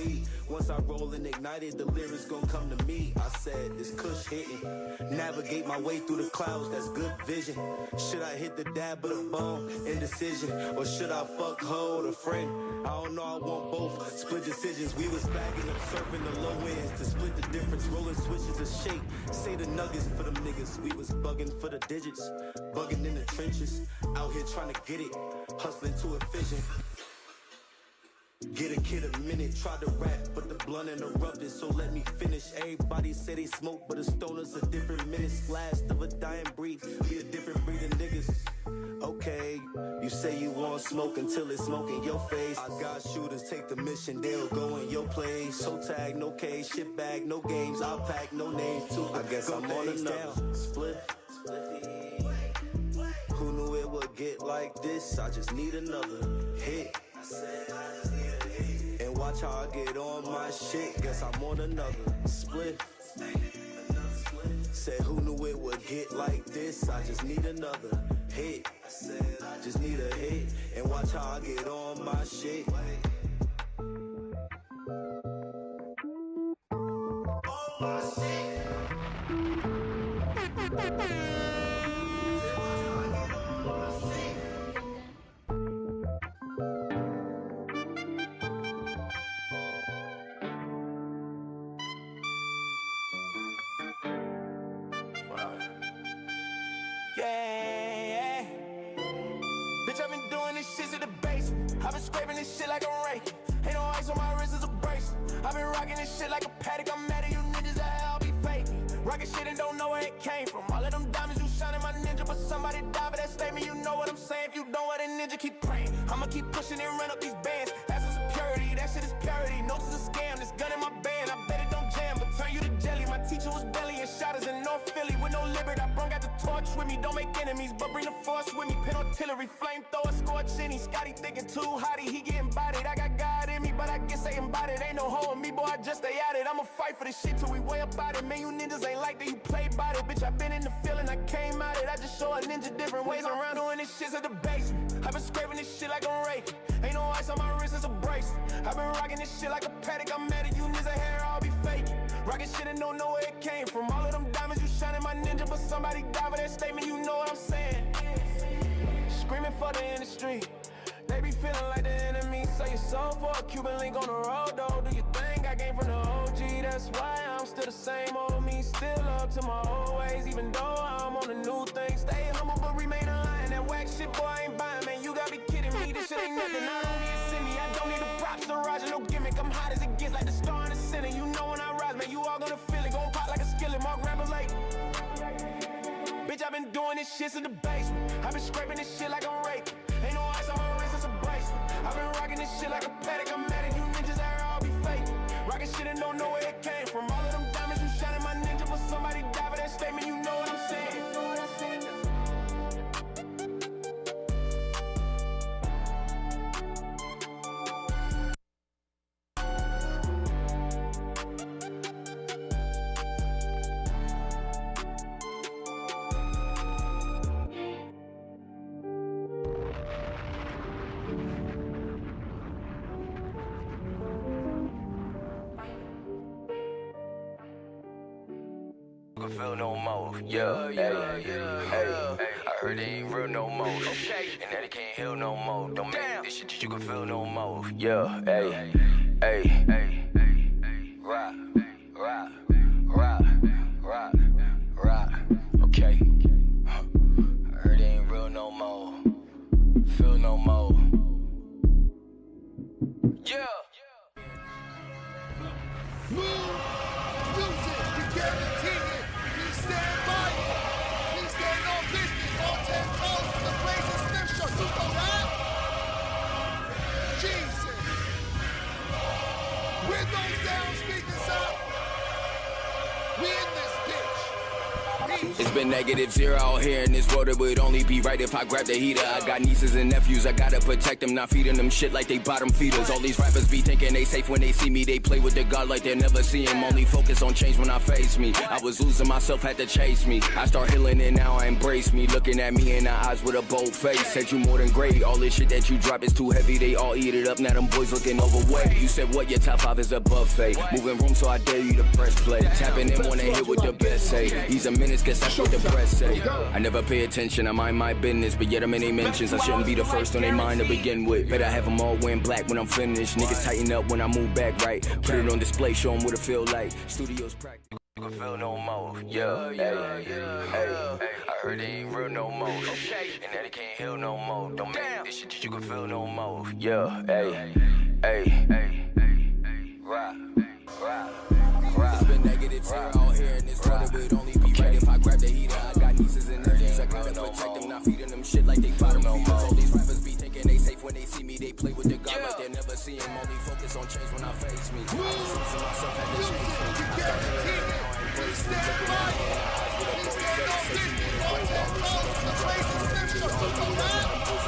weed. Once I roll and ignited, the lyrics gon' come to me. I said, this kush hitting. Navigate my way through the clouds, that's good vision. Should I hit the dab of the bomb? Indecision. Or should I fuck, hold a friend? I don't know, I want both. Split decisions. We was bagging up, surfing the low ends to split the difference. Rolling switches of shake. Say the nuggets for them niggas. We was bugging for the digits. Bugging in the trenches. Out here trying to get it. Hustling too efficient. Get a kid a minute, tried to rap, but the blunt interrupted, so let me finish. Everybody say they smoke, but a stoner's a different minutes. Last of a dying breed, we a different breed of niggas. Okay, you say you want smoke until it's smoke in your face. I got shooters, take the mission, they'll go in your place. So tag, no case, shit bag, no games. I'll pack, no names too. I guess I'm on another split. Who knew it would get like this? I just need another hit. I said I just need a hit. And watch how I get on my shit. Guess I'm on another split. Said who knew it would get like this? I just need another hit. I said I just need a hit. And watch how I get on my shit. Oh my shit. I've been scraping this shit like a rake. Ain't no ice on my wrist, it's a bracelet. I've been rocking this shit like a paddock. I'm mad at you niggas that I'll be faking. Rocking shit and don't know where it came from. All of them diamonds you shining my ninja, but somebody died for that statement. You know what I'm saying? If you don't want a ninja, keep praying. I'ma keep pushing and run up these bands. That's a security, that shit is purity. Notes is a scam, this gun in my band. I bet it don't jam, but turn you to jelly. My teacher was belly and shot us in North Philly with no liberty. I brung out the torch with me. Don't make enemies, but bring the force with me. Pin artillery, flamethrower, scorch any. Scotty thinking too hotty, he getting bodied. I got God in me, but I guess they embodied. Ain't no hoe in me, boy, I just stay at it. I'ma fight for this shit till we way about it. Man, you ninjas ain't like that, you play by it. Bitch, I been in the feeling, I came out it. I just show a ninja different ways around doing this shit at the basement. I've been scraping this shit like a rake. Ain't no ice on my wrist, it's a bracelet. I've been rocking this shit like a paddock. I'm mad at you niggas, hair I'll be faking. Rocking shit and don't know where it came from. All of them diamonds you shining my ninja, but somebody died for that statement, you know what I'm saying. Screaming for the industry. They be feeling like the enemy. Say you're so for a Cuban link on the road, though. Do you think I came from the OG? That's why I'm still the same old me. Still up to my old ways, even though I'm on a new thing. Stay humble, but remain aligned. That whack shit, boy, I ain't buying, man. You gotta be kidding me. This shit ain't nothing. I don't need to send me. I don't need the props to Roger, no gimmick. I'm hot as it gets, like the star in the center. You know when I rise, man, you all gonna feel it. Gon' pop like a skillet. Mark rapper like. Bitch, I've been doing this shit in the basement. I've been scraping this shit like a rake. Ain't no ice on my wrist, it's a bracelet. I've been rocking this shit like a paddock. I'm mad at you ninjas, I'll be faking. Rocking shit and don't know where it came from. All of them diamonds you shining my ninja, but somebody died for that statement. You know what I'm saying? Feel no more, yeah, hey, I heard it ain't real no more, okay, and that it can't heal no more, don't make this shit that you can feel no more, yeah, hey, rock, okay, I heard it ain't real no more, feel no more, yeah. We in this bitch. We It's been -0 out here in this world. It would only be right if I grab the heater. I got nieces and nephews, I gotta protect them, not feeding them shit like they bottom feeders. All these rappers be thinking they safe when they see me. They play with the God like they'll never see him. Only focus on change when I face me. I was losing myself, had to chase me. I start healing and now I embrace me. Looking at me in the eyes with a bold face. Said you more than great. All this shit that you drop is too heavy. They all eat it up. Now them boys looking overweight. You said what? Your top 5 is a buffet. Moving room, so I dare you to press play. Tapping in when they hit what the best say. He's a menace, guess that's what the press say. I never pay attention, I mind my business, but yet I'm in they mentions. I shouldn't be the first on their mind to begin with. Better have them all wearing black when I'm finished. Niggas tighten up when I move back right. Put it on display, show them what it feel like. Studios practice. You can feel no more, yeah, I heard it ain't real no more, and that it can't heal no more. Don't make this shit that you can feel no more, yeah, rock. It's been -0 out here in this world. It would only be right if I grab the heater. I got nieces and nephews, I gotta protect them, not feeding them shit like they bottom feeders. All these rappers be thinking they safe when they see me. They play with the God like they'll never see him. Only focus on change when I face me. I was losing myself, had to change me. I started healing, now I embrace me. Looking at me in the eyes with a bold face. Said you more than great. All this shit that you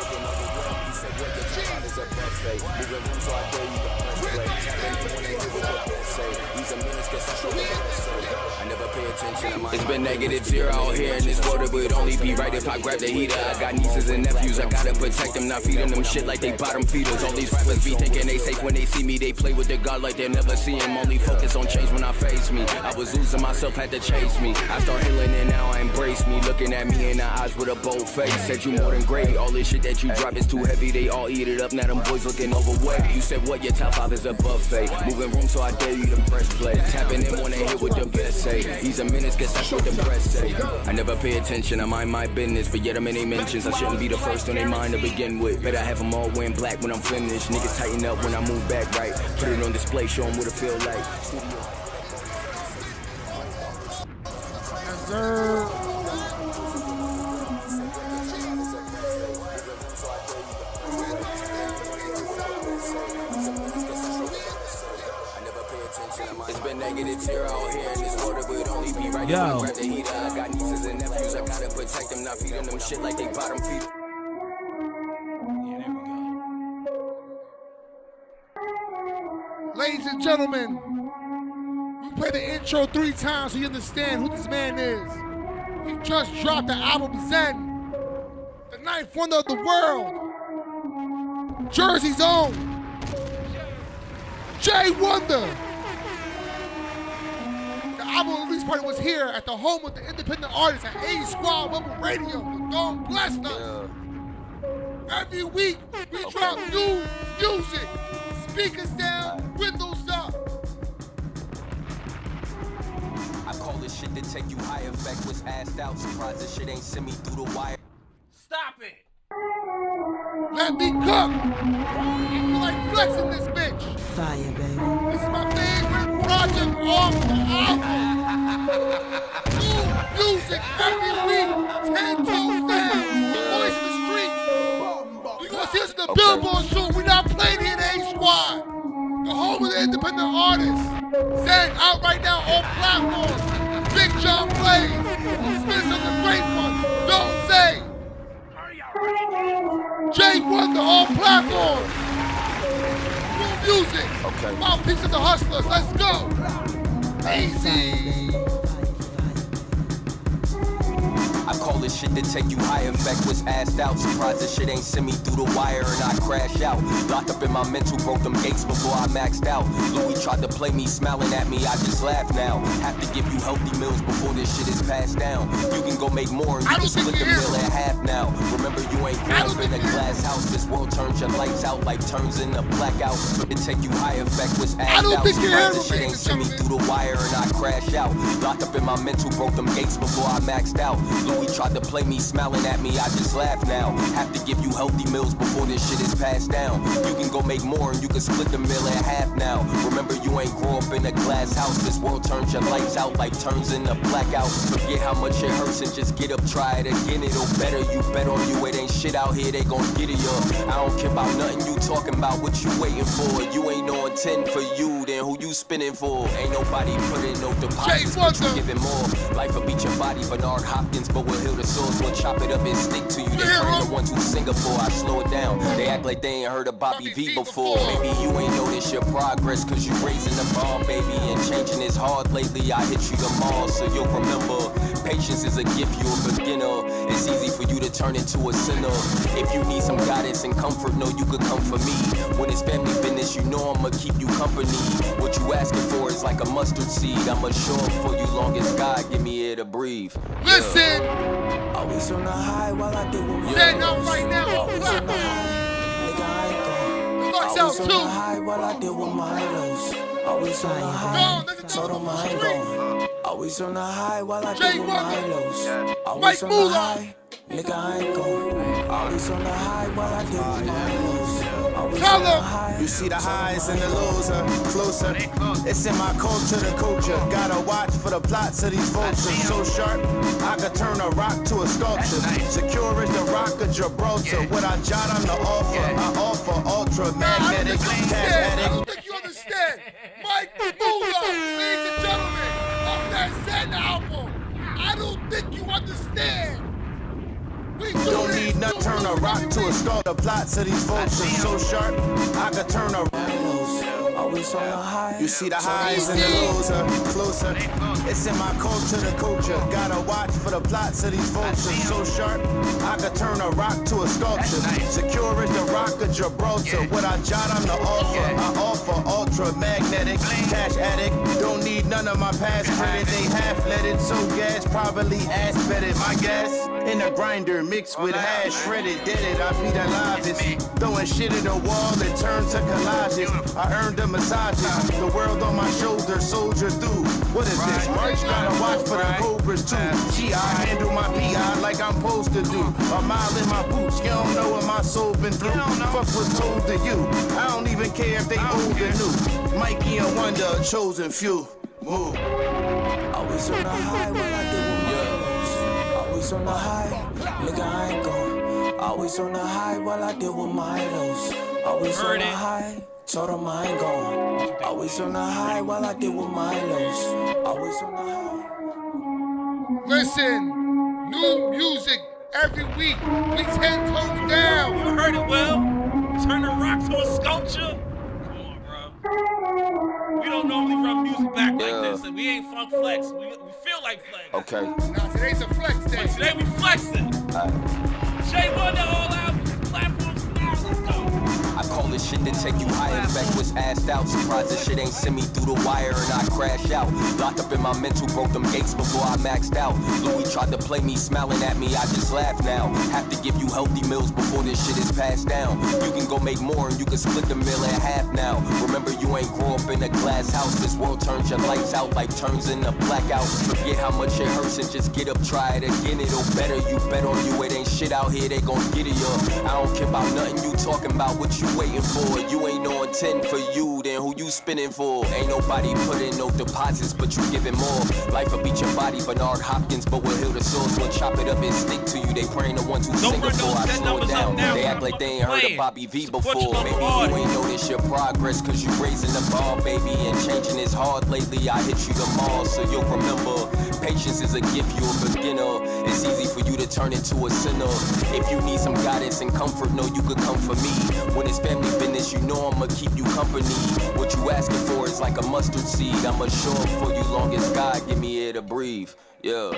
drop is too heavy. They all eat it up, now them boys looking overwhelmed. You said what? Your top 5 is a buffet. Moving room, so I dare you to press play. Tapping in when they hear what the best say. He's a menace, guess that's what the best say. I never pay attention. It's been -0 out here in this world. It would only be right if I grab the heater. I got nieces and nephews, I gotta protect them, not feeding them shit like they bottom feeders. All these rappers be thinking they safe when they see me. They play with the God like they'll never see him. Only focus on change when I face me. I was losing myself, had to chase me. I start healing and now I embrace me. Looking at me in the eyes with a bold face. Said you more than great. All this shit that you drop is too heavy. They all eat it up. Now them boys looking overweight. You said what? Your top 5 is a buffet. Moving room, so I dare you to press play. Tapping in when they hit what the best say. He's a menace, guess that's what the press say. I never pay attention, I mind my business, but yet I'm in they mentions. I shouldn't be the first on their mind to begin with. Better have them all wearing black when I'm finished. Niggas tighten up when I move back right. Put it on display, show them what it feel like. Yes, sir. It's been -0 out here in this world. It would only be right if I grab the heater. I got nieces and nephews, I gotta protect them, not feeding them shit like they bottom feeders. Ladies and gentlemen, we play the intro 3 times so you understand who this man is. He just dropped the album ZEN, the 9th wonder of the world, Jersey's own, J Wonder. The album release party was here at the home of the independent artists at A Squad Rebel Radio. The Dome blessed us. Every week we drop new music. Speakers down, windows up. I call this shit to take you higher. Fact was asked out. Surprised this shit ain't send me through the wire. Stop it! Let me cook. You feel like flexing this bitch. Fire, baby. This is my favorite project off the album. New music every week. 10 toes down. Voice in the streets. We gonna see us in the Billboard soon. We not playing here in A Squad. The home of the independent artists. ZEN out right now on platforms. Big John plays. Spencer the Great One. Don't say. J Wonder on platforms. New music. Okay. Mouthpiece of the Hustlers. Let's go. Easy. I call this shit to take you higher. Fact was asked out. Surprised this shit ain't send me through the wire and I crash out. Locked up in my mental, broke them gates before I maxed out. Louis tried to play me, smiling at me, I just laugh now. Have to give you healthy meals before this shit is passed down. You can go make more and you can split the meal in half now. Remember you ain't grown up in a glass house. This world turns your lights out like turns into blackout. To take you higher. Fact was asked out. Surprised this shit ain't send me through the wire and I crash out. Locked up in my mental, broke them gates before I maxed out. Louis tried to play me, smiling at me, I just laugh now. Have to give you healthy meals before this shit is passed down. You can go make more and you can split the meal in half now. Remember you ain't grow up in a glass house. This world turns your lights out like turns into blackout. Forget how much it hurts and just get up, try it again. It'll better, you bet on you. It ain't shit out here, they gon' get it up. I don't care about nothing you talking about, what you waiting for. You ain't on 10 for you, then who you you spinning for? Ain't nobody putting no deposits, but you giving more. Life will beat your body, Bernard Hopkins, but we'll heal the sores. We'll chop it up and stick to you. They bring the ones who Singapore. I slow it down. They act like they ain't heard of Bobby V before. Maybe you ain't noticed your progress, cause you raising the bomb, baby. And changing is hard lately. I hit you tomorrow, so you'll remember. Patience is a gift, you a beginner. It's easy for you to turn into a sinner. If you need some guidance and comfort, know you could come for me. When it's family business, you know I'ma keep you company. What you asking for is like a mustard seed. I'ma show up for you long as God give me air to breathe. Listen. Always on the high while I deal with my Stand up right now. Always on the high, nigga, I ain't gone. Lights out Always on the too. high while I deal with my lows. Always on the high, told them I ain't gone. Always on the high while I deal with my lows. Always on the high, nigga, I ain't gone. Always on the high while I deal with my lows. Always on the high. You see the highs and the lows are closer. It's in my culture, the culture. Gotta watch for the plots of these vultures. So sharp, I could turn a rock to a sculpture. Secure as the rock of Gibraltar. What I jot on the offer, I offer ultra magnetic cash I addict. don't think you understand. Mike Muller, ladies and gentlemen, of that ZEN album. I don't think you understand. We Don't need nothing, turn a rock to a skull. The plots of these vultures. So sharp, I could turn a Always on the high. You see the highs and the lows are closer. It's in my culture, the culture. Gotta watch for the plots of these vultures. So sharp, I could turn a rock to a sculpture. Secure as the rock of Gibraltar. What I jot on the offer, I offer ultra magnetic cash addict. Don't need none of my past credit. They half let it, so gas probably ass betted. My gas in a grinder mixed with hash shredded. Did it, I be the livest. Throwing shit at the wall, it turns to collages. I earned the massages. The world on my shoulder, soldier through. What is this? March gotta watch for the cobras too. Gee, I handle my PI like I'm supposed to do. A mile in my boots, you don't know what my soul been through. Fuck was told to you. I don't even care if they old or new. Mikey and Wonder, a chosen few. Move. Always on the high while I deal with my lows. Always on the high, nigga, I ain't gone. Always on the high while I deal with my lows. Always on the high, told them I ain't gone. Always on the high while I deal with my lows. Always on the high. Listen, new music every week. We 10 toes down. You heard it well. Turn a rock to a sculpture. Come on, bro. We don't normally run music back like this. And we ain't funk flex. We feel like flex. Okay. Now today's a flex day. But today we flexing. Jay Wonder all out. Platforms now. Let's go. I call this shit to take you higher. Fact was asked out. Surprised this shit ain't send me through the wire and I crash out. Locked up in my mental, broke them gates before I maxed out. Louis tried to play me, smiling at me, I just laugh now. Have to give you healthy meals before this shit is passed down. You can go make more and you can split the meal in half now. Remember you ain't grow up in a glass house. This world turns your lights out like turns into blackouts. Forget how much it hurts and just get up, try it again. It'll better you, bet on you. It ain't shit out here, they gon' get it up. I don't care about nothing you talking about, what you waiting for. You ain't on 10 for you, then who you spinning for? Ain't nobody putting no deposits, but you giving more. Life will beat your body, Bernard Hopkins, but we'll heal the sores. We'll chop it up and stick to you. They praying the ones who Singapore. I slow it down. They act like they ain't heard of Bobby V before. Maybe you ain't noticed your progress, cause you raising the bar, baby. And changing is hard lately. I hit you tomorrow, so you'll remember. Patience is a gift, you a beginner. It's easy for you to turn into a sinner. If you need some guidance and comfort, know you could come for me. When it's family business, you know I'ma keep you company. What you asking for is like a mustard seed. I'ma show up for you long as God give me air to breathe. Yeah.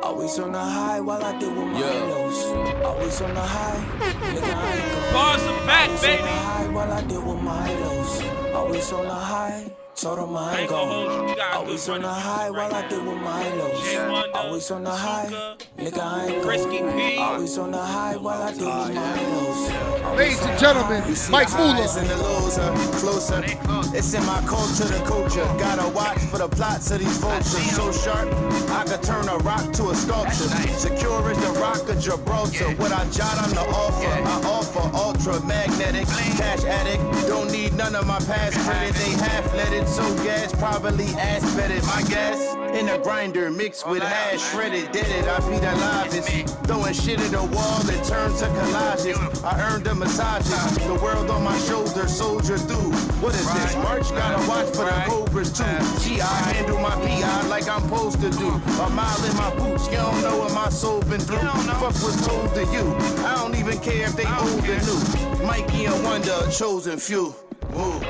Always on the high while I deal with my lows. Always on the high, nigga, I ain't gone. Bars are back, Always baby. on the high while I deal with my lows. Always on the high, told them I ain't gone. Always on the high while I deal with my lows. Always on the high, nigga, I ain't gone. Always on the high while I deal with my lows. Ladies and gentlemen, Mike Highs Muller. and the lows are closer. It's in my culture, the culture. Gotta watch for the plots of these vultures. So sharp, I could turn a rock to a sculpture. Secure as the rock of Gibraltar. What I jot on the offer, I offer ultra magnetic cash addict. Don't need none of my past credit. They half let it, so gas probably ass betted. My gas In a grinder mixed with hash, shredded, did it. I be the livest. Throwing shit at the wall and turn to collages. I earned the massages. The world on my shoulder, soldier through. What is this? March gotta watch for the cobras too. Gee, I handle my PI like I'm supposed to do. A mile in my boots, you don't know what my soul been through. Fuck was told to you. I don't even care if they old or new. Mikey and Wonder, chosen few. Ooh.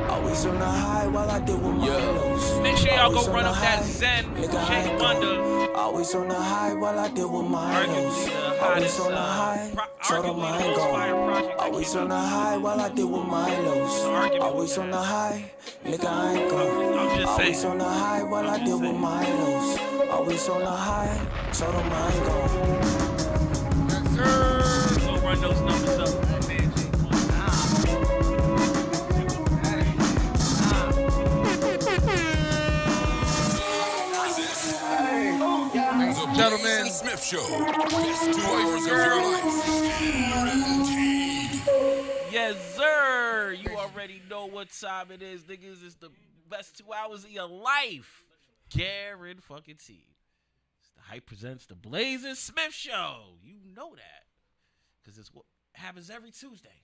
Always on the high while I deal with my lows. Make sure y'all go run up that Zen Jay Wonder. Always on the high while I deal with my lows. Always on the high, show them I ain't gone. Always on the high while I deal with my lows. Always on the high, nigga I ain't gone. Always on the high while I deal with my lows. Always on the high, show them I ain't gone. Yes, sir. Go run those numbers up. Gentlemen, Smith Show. Best 2 hours of your life. Guaranteed. Yes, sir. You already know what time it is, niggas. It's the best 2 hours of your life. Guaranteed fucking teed. It's the Hype presents the Blazing Smith Show. You know that. Because it's what happens every Tuesday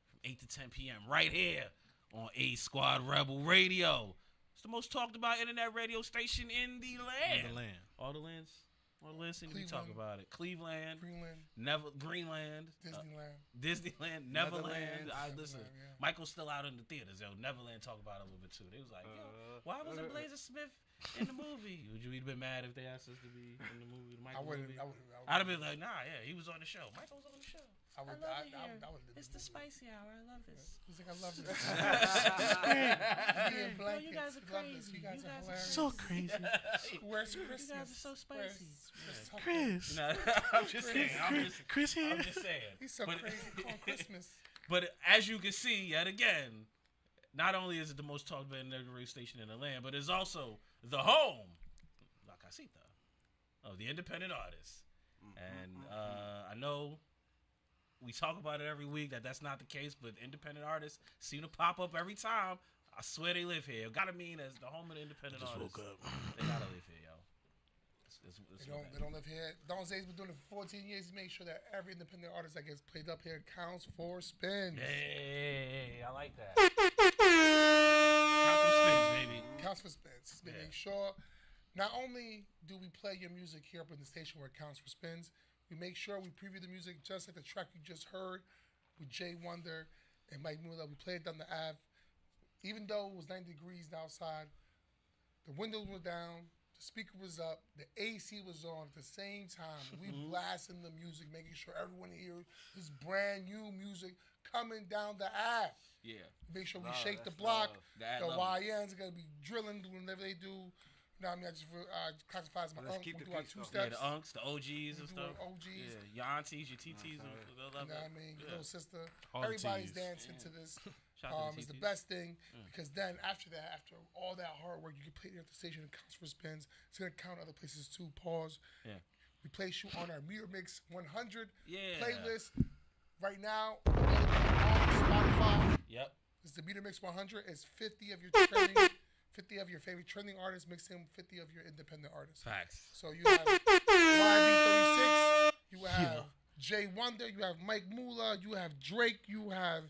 from 8 to 10 p.m. right here on A Squad Rebel Radio. It's the most talked about internet radio station in the land. All the lands seem to be talking about it. Cleveland, Greenland, Disneyland, Neverland. Listen, yeah. Michael's still out in the theaters. Yo, Neverland talk about it a little bit too. They was like, yo, why wasn't Blazer Smith in the movie? Would you have been mad if they asked us to be in the movie? I wouldn't. I'd have been like, nah, yeah, he was on the show. Michael was on the show. I would. It's the spicy hour. I love this. He's like, I love this. Being blankets. You guys are crazy. You guys are hilarious. so crazy. Where's Christmas? You guys are so spicy. Chris. No, I'm just saying. Chris here. I'm just saying. He's so crazy. Call Christmas. But as you can see, yet again, not only is it the most talked about internet radio station in the land, but it's also the home, La Casita, of the independent artists. And I know we talk about it every week that's not the case, but independent artists seem to pop up every time. I swear they live here. It gotta mean as the home of the independent artists. Woke up. They gotta live here, yo. They don't live here. Don Zay's been doing it for 14 years. He makes sure that every independent artist that gets played up here counts for spins. Hey, I like that. Count them spins, baby. Counts for spins. He's been making sure not only do we play your music here up in the station where it counts for spins, we make sure we preview the music just like the track you just heard with Jay Wonder and Mike Mueller. We played it down the Ave. Even though it was 90 degrees outside, the windows were down, the speaker was up, the AC was on at the same time. We blasting the music, making sure everyone hears this brand new music coming down the Ave. Yeah. Make sure we shake the block. The YNs are going to be drilling whenever they do. You know what I mean? I just classify as my unk. We do our two steps. Yeah, the unks, the OGs and stuff. OGs. Yeah, your aunties, your TTs. You know what I mean? Your little sister. All Everybody's the Ts. dancing to this. It's the TTs. best thing because then after all that hard work, you can play it at the station and counts for spins. It's going to count other places too. Pause. Yeah. We place you on our Meter Mix 100 playlist right now on Spotify. Yep. It's the Meter Mix 100. It's 50 of your trending, 50 of your favorite trending artists mixed in 50 of your independent artists. Facts. So you have YB36, you have Jay Wonder, you have Mike Mueller, you have Drake, you have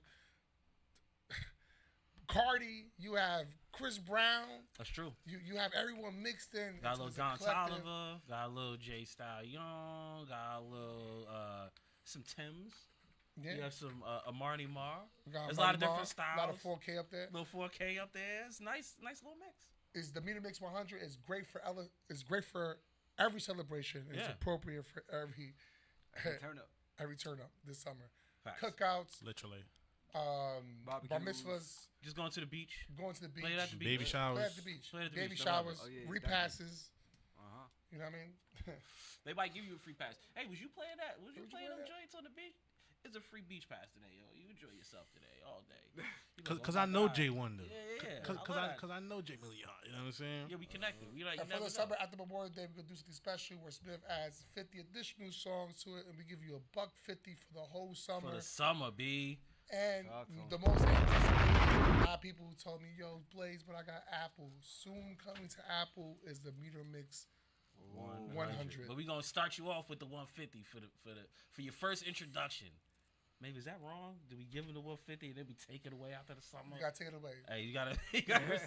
Cardi, you have Chris Brown. That's true. You have everyone mixed in. Got a little Don Toliver, got a little J Style Young, got a little some Tims. Yeah. You have some Amarni Mar. There's a lot of different styles. A lot of 4K up there. Little 4K up there. It's nice little mix. Is the Meter Mix 100 is great for every celebration. It's appropriate for every turn up. Every turn up this summer. Facts. Cookouts. Literally. Bar mitzvahs. Just going to the beach. Going to the beach. Play it at the beach. Baby showers. Play at the beach. Play at the Baby beach. showers. Oh, yeah, repasses. You know what I mean? They might give you a free pass. Hey, was you playing that? Was you playing them joints on the beach? It's a free beach pass today, yo. You enjoy yourself today, all day. Because I know Jay Wonder. Yeah. Because I know Jay Million. You know what I'm saying? Yeah, we connected. We like, and for the summer after Memorial Day, we're gonna do something special where Smith adds 50 additional songs to it, and we give you $150 for the whole summer. For the summer, B. And the most anticipated, a lot of people told me, "Yo, Blaze, but I got Apple. Soon coming to Apple is the Meter Mix 100. But we gonna start you off with the 150 for your first introduction. Maybe is that wrong? Do we give him the 150 and then we take it away after the summer? You gotta take it away. Hey, you gotta take it away.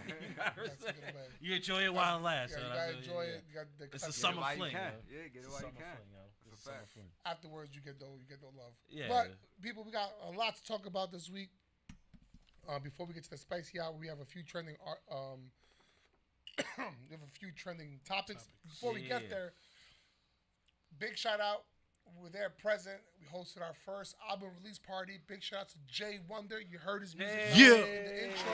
You enjoy it while it lasts. Yeah, you gotta enjoy it. You gotta, it's a summer fling. Yeah, get it while you can. It's a fact. Afterwards, you get no love. Yeah. But people, we got a lot to talk about this week. Before we get to the spicy hour, we have a few trending we have a few trending topics. Before we get there, big shout out. We're there present. We hosted our first album release party. Big shout out to Jay Wonder. You heard his music in the intro.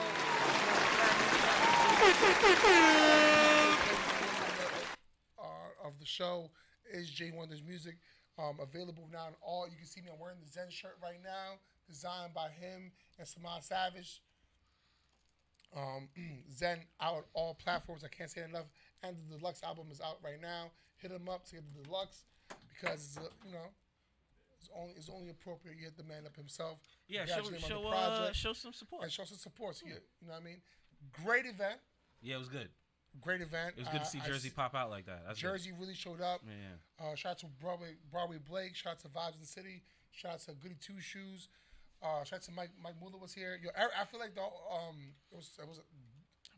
Of the show is Jay Wonder's music. Available now in all. You can see me. I'm wearing the Zen shirt right now, designed by him and Samad Savage. Zen out on all platforms. I can't say it enough. And the deluxe album is out right now. Hit him up to get the deluxe because it's, it's only appropriate you hit the man up himself. Yeah, show some support. And show some support. So you know what I mean? Great event. Yeah, it was good. Great event. It was good to see Jersey pop out like that. That's Jersey good. really showed up. Yeah. Shout out to Broadway Blake. Shout out to Vibes in the City. Shout out to Goody Two Shoes. Shout out to Mike Muller was here. Yo, I feel like it was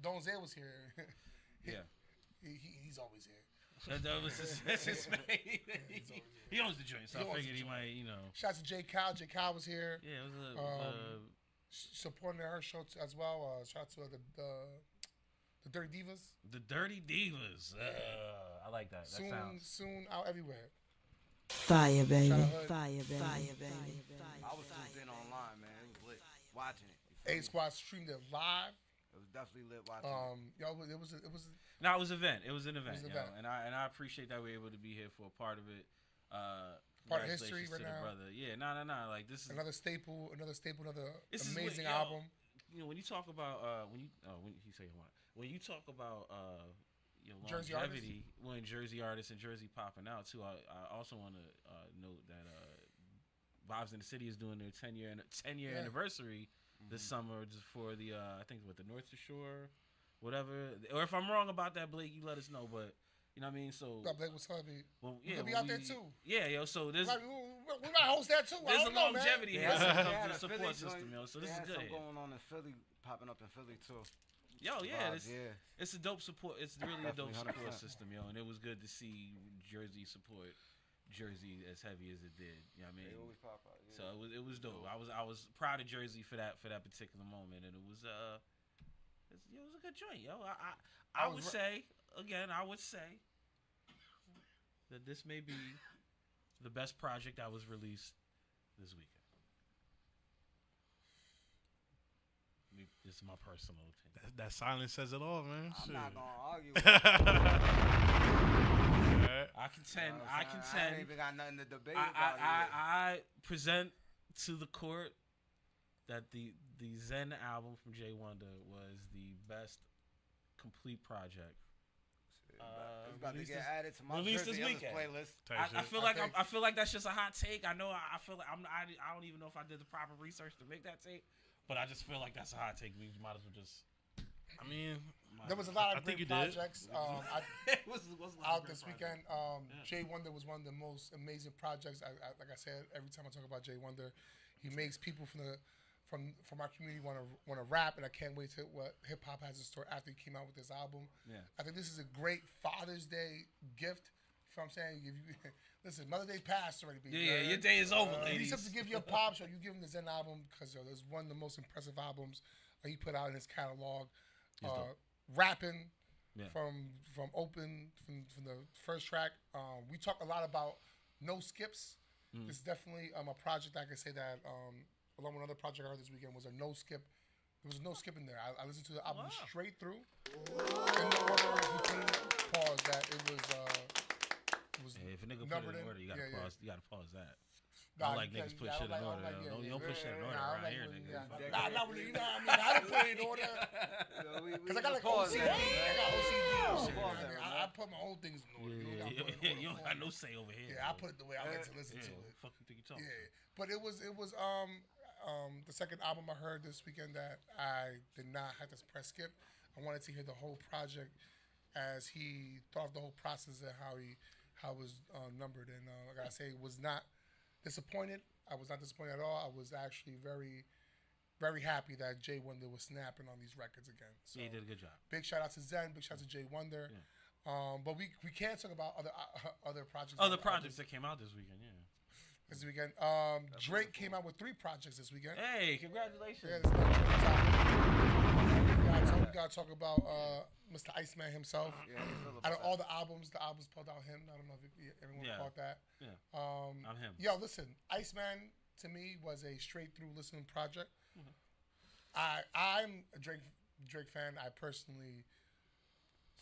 Don Zay was here. Yeah. He's always here. That's his he owns the joint, so I figured he might, Shout out to J. Cal. J. Cal was here. Yeah, it was supporting her show as well. Shout out to the Dirty Divas. The Dirty Divas. I like that. Soon out everywhere. Fire, baby. Fire, baby. I was tuned in online, man. It was lit. Watching it. A Squad streamed it live. It was definitely lit watching it. It was No, it was an event. It was an event. It was an event. And I appreciate that we were able to be here for a part of it. Part of history right to now. The brother. Yeah, no. Like this is another staple, another amazing album. When you talk about when you talk about Jersey longevity, when Jersey artists and Jersey popping out too, I also want to note that Vibes in the City is doing their 10-year anniversary this summer for the I think the North Shore, whatever. Or if I'm wrong about that, Blake, you let us know. But you know what I mean. So Blake was telling me, well, we'll be out there too. Yeah, yo. So there's we might host that too. There's a longevity here. Yeah, The support system, yo. So this is good. Something going on in Philly, popping up in Philly too. Yo, yeah, it's a dope support. It's really a dope support system, yo. And it was good to see Jersey support Jersey as heavy as it did. You know what I mean? They always pop out. Yeah. So it was dope. I was proud of Jersey for that particular moment, and it was it was a good joint, yo. I would say that this may be the best project that was released this weekend. This is my personal opinion. That silence says it all, man. I'm not gonna argue. I contend. I ain't even got nothing to debate about. I present to the court that the Zen album from Jay Wonder was the best complete project. It's about to get added to my Jersey playlist. I feel like that's just a hot take. I know. I feel like I don't even know if I did the proper research to make that take, but I just feel like that's a hot take. We might as well just. I mean, there was a lot of great projects was out this weekend. Jay Wonder was one of the most amazing projects. Like I said, every time I talk about Jay Wonder, he makes people from our community want to rap, and I can't wait to what hip hop has in store after he came out with this album. Yeah, I think this is a great Father's Day gift. You know what I'm saying? Listen, Mother's Day passed already. Yeah, your day is over, ladies. You need something to give your pops, or you give him the Zen album because it's one of the most impressive albums he put out in his catalog. Rapping from the first track. We talk a lot about no skips. It's definitely a project I can say that along with another project I heard this weekend was a no skip. There was no skip in there. I listened to the album straight through. In the order he put in pause that it was if a nigga put it in order, you gotta pause. You gotta pause that. I like niggas put shit in order. You don't put shit in order around here, nigga. Not really. You know what I mean? I don't put it in order. Because I got like OCD. I got OCD. I put my own things in order. You don't got no say over here. Yeah, I put it the way I like to listen to it. Fuck you think you talking? Yeah, but it was the second album I heard this weekend that I did not have to press skip. I wanted to hear the whole project as he thought of the whole process and how it was numbered. And I gotta say, was not disappointed. I was not disappointed at all. I was actually very, very happy that Jay Wonder was snapping on these records again. So he did a good job. big shout out to Zen. Big shout out to Jay Wonder. Yeah. But we can't talk about other projects. Other projects that came out this weekend, yeah. This weekend, Drake came out with 3 projects this weekend. Hey, congratulations! Yeah, this we gotta talk about Mr. Iceman himself. Out of all the albums pulled out him. I don't know if everyone caught that. Yeah, I'm him. Yo, listen, Iceman to me was a straight through listening project. I'm a Drake fan. I personally.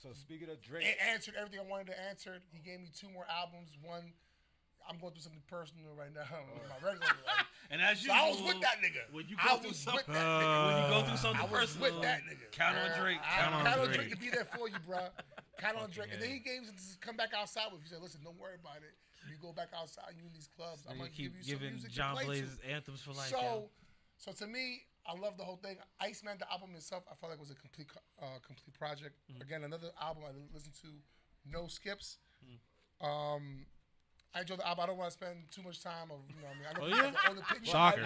So speaking of Drake, answered everything I wanted to answer. He gave me 2 more albums. One, I'm going through something personal right now. My regular life. And as so I was with that nigga. When you go through something, when you go through something personal, with that nigga. Count on Drake. Count on Drake to be there for you, bro. Count on Drake. And then he gave us to come back outside with you. He said, listen, don't worry about it. If you go back outside, you in these clubs, I'm gonna give you some music John to play Blaze's anthems for life. So to me, I love the whole thing. Iceman, the album itself, I felt like it was a complete project. Again, another album I listened to, no skips. I enjoyed the album. I don't want to spend too much time of, you know what I mean? I know people have own opinions. Shocker.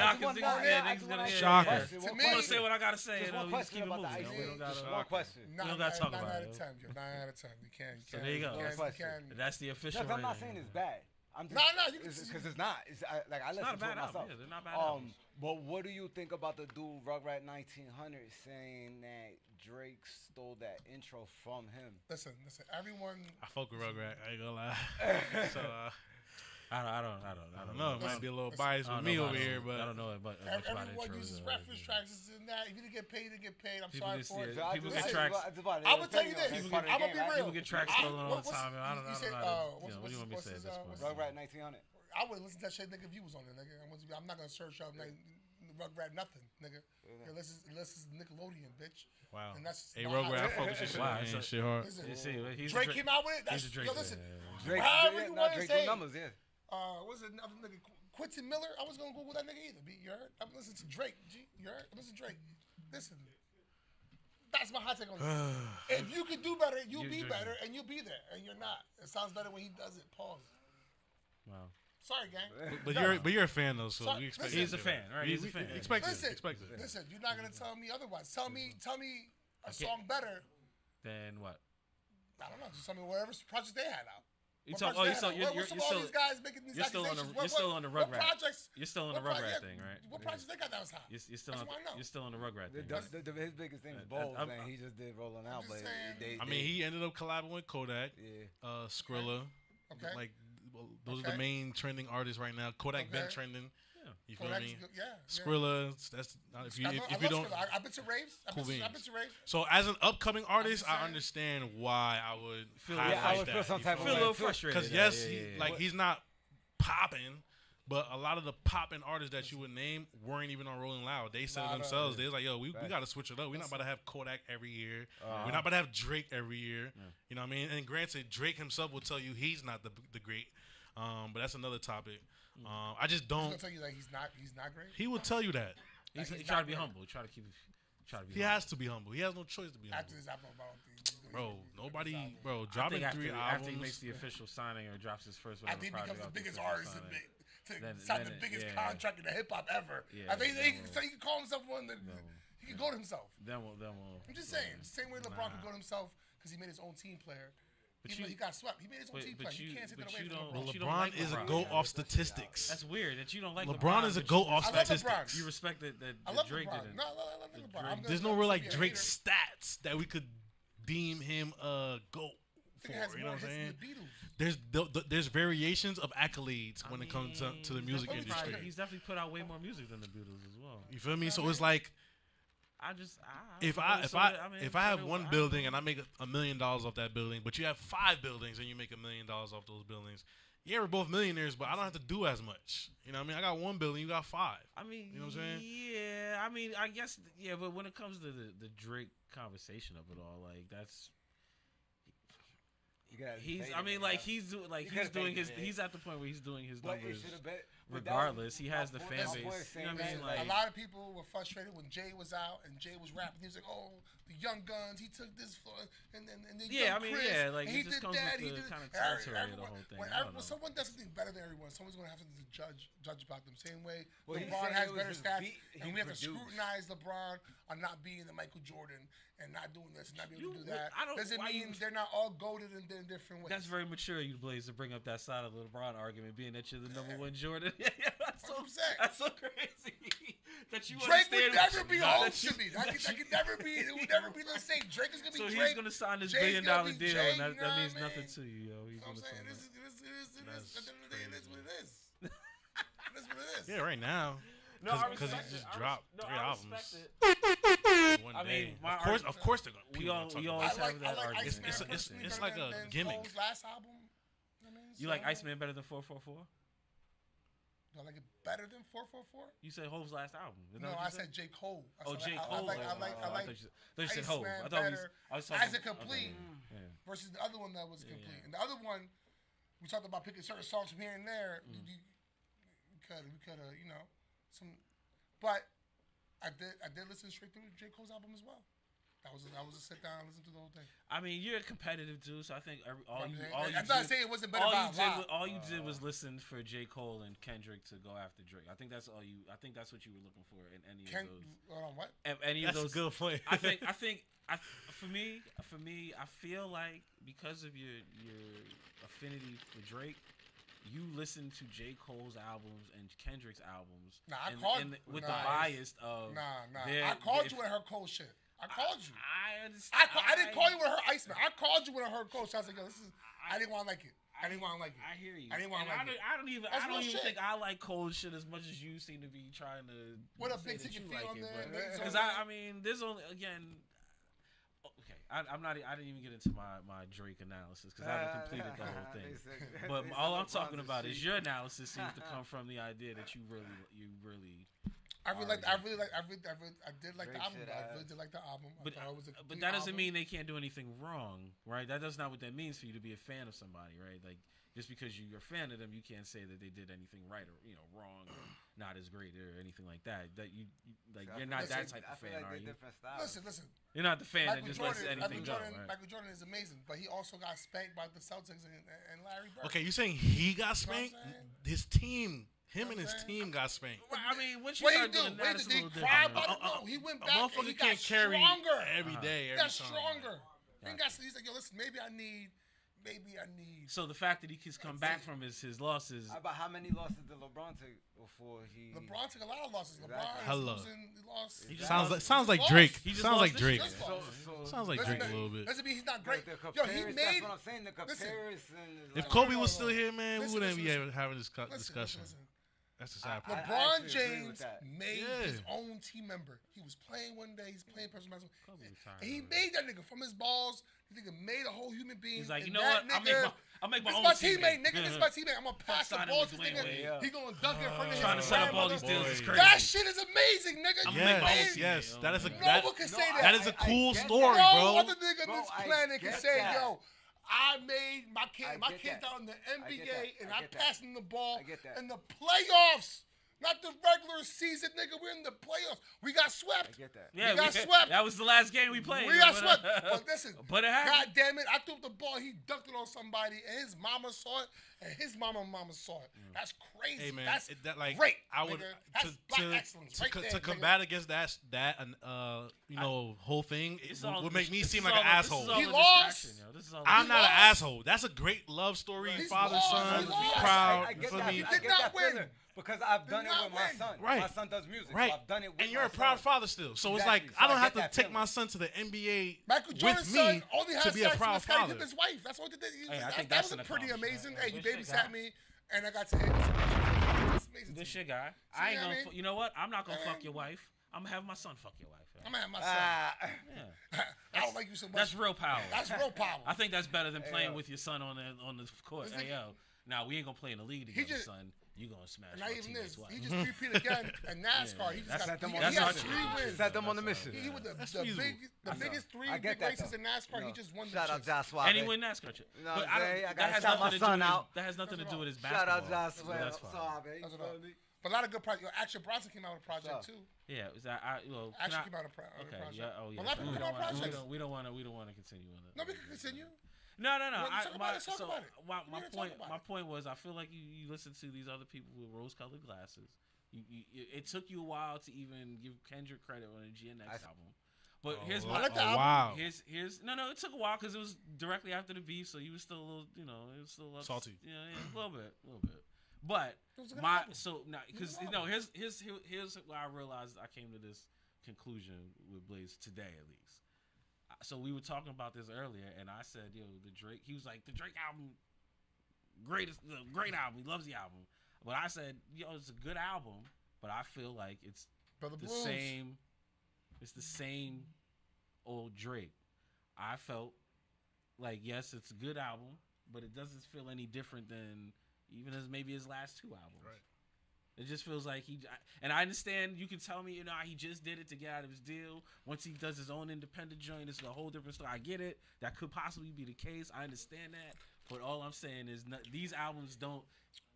Shocker. To me, I'm gonna say what I gotta say. Just one question about the Iceman. One question. We don't gotta talk about it. 9 out of 10. 9 out of 10. You can't. So there you go. That's the official. I'm not saying it's bad. I'm just, because it's not. It's like I listen to it myself. Yeah, they're not bad albums. But what do you think about the dude Rugrat 1900 saying that Drake stole that intro from him? Listen. Everyone. I fuck with Rugrat. I ain't gonna lie. So I don't know. It might be a little biased with me over here, but I don't know much about everyone intros. uses reference tracks, this and that. If you didn't get paid, you didn't get paid. I'm sorry for it. People get tracks. I would tell you this. I'm gonna be real. People get tracks stolen all the time. I don't know. What do you want me to say at this point? Rugrat 1900. I would listen to that shit, nigga, if you was on there, nigga. I'm not gonna search up Rugrat nothing, nigga. Unless it's Nickelodeon, bitch. Wow. And that's hey, Rugrat, I fuck with your shit. Wow, Man, shit hard. Drake came out with it. That's Drake. Yo, listen. Drake, however you want to say. Numbers, yeah. What's it? Another nigga, Quentin Miller. I was gonna Google that nigga either. You heard? I'm listening to Drake. You heard? Listen to Drake. Listen. That's my hot take on it. If you could do better, you'll be better, and you'll be there, and you're not. It sounds better when he does it. Pause. Wow. Sorry, gang. But you're a fan though, so we expect. He's a fan, right? He's a fan. Expect it. Listen, you're not gonna tell me otherwise. Tell me a song better. Then what? I don't know. Just tell me whatever project they had out. You're still on the Rugrat. You're still on the Rugrat thing, right? What projects they got that was hot? You're still on the Rugrat thing. His biggest thing is Bowls, and he just did Rolling Out. But I mean, he ended up collabing with Kodak, Skrilla. Okay. Like those are the main trending artists right now. Kodak been trending. You feel me? Skrilla. That's if you don't. I've been to raves. I've been to raves. So as an upcoming artist, I understand why I would feel some type of a little frustrated. Because he's not popping, but a lot of the popping artists that you would name weren't even on Rolling Loud. They said it themselves. They was like, yo, we got to switch it up. We're not about to have Kodak every year. We're not about to have Drake every year. You know what I mean? And granted, Drake himself will tell you he's not the great. But that's another topic. I just don't. He's gonna tell you that he's not great. He will tell you that. He try to be humble. He try to be. He has to be humble. He has no choice to be humble. After this album, dropping 3 albums. After he makes the official signing or drops his first one. I think he becomes the biggest artist to sign the biggest contract in the hip hop ever. I think he can call himself one. He can go to himself. Then we'll. I'm just saying, same way LeBron could go to himself because he made his own team player. He got swept. He made his own team player. You can't take that away from LeBron. LeBron is a GOAT off statistics. That's weird that you don't like LeBron. is a GOAT off statistics. You respect that Drake didn't. No, I love LeBron. There's no real like Drake stats that we could deem him a GOAT for. You know what I'm saying? There's variations of accolades when it comes to the music industry. He's definitely put out way more music than the Beatles as well. You feel me? So it's like. If I have one building and I make $1 million off that building, but you have 5 buildings and you make $1 million off those buildings, yeah, we're both millionaires, but I don't have to do as much. You know what I mean? I got 1 building, you got 5. I mean, you know what I'm saying? Yeah, I mean, I guess, yeah, but when it comes to the Drake conversation of it all, like that's. He's at the point where he's doing his numbers. regardless, he has the fan that's base. what You know what I mean? saying, Like, a lot of people were frustrated when Jay was out and Jay was rapping. He was like, "Oh, the Young Guns, he took this for," and then yeah, Young I mean, Chris, yeah, like and he it just did comes that, with he the did kind of and territory of the everyone- whole thing. When I don't know. someone does something better than everyone, someone's gonna have something to judge about them. Same way Well, he LeBron said has it was better his stats, beat and he we have to produced. scrutinize LeBron on not being the Michael Jordan and not doing this and not being able to do that. I don't- Doesn't why mean you- they're not all goated in different ways. That's very mature, you Blaze, to bring up that side of the LeBron argument, being that you're the number one Jordan. Yeah, that's so 100%. that's so crazy. That you Drake understand would never be that home you- to me. That could never be. It would never be the same. Drake is gonna be So Drake. he's gonna sign this Jay's $1 billion gonna be deal, Jay, and you know that what means I nothing mean? to you, yo. He's You know what I'm gonna saying? sign It that. is at the end of the day, it is what it is. It is what it is. Yeah, right now. No, I Because he respect just it. dropped No, 3 I albums respect in one I day. mean, my Of course, they're gonna. We people all- gonna talk we about always it. have that argument. Iceman It's personally it's better like a than gimmick. Cole's last album. You know what I mean? You like Iceman better than 444? Do I like it better than 444? You said Hove's last album. Is that No, what you I said? said J. Cole. Oh, J. Cole. I like I thought you said Hove. I Iceman thought better I was as a complete okay. versus the other one that was complete. And the other one, we talked about picking certain songs from here and there. We could have, you know, some. But I did listen straight through J. Cole's album as well. That was a sit down and listen to the whole thing. I mean, you're a competitive dude, so I think I'm not saying it wasn't better. All you did was listen for J. Cole and Kendrick to go after Drake. I think that's all you. I think that's what you were looking for in any of those. What? Any That's of those. a good point. For me, I feel like because of your affinity for Drake, you listen to J. Cole's albums and Kendrick's albums. Nah, I called with the bias of. Nah. I called you when I heard Cole shit. I called you. I understand. I didn't call you when I heard Iceman. I called you when I heard Cole shit. I was like, yo, this is. I didn't want to like it. I didn't want to like it. I hear you. I didn't want to like it. I don't even That's real shit. think I like Cole shit as much as you seem to be trying to. What a say big that ticket you fee like on it, there, but- niggas Because on I mean, there's only again. Okay, I'm not. I didn't even get into my Drake analysis because I haven't completed the whole thing. But all I'm talking about is your analysis seems to come from the idea that you really. I did like the album. I really did like the album. But I thought it was a complete that doesn't album. mean they can't do anything wrong, right? That's not what that means for you to be a fan of somebody, right? Like just because you're a fan of them, you can't say that they did anything right or wrong or not as great or anything like that. That you're not that type of fan, are you? Listen. You're not the fan that just lets anything Michael go. Jordan, Right? Michael Jordan is amazing, but he also got spanked by the Celtics and Larry Bird. Okay, you saying he got You know what I'm spanked? saying? His team, him and his saying? team got spanked. Well, I mean, once you What he start do? doing that, it's a Did he little cry different. about it? No, he went A back and motherfucker he got can't carry stronger. every day, He every got time. stronger. He's like, yo, listen, maybe I need. So the fact that he can come back from his losses. About how many losses did LeBron take before he? LeBron took a lot of losses. LeBron Hello. lost. Sounds like Drake. He just Sounds lost like Drake. Just lost. Sounds like Drake a little bit. Doesn't mean he's not great. The Yo, he made. That's what I'm saying. The listen, comparison. Is If like, Kobe was still here, man, we Listen, wouldn't be listen. having this Listen, discussion. listen. That's the sad part. I LeBron actually agree James with that. made Yeah. his own team member. He was playing one day. He's playing personal basketball. Kobe retired And he already. made that nigga from his balls. The nigga made a whole human being. He's like, you And know that what? Nigga, I'll make my this own my teammate, nigga. This is my teammate. teammate. I'm gonna pass the signing ball with to this Dwayne nigga. Wade. He gonna dunk in front of Trying to his set up all grandmother. these deals is Boy. crazy. That shit is amazing, nigga. I'm You gonna make my own made- team. Yes, that is a No that, one can No, say I- that. that is a cool get story, that. No bro. other nigga on this I planet can get say, that. yo, I made my kid. My get kid's that. out in the I NBA get that. and I I get that. passed him the ball I get that. in the playoffs. Not the regular season, nigga. We're in the playoffs. We got swept. I get that. Yeah, We got swept. That was the last game we played. We got but, swept. But listen, but it happened. God damn it, I threw up the ball. He dunked it on somebody, and his mama saw it, and his mama saw it. That's crazy. Hey man, That's that like great. I would nigga. That's black excellence right there, to nigga. combat against that whole thing. It It's all would make me this seem is like all an a- this asshole. is all He a lost. distraction, yo. This is all I'm a- not an lost. asshole. That's a great love story. He's Father, lost. son, He lost. proud. I You get feel that. me? I He did get not that win. feeling because I've done Did it not with my win. son. Right. My son does music, Right. so I've done it with And you're my a proud son. father still. So it's Exactly. like So I don't I have get to that take feeling. my son to the NBA Michael Jordan's with son me only has to be a sex proud with this guy father. with his wife. That's what he did. Hey, I think that that's was an pretty accomplishment. amazing. Hey, you Good shit, babysat guy. me, and I got to hit. That's amazing. Good to shit, me. guy. See I ain't what I gonna. mean? You know what? I'm not gonna Man. fuck your wife. I'm gonna have my son fuck your wife. yo. I'm gonna have my son. Yeah, I don't like you so much. that's real power. That's real power. I think that's better than playing yo. with your son on the court. This Hey nigga- yo, now we ain't gonna play in the league He together, just- son. you gonna smash. And not my even teammates' this. wife. He just repeated again in NASCAR. He just got Set them he on has the mission. 3 wins. Set them on the mission. He was the feasible. biggest 3 I get big that, races though. in NASCAR. You He know, just won the shout out shit. Josh Suave. And he win NASCAR. Chip. You know But what I'm saying? I that gotta has shout my nothing to do son with out. that has nothing to do with his Shout basketball. out Josh So that's fine. Suave. That's You what feel up. me? But a lot of good projects. Action Bronson came out with a project too. Yeah, is that well? can Action I- came out with a project. Okay, yeah, oh yeah. A lot of people come out with projects. We don't want to continue on that. No, we can continue. No. Let's talk about it, talk about it. My We need to point. talk about My it. point was, I feel like you listen to these other people with rose-colored glasses. It took you a while to even give Kendrick credit on a GNX album. But here's my wow. Here's no. It took a while because it was directly after the beef, so you was still a little, it was still Salty. Yeah, a little bit. But was a good my album. so now because here's why I realized I came to this conclusion with Blaze today at least. So we were talking about this earlier, and I said, the Drake. He was like, the Drake album, great album. He loves the album. But I said, it's a good album, but I feel like it's Brother the Blues. same. It's the same old Drake. I felt like, yes, it's a good album, but it doesn't feel any different than even as maybe his last 2 albums. Right. It just feels like and I understand you can tell me, he just did it to get out of his deal. Once he does his own independent joint, it's a whole different story. I get it. That could possibly be the case. I understand that. But all I'm saying is these albums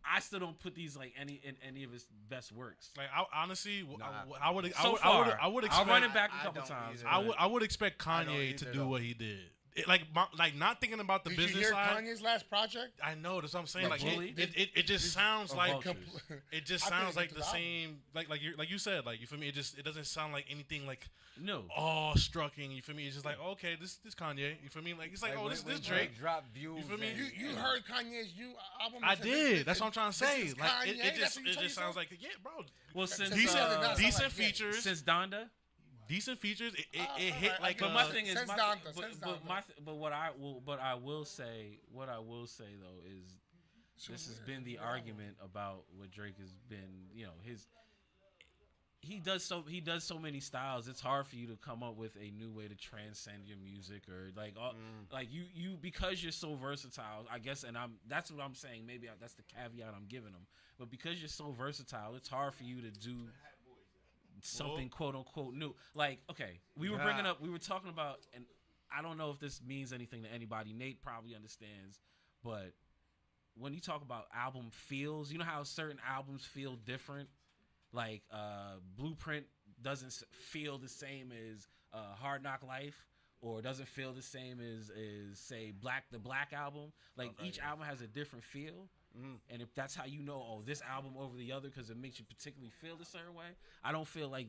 I still don't put these like in any of his best works. Like honestly, I would So expect. I'll run it back a couple times. I would expect Kanye to do what he did. Like not thinking about the Did business you hear side. Kanye's last project? I know that's what I'm saying. Like Like Bully? it just sounds like Vultures? it just I sounds couldn't like get the to the same like you said, like you feel me. It doesn't sound like anything like No. awe-striking. You feel me? It's just like, okay, this Kanye. You feel me? Like it's like, this Drake. Drop views. You feel me? You heard Kanye's new album? I did. That's what I'm trying to say. This is Like Kanye? it That's what you just tell sounds yourself? like bro. Well, since Decent features. since Donda. Decent features. It hit alright, like. But my thing is, Since Donda. what I will say though is, this has been the argument about what Drake has been. He does so many styles. It's hard for you to come up with a new way to transcend your music or like you because you're so versatile. I guess, and that's what I'm saying. Maybe that's the caveat I'm giving him. But because you're so versatile, it's hard for you to do something quote unquote new. Like, okay, we were talking about, and I don't know if this means anything to anybody. Nate probably understands, but when you talk about album feels, you know how certain albums feel different. Like Blueprint doesn't feel the same as Hard Knock Life, or doesn't feel the same as say the Black album. Like each album has a different feel. And if that's how you know, this album over the other because it makes you particularly feel a certain way, I don't feel like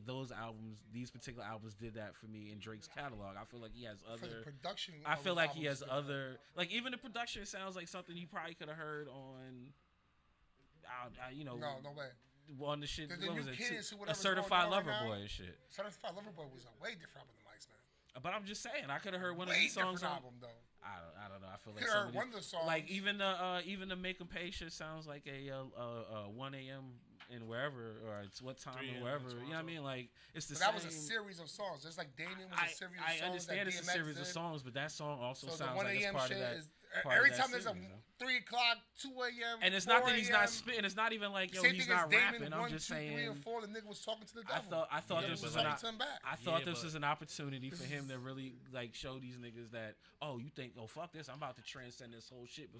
these particular albums did that for me in Drake's catalog. I feel like he has other For the production. I feel like he has albums, other, like even the production sounds like something you probably could have heard on, No way. On the shit. The What new was it? Kids who A whatever's Certified going on Lover right now. Boy and shit. Certified Lover Boy was a way different album than Iceman. But I'm just saying, I could have heard one of Way these songs. different album though. I don't know. I feel like Could have heard one of the songs. like even the Make 'Em Pay shit sounds like a 1 a.m. in wherever, or it's what time 3 or a.m. wherever. in You know what I mean? Like it's the But that same. was a series of songs. Just like Damien was a series of songs. I understand that it's a DMX series of did. songs, but that song also So the sounds 1 like it's a.m. part shit of that. is part every of that time there's a series, you know? 3 o'clock, 2 a.m. And it's not 4 that he's not a.m. spitting. It's not even like Same he's thing not as Damien, rapping. I'm 1, just 2, 3, saying. and 4. The nigga was talking to the I devil. thought The this nigga was talking to him back. I thought this was an opportunity for him to really like show these niggas that you think fuck this, I'm about to transcend this whole shit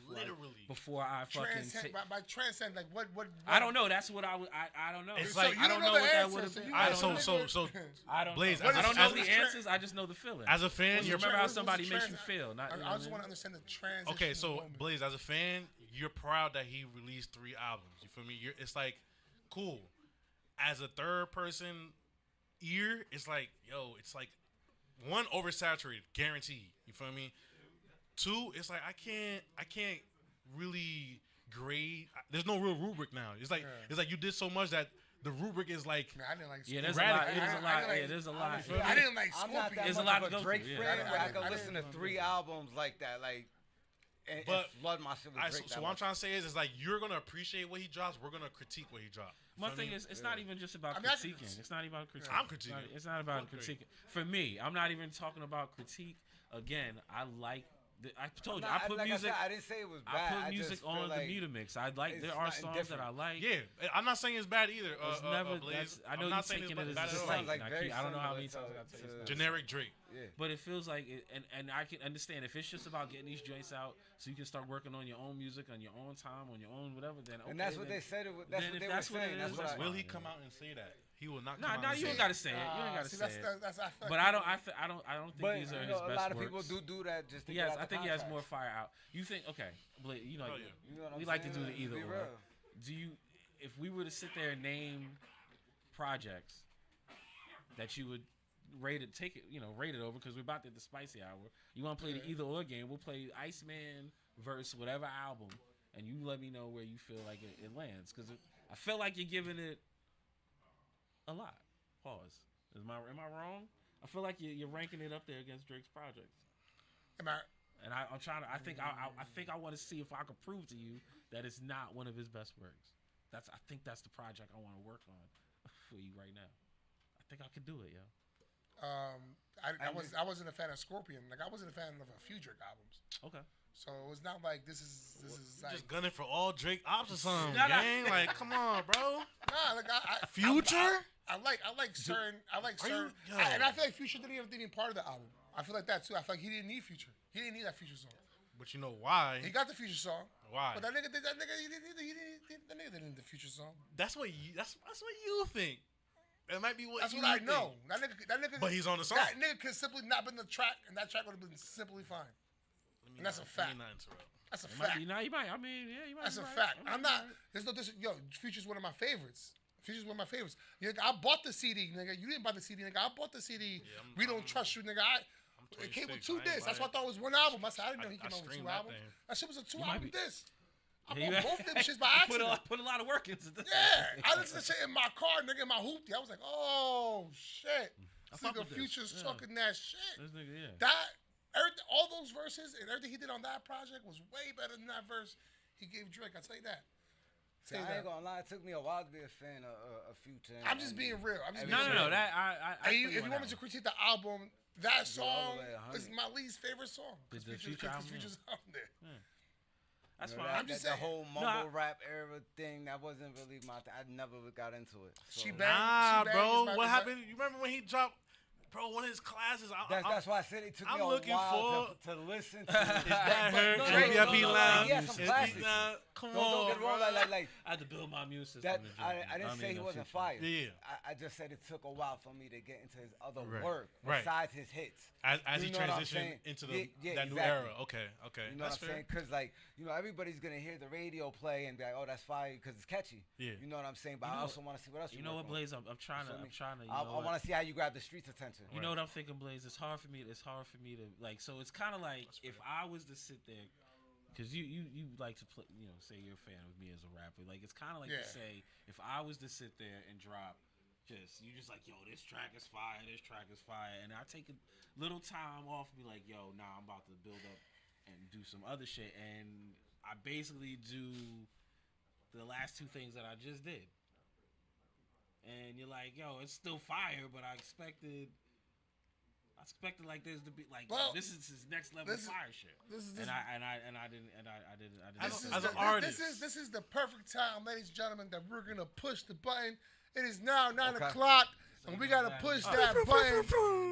before I fucking by transcend, like what I don't know. That's what I don't know. It's So like you I don't know the what that answer, would have so been. you I know don't the know. nigga. so I don't Blaze, know. as I a- don't know as a- the answers. I just know the feeling. As a fan, You you're remember how what's the somebody makes you trans- feel? Not, you know I what just I want mean? to understand the transition. okay. So moment. Blaze, as a fan, you're proud that he released 3 albums. You feel me? It's like cool. As a third person ear, it's like it's like 1, oversaturated, guaranteed. You feel me? 2, it's like I can't really grade. There's no real rubric now. It's like you did so much that the rubric is like Man, I didn't like. Yeah, there's a Scorpion. lot. There's a I lot. didn't like- Yeah, there's a lot. I didn't like I'm not Scorpion. that There's a much lot of to a go Drake through, yeah. fan I where I didn't- can I listen to didn't- 3 albums like that, like and flood my shit with Drake. so what I'm trying to say is like you're gonna appreciate what he drops. We're gonna critique what he drops. My thing is, it's not even just about I mean, critiquing. It's not even about critiquing. I'm critiquing. It's not about Fuck critiquing. For me, I'm not even talking about critique. Again, I like I told you, I put music. I didn't say it was bad. I put music on the meter mix. I like. There are songs that I like. Yeah, I'm not saying it's bad either. It's never. Blaze. I know you're taking it as just like. I don't know how many times I gotta tell you. Generic Drake. Yeah. But it feels like, and I can understand if it's just about getting these joints out, so you can start working on your own music on your own time, on your own whatever. Then okay, and that's what they said. That's what they were saying. Will he come out and say that? He will not. No, you ain't gotta say it. You ain't gotta say it. But I don't think these are his best works. A lot of people do that just to get out the I think he has more fire out. You think okay? You know we like to do the either or. Do you? If we were to sit there and name projects that you would rate it over because we're about to the spicy hour. You want to play the either or game? We'll play Iceman versus whatever album, and you let me know where you feel like it lands because I feel like you're giving it a lot. Pause. Am I wrong? I feel like you're ranking it up there against Drake's projects. Am I? And I'm trying to. I think I want to see if I can prove to you that it's not one of his best works. I think that's the project I want to work on for you right now. I think I could do it, yo. I wasn't a fan of Scorpion. Like I wasn't a fan of a few Drake albums. Okay. So it was not like this is like just gunning for all Drake ops or something, gang. Like, come on, bro. Nah, like Future. I like certain. And I feel like Future didn't even part of the album. I feel like that too. I feel like he didn't need Future. He didn't need that Future song. But you know why? He got the Future song. Why? But that nigga didn't need the Future song. That's what you think. It might be what that's you what I think. know. That nigga. But he's on the song. That nigga could simply not been the track, and that track would have been simply fine. And that's a fact. That's a fact. You might. I mean, yeah, you might. That's a fact. I'm not. There's no. Yo, Future's one of my favorites. I bought the CD, nigga. You didn't buy the CD, nigga. I bought the CD. We Don't Trust You, nigga. It came with 2 discs. That's why I thought it was one album. I said I didn't know he came out with 2 albums. That shit was a 2-album disc. I bought both them shits by accident. Put a lot of work into this. Yeah, I listened to shit in my car, nigga, in my hoopty. I was like, oh shit. This nigga Future's talking that shit. This nigga, yeah. All those verses and everything he did on that project was way better than that verse he gave Drake. I tell you that. I ain't gonna lie. It took me a while to be a fan of Future. I'm just being real. No. That I if you want me to critique the album, that song is my least favorite song. The Future's album there. Yeah. That's fine. I'm just saying. The whole mumble rap era thing, that wasn't really my thing. I never got into it. So. Bro. What happened? You remember when he dropped... Bro, one of his classes. That's why I said it took me a while to listen to. Is that her? VIP Lounge. He had some classics. Come Don't on, get wrong. Like, I had to build my immune system. I didn't say he wasn't fired. Yeah. I just said it took a while for me to get into his other work Right. besides his hits. As he transitioned into that new era. Okay. You know what I'm saying? Because, like, everybody's going to hear the radio play and be like, oh, that's fire because it's catchy. Yeah. You know what I'm saying? But I also want to see what else you know what, Blaze? I'm trying to. I want to see how you grab the streets' attention. You know what I'm thinking, Blaze? It's hard for me to like. So it's kind of like if I was to sit there, because you like to play, say you're a fan of me as a rapper. Like it's kind of like to say if I was to sit there and drop, you just like, yo, this track is fire, and I take a little time off and be like, yo, nah, I'm about to build up and do some other shit, and I basically do the last 2 things that I just did, and you're like, yo, it's still fire, but I expected like this to be like, this is his next level fire shit. I didn't. As an artist, this is the perfect time, ladies and gentlemen, that we're gonna push the button. It is now 9 o'clock, and we gotta push that button.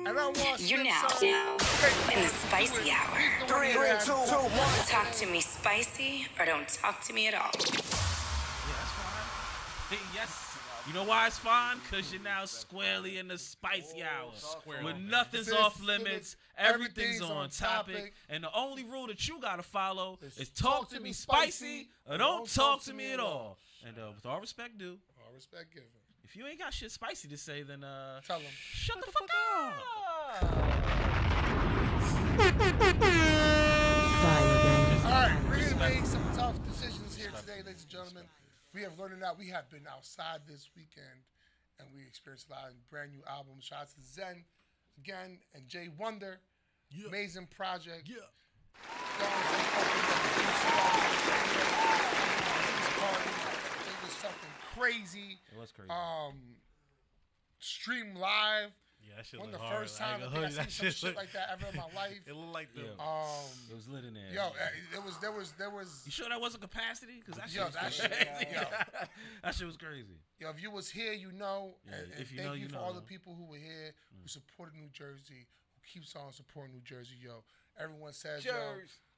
And I want you're now in the spicy hour. 3, 2, 1. Talk to me spicy, or don't talk to me at all. Yeah, that's fine. Yes. You know why it's fine? Because you're now squarely in the spicy hour. Where nothing's off limits, everything's on topic. And the only rule that you got to follow is talk to me spicy or don't talk to me at all. And with all respect due. All respect given. If you ain't got shit spicy to say, then tell them. Shut the fuck up. All right, we're going to make some tough decisions here today, ladies and gentlemen. We have learned that we have been outside this weekend, and we experienced a lot of brand new albums. Shout out to ZEN again and Jay Wonder. Yeah. Amazing project. Yeah. It was something crazy. It was crazy. Stream live. Yeah, that shit One of look the hard. first times I think I seen some shit like that ever in my life. It looked like the. It was lit in there. Yo, there was. You sure that wasn't capacity? Because that shit Yo, was that crazy. shit, yo. That shit was crazy. Yo, if you was here, you know. Yeah, And if you thank know, you you for know. all the people who were here, who supported New Jersey, who keeps on supporting New Jersey. Yo, everyone says, yo,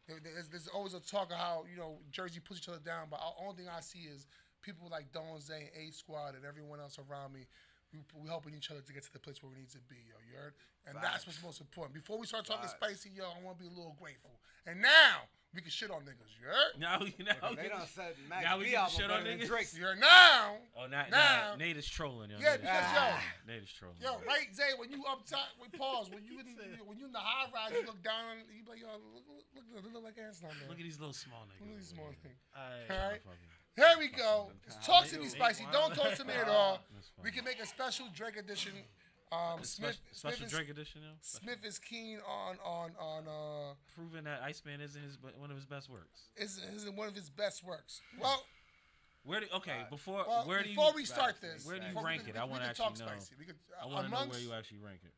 there's always a talk of how Jersey puts each other down, but the only thing I see is people like Don Zay, A Squad, and everyone else around me. We helping each other to get to the place where we need to be, yo. You heard? And that's what's most important. Before we start talking spicy, yo, I want to be a little grateful. And now we can shit on niggas. You heard? Now they done said Max now we B can album shit on better than niggas. Drake. You're now. Oh, now Nate is trolling. Yo. Yeah, because Nate is trolling. yo, right, Zay, when you up top, we pause. When you in the high rise, you look down. You be like, yo, look like ants down there. Look at these little small niggas. Look at these small things. All right. Here we go. Talk to me, Spicy. Don't talk to me at all. We can make a special Drake edition. Special Drake edition, yo. Smith is keen on proving that Iceman isn't one of his best works. Isn't one of his best works. Well, before we start this, where do you rank it? I want to actually know. I want to know where you actually rank it.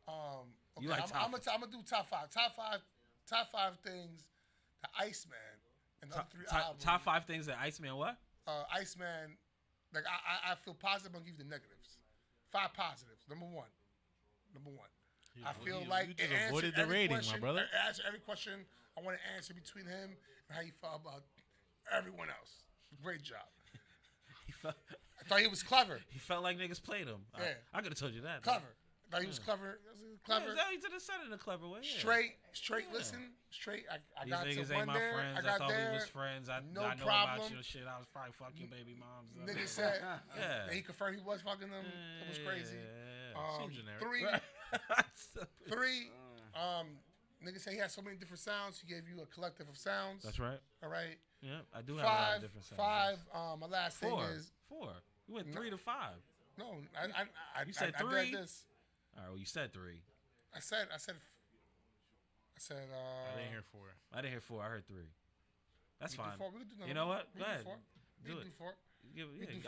Okay, You like I'm gonna do top five. Top five things that Iceman and the other three albums. Top 5 things that Iceman what? Iceman, like I feel positive. I'm gonna give you the negatives. 5 positives. Number one. I feel like you just it avoided answered the every rating, question, my brother. It answered every question I want to answer between him and how he felt about everyone else. Great job. I thought he was clever. He felt like niggas played him. Yeah. I could have told you that. Clever. I thought he was clever. Clever. Yeah, he did it in a clever way. Yeah. Straight. Listen, straight. I These got niggas to ain't one my there. friends. I got thought there. we was friends. I No know problem. about your shit. I was probably fuck your baby moms. Nigga said, yeah. And he confirmed he was fucking them. It was crazy. Seems generic. Three. Nigga say he had so many different sounds. He gave you a collective of sounds. That's right. All right. Yeah, I do have a lot of different sounds. 5. My last thing is 4. You went 3 to 5. No, you said 3. I did this. All right, well, you said 3. I said. I didn't hear 4. I didn't hear 4. I heard 3. That's fine. Do You know what? Go ahead. Do it.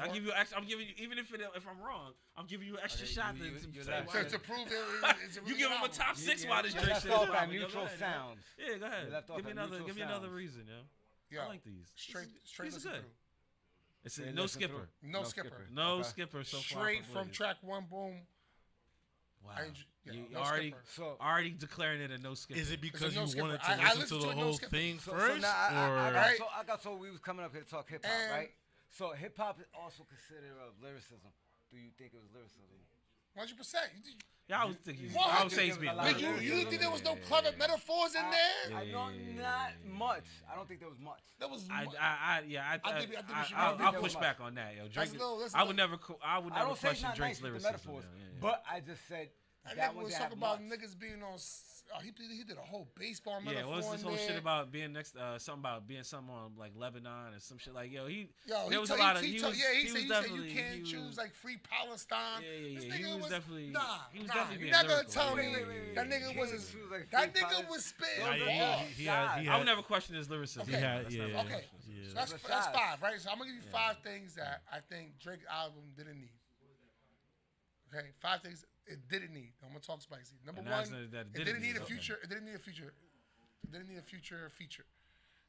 I'll give you. I'm giving you. Even if I'm wrong, I'm giving you an extra shot to prove it. You give him a top 6 while this Drake shit. Left off at neutral sounds. Yeah, go ahead. Give me another reason, yo. I like these. Straight. These are good. It's no skipper. No skipper. No skipper so far. Straight from track 1, boom. Wow. You already declaring it a no skipper. Is it because no you wanted skipper. to listen to the whole thing first? So we was coming up here to talk hip hop, right? So hip hop is also considered of lyricism. Do you think it was lyricism? 100%. Yeah, I would think I would say he's being lyrical. You think there was no clever metaphors in there? I don't, not much. I don't think there was much. There was. I'll push back on that, yo. Drake. I would never question Drake's lyricism. But I just said. That was talking about niggas being on. He did a whole baseball metaphor. Yeah, what's this whole shit about being next? Something about being something on like Lebanon or some shit like there was a lot of. He said you can't choose like free Palestine. Yeah. He was definitely. Nah. You're not gonna tell me that nigga was spitting. I would never question his lyricism. Okay. So that's 5, right? So I'm gonna give you 5 things that I think Drake's album didn't need. Okay, 5 things it didn't need. I'm gonna talk spicy. Number 1, it didn't need a future. It didn't need a future. It didn't need a future feature.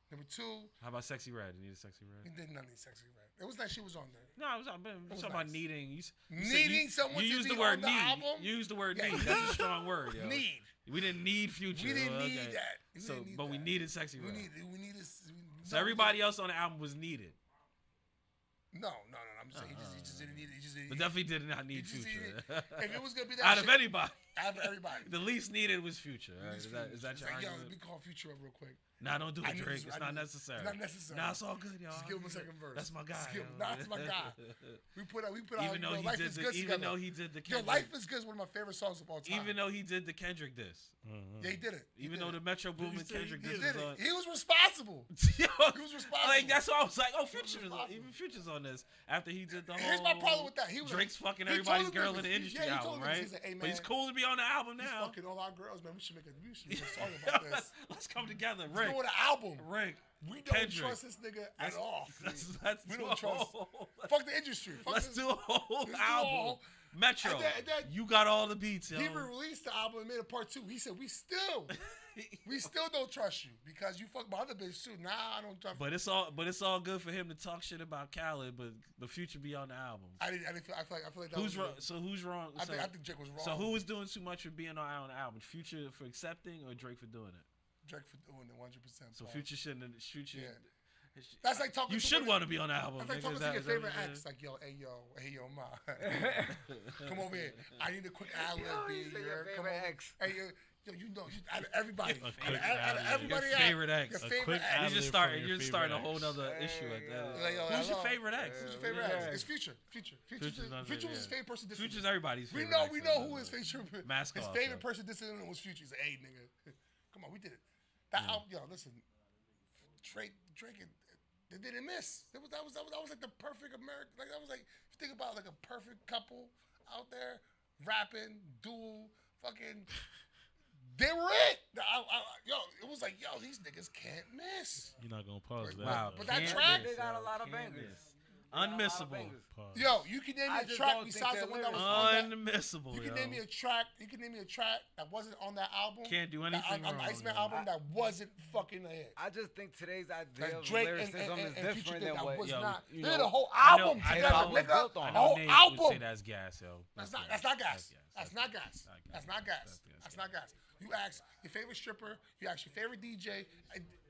Number 2. How about Sexy Red? It needed Sexy Red. It did not need Sexy Red. It was like she was on there. No, I'm talking about needing. Needing someone to use be the word on the need. album. You used the word need. That's a strong word. Yo. Need. We didn't need Future. We didn't need that. But we needed Sexy Red. We needed. So everybody else on the album was needed. No. I'm just saying he just didn't need it. But definitely did not need Future. If it was gonna be that out of anybody, the least needed was Future. Right? Is that your argument? Yo, let me call Future up real quick. Nah, don't do it, Drake. It's not necessary. It's not necessary. Nah, it's all good, y'all. Just give him a second verse. That's my guy. That's my guy. We put out. Life is Good. Even though he did the Kendrick. Life is Good is one of my favorite songs of all time. Even though he did the Kendrick diss. Yeah, he did it. Even though the Metro Boomin Kendrick diss was on. He was responsible. Yo, he was responsible. Like that's why I was like, oh, Future's on this after he did the whole. Here's my problem with that. Drake's fucking everybody's girl in the industry album, right? But he's cool to be on the album now. He's fucking all our girls, man. We should make a song about this. Let's come together, Rick. Let's go with an album. Rick. We don't Kendrick. trust this nigga at all. Let's we don't trust. Fuck the industry. Let's do a whole album. Metro, And then you got all the beats, yo. he released the album and made a part 2. He said, we still don't trust you because you fuck my other bitch too. Nah, I don't trust. But it's all good for him to talk shit about Khaled, but Future be on the album. I feel like that Who's was wrong? So who's wrong? I think Drake was wrong. So who was doing too much for being on the album? Future for accepting or Drake for doing it? Drake for doing it 100%. So Future shouldn't. Future. Yeah. That's like talking. You should want to be on the album. That's like talking to your favorite ex. Like, yo, hey, yo, ma. Come over here. I need a quick ad-lib. Your favorite ex. Hey, yo, you know, out of everybody. Out of everybody your favorite ex. Your favorite ex. You're just starting a whole other issue at that. Like, Who's your favorite ex? Who's your favorite ex? It's Future. Future was his favorite person. Future's everybody's favorite. We know who his favorite. Mask his off, favorite person dissident was Future. He's like, hey, nigga, come on, we did it. That album, yo, listen, Drake, they didn't miss. That was like the perfect American. Like that was like, if you think about like a perfect couple out there rapping, dual, fucking. They were it. It was like, yo, these niggas can't miss. You're not gonna pause that. Wow, but that track, they got a lot of bangers. Unmissable. Yo, you can name me a track besides the one that was on that. Unmissable. You can name me a track. You can name me a track that wasn't on that album. Can't do anything on the Iceman album that wasn't fucking a hit. I just think today's idea of Drake lyricism is different than what. Was yo, not. you They did know, a whole album I together, know, nigga. I A know whole Nate album. would say that's gas, yo. That's not gas. That's not gas. That's not gas. That's not gas. You ask your favorite stripper. You ask your favorite DJ.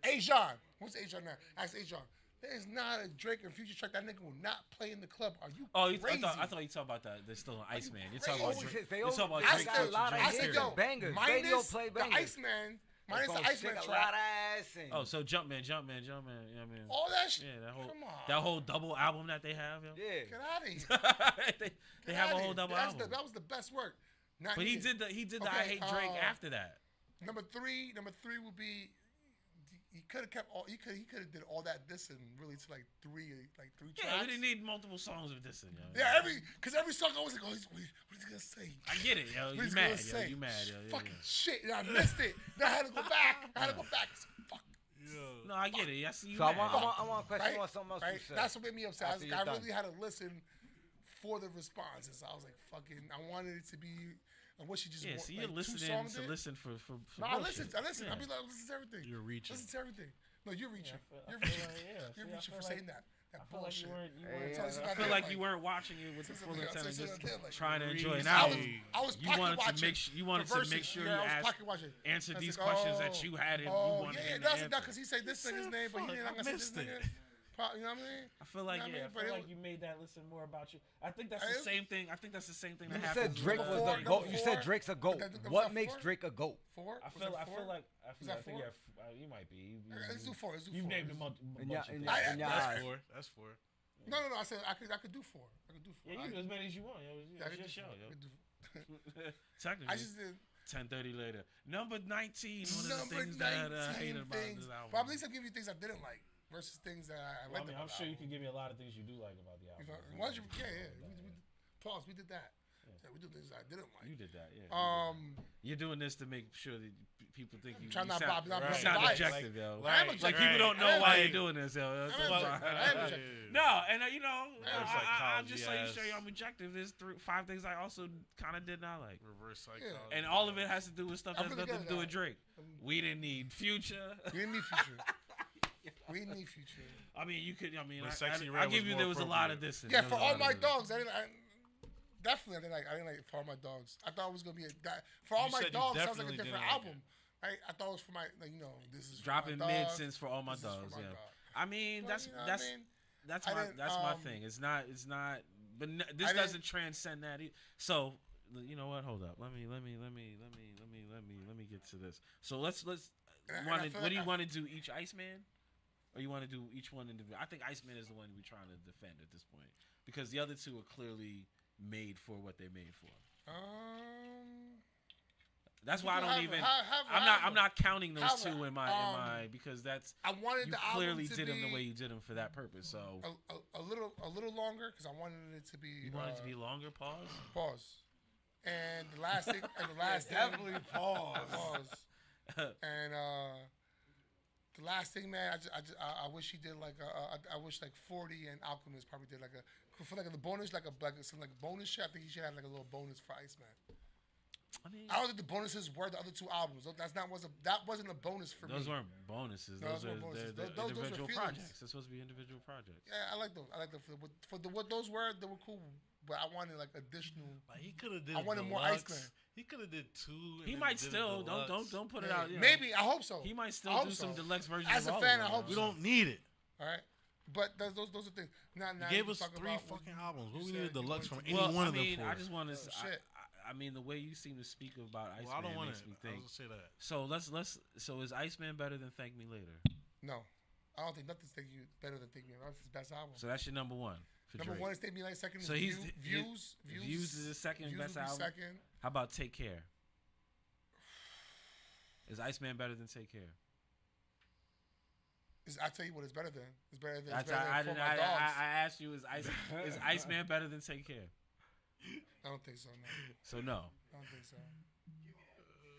Ajon. What's Ajon now? Ask Ajon. There is not a Drake and Future track that nigga will not play in the club. Are you crazy? I thought you talking about that. They're still on Iceman. You're talking Always about hit. Drake. You're talking about I Drake. said a lot of I said, hits. yo, Bangers. minus Radio play the bangers. Iceman. Minus the Gonna Iceman shake a track. lot of ass and- Oh, so Jumpman. You know what I mean? All that shit. Yeah, Come on. that whole double album that they have, yo. Yeah. Get out of here. they have a whole double album. That was the best work. Not But he needed. did the Okay, I Hate Drake after that. Number three would be he could have kept all he could have did all that dissing really to like three tracks. Yeah, we didn't need multiple songs of dissing, yo. Yeah, every song I was like, what is he gonna say? I get it, yo. What is You he mad, gonna yo. say? You mad, yo. Fucking shit. And I missed it. Then I had to go back. I said, fuck. No, I get it. I see you. So mad. I want a question. Right? I want something else Right? to say. That's what made me upset. After I you're done. really had to listen for the responses. I was like, fucking. I wanted it to be. And what she just Yeah, want, so you're like, listening two-songed to it. listen for No, I bullshit. listen. Yeah. I be like, listen to everything. You're reaching. Listen to everything. No, you're reaching. I You're feel reaching. like, yeah. You're See, I reaching feel for like- saying that. That I feel like bullshit. you weren't. I I feel like you weren't watching it with the full intent of just like, trying to enjoy an I album. was You pocket wanted watching. to make sure. You wanted to make sure you I was asked, pocket watching. answered I was these like, questions that you had, and you wanted him to that's answer. because he said this nigga's name, but he didn't like I said this nigga. You know what I mean? I feel like You know what I mean? I But feel it like you made that listen more about you. I think that's It the is- same thing. I think that's the same thing that You happened. said Drake Number was four, a goat. number You said four. Drake's a goat. That was What that makes four? Drake a goat? Four? I Was feel. that I four? feel like. Was that four? You might be. Let's do four. Let's do You've four. named a bunch of things. in your eyes. That's four. No. I said I could do four. I could do four. Yeah, you do as many as you want. Yo. I It's could your do show, four. yo. I could do- Technically, I just did 10:30 later. Number 19. One of the number things that I 19 hated about things. this album. But at least I give you things I didn't like versus things that I Well, liked. I'm about sure the you can give me a lot of things you do like about the album. album. Why don't you? Yeah. Pause. We did that. Yeah, we did things I didn't like. You did that, yeah. You're doing this to make sure that people think you Trying you not sound, not you be sound biased. objective, yo. I am Like, Like objective. people don't know I am why objective. you're doing this, yo. I am That's objective. I am objective. No, and you know, Reverse I'm just psychology saying, show you I'm objective. There's 5 things I also kind of did not like, Reverse psychology. and all of it has to do with stuff I'm that has really nothing to good do at with Drake. We didn't need Future. We didn't need Future. We didn't need Future. I mean, you could. I mean, But Sexy Red I'll give was you more there was a lot of appropriate. this. Yeah, for all my dogs, I didn't like For All My Dogs. I thought it was gonna be For All You My said you Dogs sounds like a definitely different didn't like album. Right? I thought it was for my this is dropping for my mid dogs, since for all my this is for dogs. my Yeah, dog. I mean Well, that's you know what I mean? that's I my didn't, that's my thing. It's not. But this doesn't transcend that. So you know what? Hold up. Let me get to this. So let's. And I What feel do like you want to do? Each Iceman, or you want to do each one individually? I think Iceman is the one we're trying to defend at this point because the other two are clearly made for what they're made for. That's why I don't even. I'm not counting those two in my because that's. I wanted you the clearly album to did them be the way you did them for that purpose. So a little longer because I wanted it to be. you want it to be longer. Pause. Pause. And the last thing. Definitely pause. And The last thing, man, I wish he did like I wish like 40 and Alchemist probably did like for the bonus like some bonus shit. I think he should have like a little bonus for Iceman. I don't think the bonuses were the other two albums. That wasn't a bonus for me. Those weren't bonuses. Those are individual projects. They're supposed to be individual projects. Yeah, I like those. I like them for what those were. They were cool, but I wanted like additional. Like he could have did. I wanted more Iceman. He could have did 2. He might still don't put it out. You know. Maybe I hope so. He might still do some deluxe versions. As a fan, I hope we don't need it. All right. But those are things. Now he gave us 3 fucking albums. What we need a deluxe from any one of them for? I just want to. Shit. I mean, the way you seem to speak about Iceman I don't want makes me think. I was gonna say that. So let's. So is Iceman better than Thank Me Later? No, I don't think nothing's better than Thank Me Later. That's his best album. So that's your number one. Number one is Thank Me Later. Second is Views. Views is his second best album. Second. How about Take Care? Is Iceman better than Take Care? I tell you what, it's better than. It's better than. I asked you, is Iceman better than Take Care? I don't think so. No. So no. I don't think so.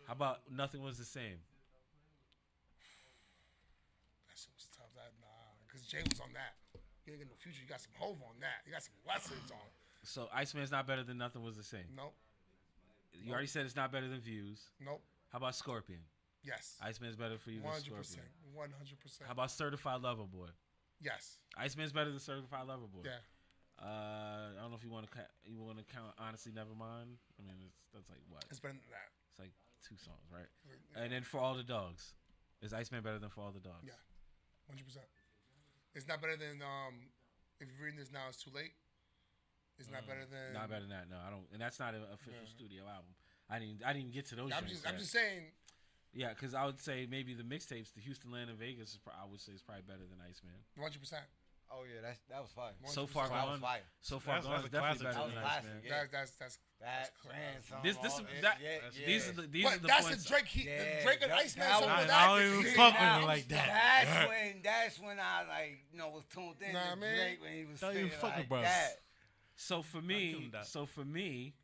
How about Nothing Was the Same? That shit was tough. Because Jay was on that. You ain't got no future. You got some Hove on that. You got some lessons on. So Iceman's not better than Nothing Was the Same. Nope. You already said it's not better than Views. Nope. How about Scorpion? Yes. Iceman's better for you than 100%. Scorpion. 100%. How about Certified Lover Boy? Yes. Iceman's better than Certified Lover Boy. Yeah. I don't know if you want to count Honestly Nevermind. I mean, that's like what? It's better than that. It's like 2 songs, right? Yeah. And then For All the Dogs, is Iceman better than For All the Dogs? Yeah, 100%. It's not better than if you're reading this now, it's too late. It's not better than. Not better than that. No, I don't. And that's not an official studio album. I didn't even get to those. I'm just saying. Yeah, because I would say maybe the mixtapes, the Houston Land and Vegas, I would say is probably better than Iceman. 100%. Oh yeah, that was fire. So Far Gone. So Far Gone is definitely better than Iceman. That's These are the that's points. the Drake and Iceman song. I don't even fuck with him like that. That's when I was tuned in to Drake when he was spitting like that. So for me,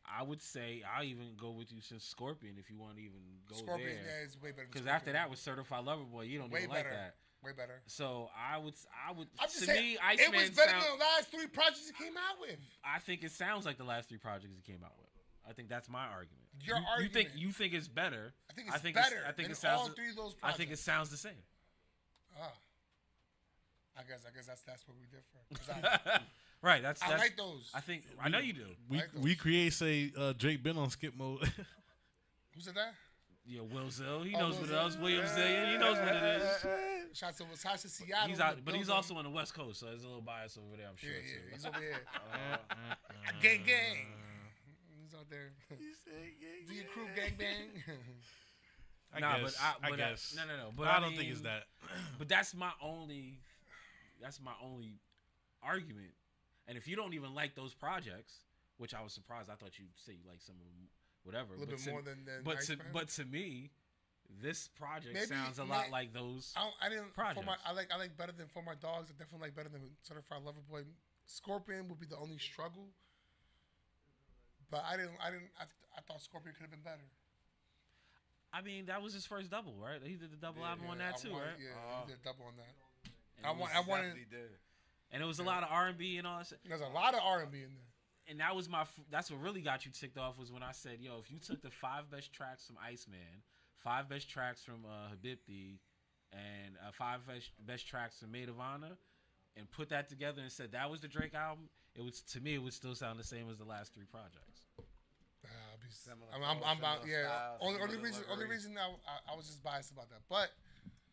I would say I'll even go with you since Scorpion if you want to even go Scorpion, there. yeah, it's way better. Because after that was Certified Lover Boy, you don't even like that. Way better. So I would. I'm just to saying, me, Iceman it was better than the last 3 projects he came out with. I think it sounds like the last 3 projects he came out with. I think that's my argument. Your argument. You think it's better? I think it's better. I think than it sounds. All 3 of those projects. I think it sounds the same. I guess that's where we differ. Right. I like those. I know you do. We create say Drake been on skip mode. Who said that? Yeah, Will Zill. He knows what it is. William Zillion. He knows what it is. Shots to Seattle. He's out, but he's also on the West Coast, so there's a little bias over there, I'm sure. Yeah, he's over here. Gang. He's out there. Do you crew gang bang? I guess. No. But I don't think it's that. But that's my only argument. And if you don't even like those projects, which I was surprised, I thought you'd say you like some of them. Whatever, a little bit more than but to me, this project sounds a lot like those. I didn't. Projects. I like better than For My Dogs. I definitely like better than Certified Lover Boy. Scorpion would be the only struggle, but I thought Scorpion could have been better. I mean, that was his first double, right? He did the double album on that too, right? Yeah, he did a double on that. I wanted, and it was a lot of R&B and all that shit. There's a lot of R&B in there. And that's what really got you ticked off was when I said, yo, if you took the 5 best tracks from Iceman, 5 best tracks from Habibti, and 5 best tracks from Maid of Honor, and put that together and said that was the Drake album, it would still sound the same as the last 3 projects. I'm about Only reason I was just biased about that, but.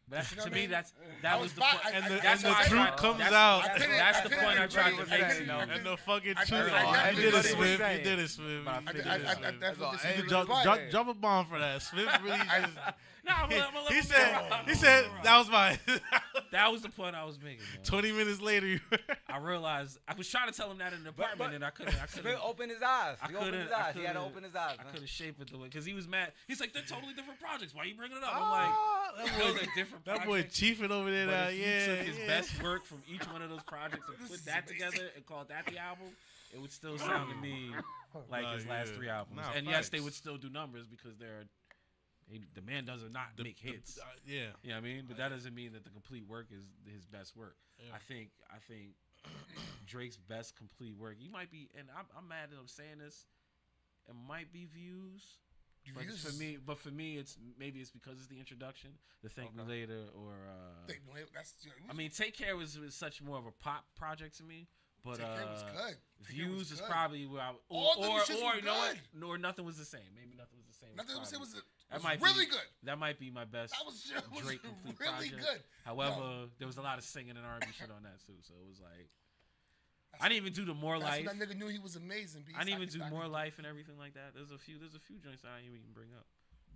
But to me, that was the point. And the truth comes out. That's the point I tried to make. You know, and the fucking truth. You did it, Swift. You did it, Swift. Drop a bomb for that. Swift really just. He said that was mine. That was the point I was making. Man. 20 minutes later, I realized I was trying to tell him that in the apartment, and I couldn't. Smith opened his eyes. He opened his eyes. He had to open his eyes. I couldn't shape it the way because he was mad. He's like, they're totally different projects. Why are you bringing it up? I'm like, those are different. That boy chiefing over there. But if you took his best work from each one of those projects and put that together and called that the album, it would still sound to me like his last 3 albums. And yes, they would still do numbers because they're The man doesn't not make hits. Yeah. You know what I mean? But that doesn't mean that the complete work is his best work. Yeah. I think Drake's best complete work. You might be, and I'm mad that I'm saying this. It might be views. But for me, it's because it's the introduction, the Thank Me Later, or I mean, Take Care was such more of a pop project to me. But Take Care was good. Views is probably where I or Nothing Was the Same. Maybe Nothing Was the Same. Nothing Was the Same was really good. That might be my best Drake complete really project. Good. However, there was a lot of singing and R&B shit on that too, so it was like I didn't even do the More Life. That nigga knew he was amazing. I didn't even do More Life and everything like that. There's a few joints that I didn't even bring up.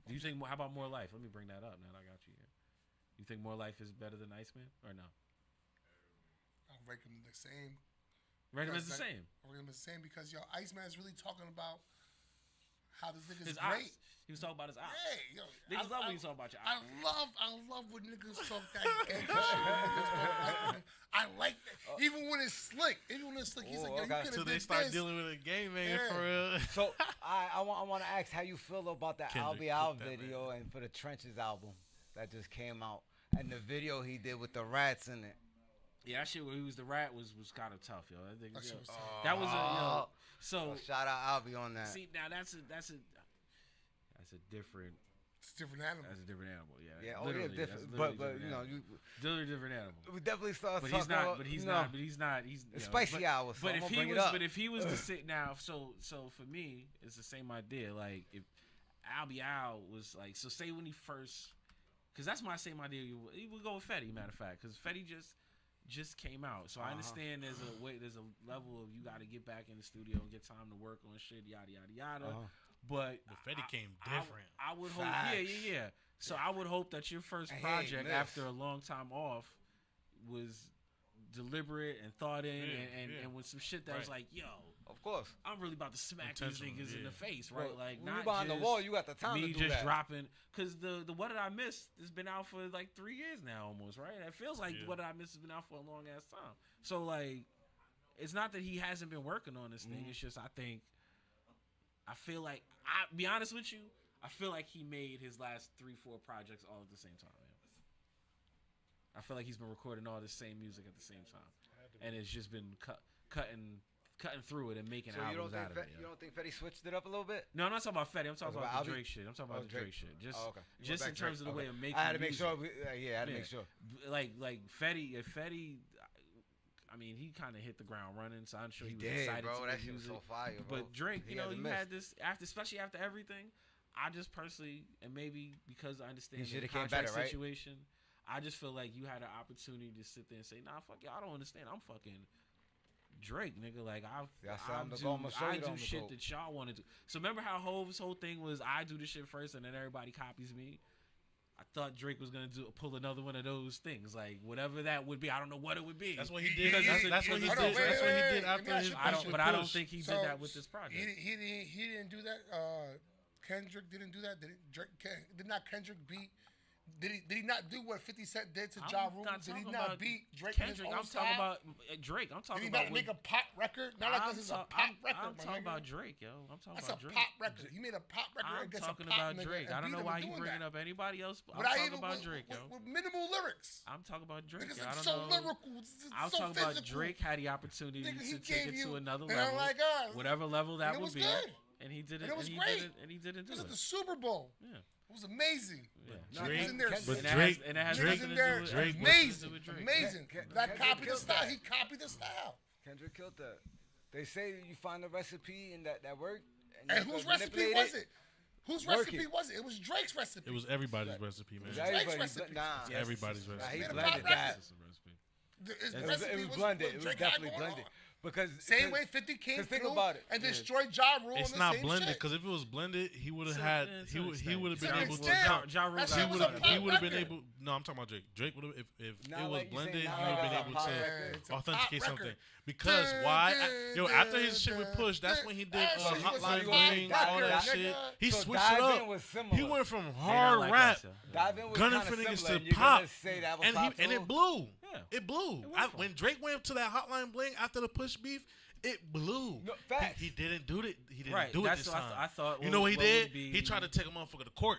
Do you think? How about More Life? Let me bring that up now that I got you here. You think More Life is better than Iceman or no? I'll rank them the same. Rank them as the same. I'll rank them the same because Iceman is really talking about how this nigga's his great. Eyes. He was talking about his eyes. Hey, yo, niggas love when you talk about your eyes. I love when niggas talk that gangster shit. I like that. Even when it's slick. He's like, yo, you could have Until did they start this. dealing with a game man for real. So I want to ask how you feel about the I'll Kendrick Be Out cooked that, video and for the Trenches album that just came out and the video he did with the rats in it. Yeah, that shit where he was the rat was kind of tough, yo. I think That shit was tough. that was a so shout out I'll Be on that. See, now that's a different. It's a different animal. That's a different animal, yeah. Yeah, literally, different. that's But different you know, animal. Literally different animal. We definitely started But talking he's not. about, But he's you know, not. But he's not. He's it's spicy hour. So but I'm if gonna he bring was, it up. but if he was to sit now, so for me, it's the same idea. Like if I'll Be Out was like, so say when he first, because that's my same idea. He would go with Fetty, matter of fact, because Fetty just came out. So I understand there's a level of you got to get back in the studio and get time to work on shit, yada yada yada. But Fetty came different. I would hope, yeah. So I would hope that your first project after a long time off was deliberate and thought in, and with some shit that was like, yo, of course, I'm really about to smack these niggas in the face, right? Bro, like when not you behind just the wall, you got the time me to do just that. dropping, because the What Did I Miss has been out for like 3 years now almost, right? It feels like What Did I Miss has been out for a long ass time. So like, it's not that he hasn't been working on this thing. It's just I feel like, I'll be honest with you, I feel like he made his last 3-4 projects all at the same time. I feel like he's been recording all the same music at the same time, and it's just been cutting through it and making albums out of it. You don't think Fetty switched it up a little bit? No, I'm not talking about Fetty. I'm talking about the Drake shit. I'm talking about the Drake shit. Just in terms of the way of making. I had to make music. sure. I had to make sure. Like Fetty, I mean, he kind of hit the ground running, so I'm sure he was excited bro. to That make shit was music. so fire, bro. But Drake, He you know, hasn't you missed. had this especially after everything. I just personally, and maybe because I understand He the shoulda came contract better, right? situation, I just feel like you had an opportunity to sit there and say, "Nah, fuck y'all, I don't understand. I'm fucking Drake, nigga. Like I do shit that y'all want to do." So remember how Hove's whole thing was, I do the shit first, and then everybody copies me. I thought Drake was gonna pull another one of those things, like whatever that would be. I don't know what it would be. That's what he did. Because That's what he did after his. I don't think he did that with this project. He didn't do that. Kendrick didn't do that. Did not Kendrick beat? Did he not do what 50 Cent did to Ja Rule? Did he not beat Drake? Kendrick, I'm talking about Drake. I'm talking about. Did he not make a pop record? Not like this is a pop record. I'm talking about Drake, yo. I'm talking about Drake. That's a pop record. He made a pop record I'm against talking a pop about nigga Drake. and I don't know beat him why and you doing bringing that. up anybody else. I'm Without talking even about Drake, yo. with minimal lyrics. I'm talking about Drake. Niggas I don't so know. lyrical. I'm so talking physical. about Drake had the opportunity Nigga, to take it to another and I'm level, like, whatever level that it would was be, good. and he did it. And it was and he great. did it. And he didn't do This is it. the Super Bowl. Yeah. It was amazing. Yeah. Drake, in there, but Drake, Drake in there, amazing, amazing. That copied the style. He copied the style. Kendrick killed that. They say you find the recipe in that work. And whose recipe was it? Whose recipe was it? It was Drake's recipe. It was everybody's recipe, man. Drake's recipe. It's everybody's recipe. He made a blended pop that. It was blended. It was definitely blended. Because same way 50 came think through about it. and destroyed Ja Rule. It's on the not same blended, shit. because if it was blended, he would have had. He would have been able to. Ja Rule That shit was a He would have been record. able. No, I'm talking about Drake. Drake would have, if Now, it was like you blended, say, he now would have it's been a able pop to record. It's a authenticate pop something. record. Because why? After his shit with Push, that's when he did That shit was a Hotline pop Bling, all that record, shit. nigga. He So switched it Dive In up. was similar. He went from They don't hard like rap, that, Dive In was gunning kinda for niggas similar, to and you're pop, gonna say that was pop and too? it blew. Yeah. It blew. When Drake went to that Hotline Bling after the Push beef, it blew. No, facts. He didn't do it. He didn't Right, do it that's this what time. I thought You know what he what did? would be- He tried to take a motherfucker to court.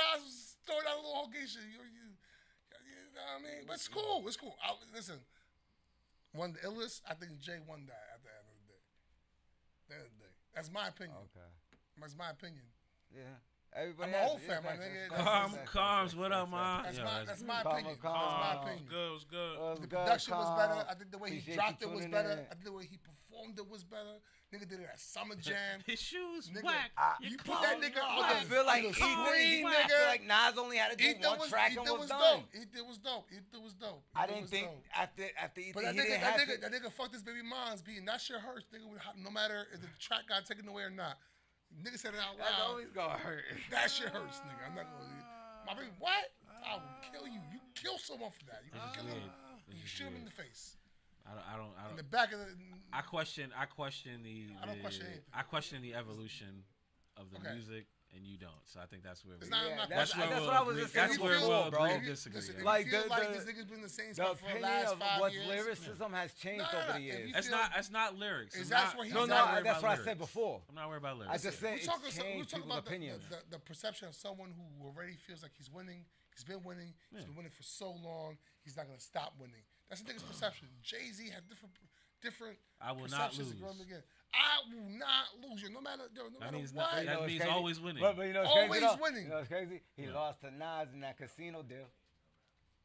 guys throwing out a little whole gay shit. You know what I mean? But it's cool. It's cool. Listen, One of the illest. I think Jay won that at the end of the day. That's my opinion. Okay. That's my opinion. Yeah. Everybody I'm an has- old yeah, fan, my that's- nigga. that's- Combs, what up, man? That's Yo, my Calm, opinion. calm. That's my opinion. Good, was good. The production was better. I think the way he Appreciate dropped you it was tuning better. in. I think the way he performed it was better. Nigga did it at Summer Jam. His shoes Nigga, whack. you put that nigga on I the feel like on the Ethan, screen, I nigga. feel like Nas only had to do one track and was done. dope. Ethan was dope. Ethan was dope. I Ethan didn't was think dope. after Ethan, But that he didn't have to. nigga, that nigga fucked his baby mom's beating. That shit hurts, nigga. No matter if the track got taken away or not. Nigga said it out That's loud. always gonna hurt. That shit hurts, nigga. I'm not gonna. My baby, what? I will kill you. You kill someone for that. You This is kill him. weird. This You is shoot him in weird. the face. I don't. In the back of the. I question the. I don't question anything. I question the evolution of the Okay. music, and you don't. So I think that's where. It's we, not- Yeah, I'm not that's questioning. what I was just saying That's where before, we'll bro. agree and disagree. Listen, yeah. if Like, you feel the- like the- this nigga's been the same The stuff for the opinion last of 5 what years. lyricism has changed Nah, over the if years. you That's feel- not. That's not lyrics. Is I'm that's not- where he's No, I'm no, not worried that's about what I said lyrics. before. I'm not worried about I lyrics. just said We're it's talking changed people's about opinions. the perception of someone who already feels like he's winning. He's been winning. He's been winning for so long. He's not gonna stop winning. That's the nigga's perception. Jay-Z had different I will not perceptions lose. growing again. I will not lose. No matter That means what. that You know what's means crazy? always winning. But you know what's Always crazy though? winning. You know what's crazy? He lost to Nas in that casino deal.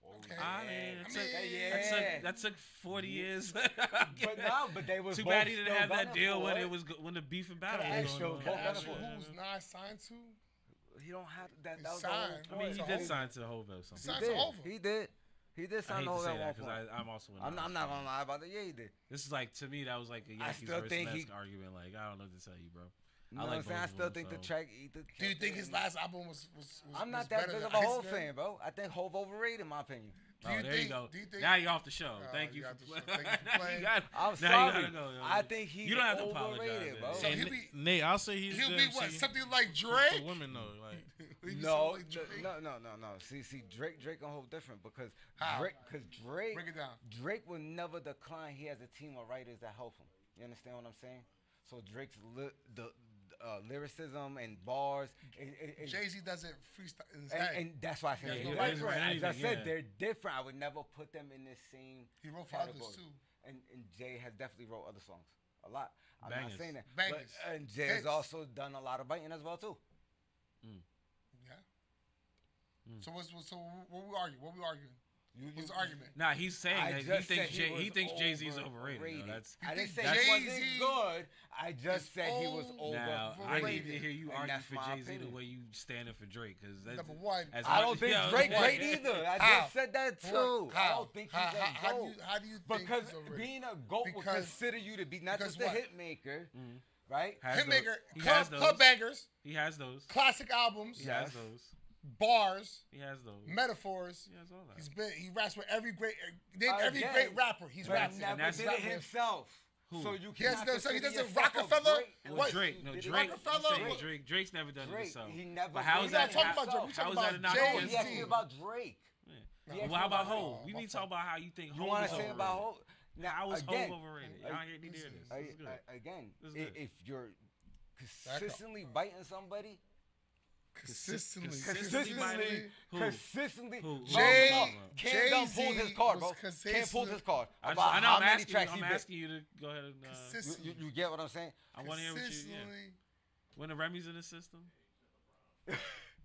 Okay. I mean, yeah. that took 40 years. But they was Too both bad he didn't still have that gunning deal for when it. it was when the beef and battle Can I was ask going you, on. can I ask Yeah. you who's Nas signed to? He don't have that. He That was the signed. whole I mean, he point. did So sign to Hove or something. Signed He to did. Hova. He did. He did I sign hate to to Hova say at one that point. because I'm also. I'm not gonna lie about it. Yeah, he did. This is like to me that was like a Yankees still versus think Mets he- argument. Like I don't know what to tell you, bro. You know what I'm saying? I still think the track. Do you think his last album was I'm was not that better big than of a Hov Iceman? fan, bro. I think Hov overrated, in my opinion. Oh, you there think- you go. do you think- Now you're off the show. Oh, Thank you you for off the show. Thank you for playing. got, I'm now sorry. you gotta go. Yo. I think he You don't have to apologize. overrated, man. bro. So he'll be Nate, I'll say he's he'll good. be what See, something like for Drake. women though, like He'll be No, something like Drake. no. See, Drake and Hov different because How? Drake, Break it down. Drake will never decline. He has a team of writers that help him. You understand what I'm saying? So Drake's lyricism and bars, Jay-Z doesn't freestyle in his head. and that's why I said Yeah, they're he doesn't different. write As I anything, said, yeah. they're different. I would never put them in the same. He wrote for others, category. too. And Jay has definitely wrote other songs, a lot. I'm Bangers. not saying that. Bangers. But, and Jay Hits. has also done a lot of biting as well too. Yeah. So what we arguing? What we arguing? What's the argument? Nah, he's saying I that he just thinks said he thinks Jay-Z's overrated. yo. That's I didn't say think he wasn't Jay-Z good. I just said he was now I overrated. need to hear you And argue that's for my Jay-Z the opinion. way you standing for Drake because Number one, I don't think Drake great either. I How? just said that too. I don't think he's a how GOAT. do you think Because he's overrated? being a GOAT would Because- consider you to be not because just a what? hit maker, right? Hitmaker, He has those. club bangers, He has those. classic albums, He has those. bars, He has those. metaphors. He has all that. He raps with every great every Again, great rapper. He's But rapped he with. never that's did not it him. himself. Who? So you He has cannot no- so he consider doesn't yourself a Rockefeller? great- Well, What? Drake, no, Did he Drake. Rockefeller? I'm saying What? Drake's never done it Drake, himself. he never But how did is it that? talking about Drake. How We is talking that a about knock Jay-Z. against He asked me him? about Drake. Yeah. He asked Well, how me about about Hov? Hov. We need to talk about how you think You Hov want is to say overrated. about Hov? Now, How is again, Hov overrated? Y'all need to hear this. This is good. Again, This is good. if you're consistently biting somebody, Consistently. Who? consistently, Who? Jay- no, Cam Dunn pulled his card, bro. was Cam pulled consistent. his card. I About know how I'm many asking you. tracks I'm he bit. asking you to go ahead and. Consistently. You get what I'm saying? I want to hear what you. Yeah. Consistently. When the Remy's in the system,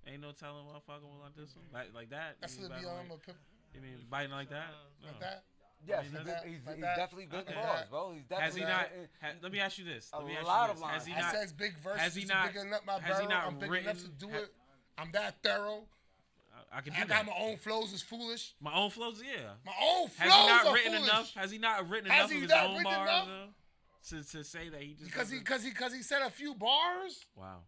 ain't no telling motherfucker will like this one. Like that. That's you what mean be biting on like, my you mean biting like that? like No. that. Yes, mean, he's like he's that. definitely good Okay. bars, bro. He's Has he definitely not? Let me ask you this. A Let me ask lot you of this. Has he lines. not? I says big verses. has he not- Bigging up my has he barrel. not I'm big enough to written- do ha- it. I'm that thorough. I can I do got that. my own flows. Is foolish. My own flows, yeah. My own flows Has he not are written foolish. enough? Has he not written Has enough he of his not own written bars enough? to say that he just Because he said a few bars. wow.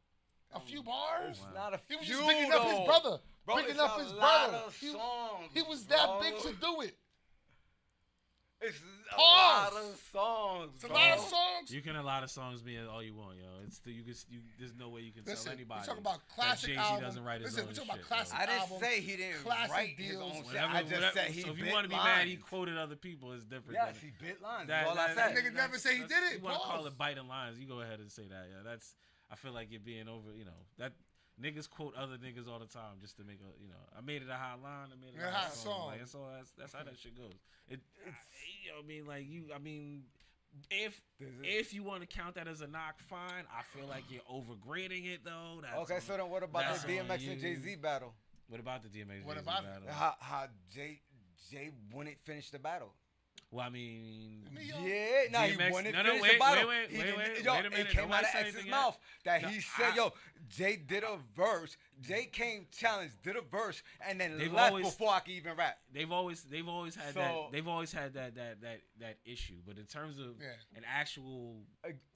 A few bars. It's not a He was few, just bigging up his though. brother. Bro, Bigging it's up a his lot brother. of songs, He was that bro. big to do it. It's a Pause. lot of songs. It's a bro. lot of songs. You can a lot of songs be all you want, yo. It's there's no way you can Listen, tell anybody. we talk about that classic Jay-Z album. doesn't write his Listen, own we talk shit, about classic I didn't album, say he didn't classic write his deals. own shit. Whatever, I just said he so if you bit want to be lines. mad, he quoted other people. It's different. Yes, than- he bit lines. That, That's all I that- said. That nigga never say he did it. You want to call Pause. it biting lines? You go ahead and say that. Yeah, that's. I feel like you're being over. You know that niggas quote other niggas all the time just to make a, you know, I made it a hot line, I made it Yeah, a hot hot song. song. Like, that's how that shit goes. You know what I mean? Like, if you want to count that as a knock, fine. I feel like you're overgrading it though. Okay, so then what about the DMX and Jay-Z battle? What about the DMX? What about battle? How Jay wouldn't finish the battle? Well, I mean, yeah, nah, he wouldn't finish wait, the battle. wait a minute. It came out of Nobody X's said mouth that No, he said, "Yo, Jay did a verse. Jay came challenged, did a verse, and then They've left always- before I could even rap." They've always had So- that issue, but in terms of an actual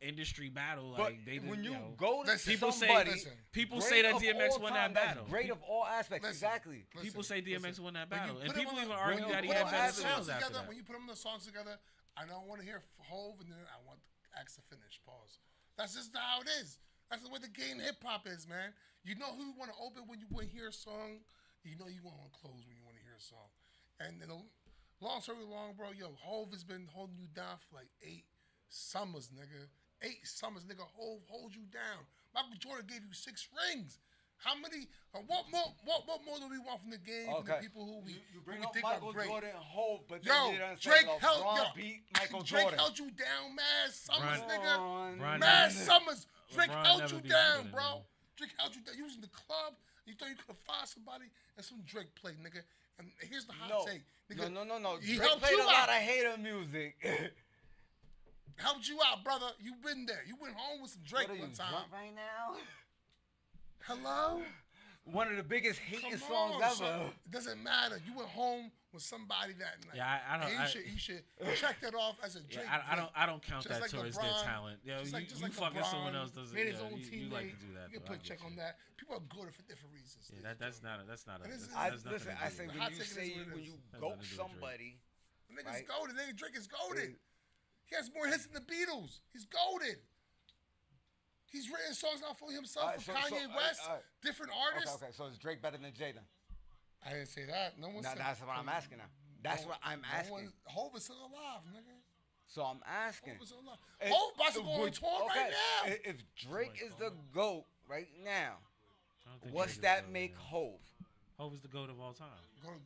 industry battle, But like they when you know, go to people somebody, say people great say that of DMX all won time, that that's battle. great of all aspects, exactly. People say DMX won that When you battle, put and them people on even the- argue when that he you had put better them songs after together, that. when you put them in the songs together, I don't want to hear Hove, and then I want Axe to finish. Pause. That's just how it is. That's the way the game hip hop is, man. You know who you want to open when you want to hear a song. You know you want to close when you want to hear a song. And then long story long, bro. Yo, Hove has been holding you down for like 8 summers, nigga. 8 summers, nigga. Hove hold you down. Michael Jordan gave you 6 rings. How many? What more do we want from the game? From the people who we you bring who we up think Michael are great? Jordan, Hove, but Yo, then you done say Drake LeBron beat Michael Drake Jordan. held you down, mad summers, nigga. LeBron Mad never- summers. Drake LeBron held never you beat down, Jordan, bro. Drake held you down. You was in the club. You thought you could have fired somebody, and some Drake played, nigga. And here's the hot take, nigga. No. He Drake helped played you a lot out. of hater music. Helped you out, brother. You been there. You went home with some Drake What are one you, time. drunk right now? Hello? One of the biggest hating Come songs on, ever. son. It doesn't matter. You went home with somebody that night. Yeah, I don't- And you should check that off as a Drake. I don't count Just that like towards LeBron, their talent. You know, just you like fucking LeBron someone else doesn't. made his You know, own you like to teammate. do that. You can though, I put check get on you. that. People are good for different reasons. Yeah, that's not a. And this is- That's I nothing listen. to I do say with when Hot you take it is say what it when is. you Has goat nothing to do with somebody, The nigga's right? goaded. Nigga, Drake is goaded. He has more hits than the Beatles. He's goaded. He's written songs not for himself, Alright, for so- Kanye so, West, alright. different artists. Okay. So is Drake better than Jay then? I didn't say that. No one Now, said that's what I'm asking now. That's what I'm asking. Hov is still alive, nigga. So I'm asking. Hov is still alive. If- Hov about to go on would- tour right now. If Drake is the GOAT right now, I don't think what's Drake is that the make GOAT, Hove? Hov is the GOAT of all time.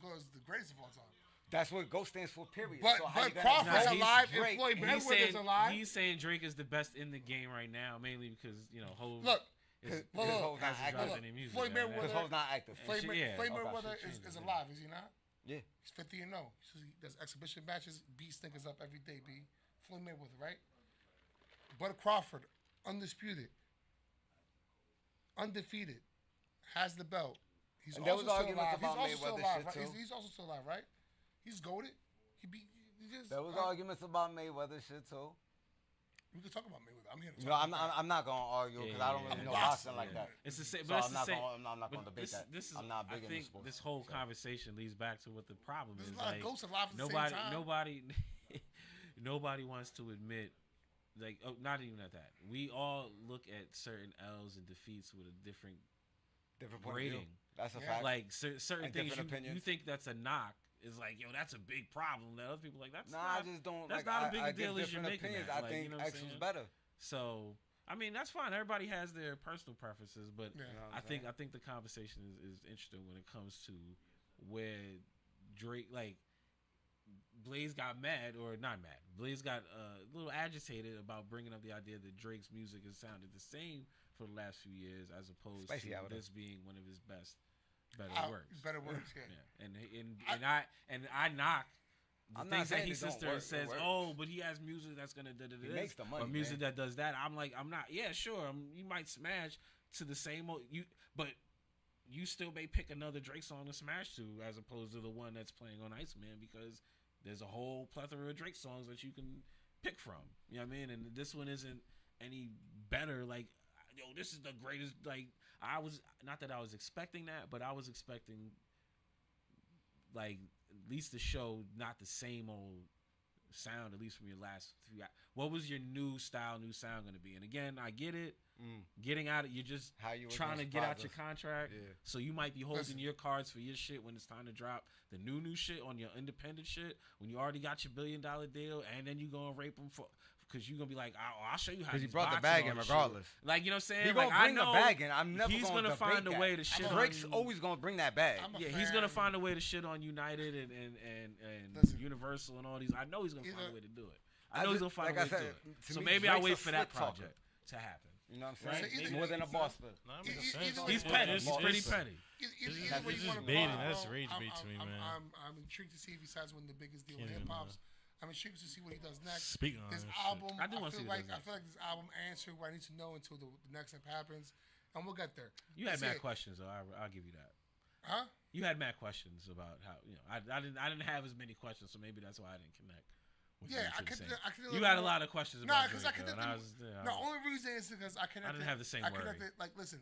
Go is the greatest of all time. That's what GOAT stands for, period. But so how you gonna Crawford's judge he's alive Drake? and Floyd He's Mayweather's alive. he's saying Drake is the best in the game right now, mainly because Hov. Look, is, look, Hove's not hasn't active. dropped Look, any music Floyd out, Mayweather- Because Hove's not active. Floyd yeah. Floyd Okay, Mayweather shit is changes, yeah. alive, is he not? Yeah. He's 50-0. He does exhibition matches, beats niggas up every day, B. Floyd Mayweather, right? Bud Crawford, undisputed, undefeated, has the belt. He's And there also was still arguments alive. about He's also still Mayweather alive, shit, right? too. He's also still alive, right? He's goated. He just. There was arguments about Mayweather shit too. We could talk about Mayweather. I'm here to No, talk I'm about I'm not gonna argue because I don't really know boxing like that. It's the same, So but it's I'm the not same. gonna- I'm not but gonna debate that. This is, I'm not big I into think sports, this whole so. conversation leads back to what the problem There's is. a lot of Like, ghosts alive at the same nobody, time. nobody wants to admit. Like, not even at that. We all look at certain L's and defeats with a different Different point of view. rating. That's a Yeah. fact. Like certain And things different you opinions. think that's a knock is like, yo, that's a big problem. That other people like that's Nah, not, I just don't. That's like, not a big I give deal as you're different making opinions. that. I Like, think you know what I'm X was saying? better. So I mean that's fine. Everybody has their personal preferences, but Yeah. You know what I I'm think saying? the conversation is interesting when it comes to where Drake like Blaze got mad or not mad. Blaze got a little agitated about bringing up the idea that Drake's music has sounded the same for the last few years as opposed Spicy to out this being one of his better works. Better works, yeah. Yeah. And I knock the I'm not things that saying he it don't sits there work, and it says, works. "Oh, but he has music that's gonna da da da." He makes the money, or music man. that does that. I'm like, I'm not. Yeah, sure. You might smash to the same old but you still may pick another Drake song to smash to as opposed to the one that's playing on Iceman because there's a whole plethora of Drake songs that you can pick from. You know what I mean? And this one isn't any better. Like, yo, this is the greatest. Like, I was not that I was expecting that, but I was expecting like at least the show not the same old sound, at least from your last 3 hours. What was your new style, new sound going to be? And again, I get it. Getting out of you're just How you was trying gonna to get out surprise your us. contract. Yeah. So you might be holding Listen. your cards for your shit when it's time to drop the new shit on your independent shit when you already got your $1 billion deal, and then you go and rape them for because you're gonna be like, I'll show you how. Because he these brought the boxes bag all in this regardless. shit. Like, you know what I'm saying? He Like, gonna bring I know the bag in. I'm never he's gonna find a that. way to shit on. Drake's always gonna bring that bag. Yeah, he's gonna find a way to shit on United and Universal and all these. I know he's gonna find a way to do it. I know he's gonna find a way to do it. So maybe I'll wait for that project to happen. You know what I'm saying? Right? So more than a boss. He's petty. He's pretty petty. Either way you want to baiting. That's rage bait to me, man. I'm intrigued to see if he decides to win the biggest deal in hip hop's. I'm intrigued to see what he does next. Speaking on this that album, shit. I feel like this album answered what I need to know until the next step happens, and we'll get there. You had mad questions, though. I'll give you that. Huh? You had mad questions about how I didn't have as many questions, so maybe that's why I didn't connect. Yeah, I could. You had a lot of questions about because Drake, the only reason is because I connected. I didn't have the same worry. Like, listen,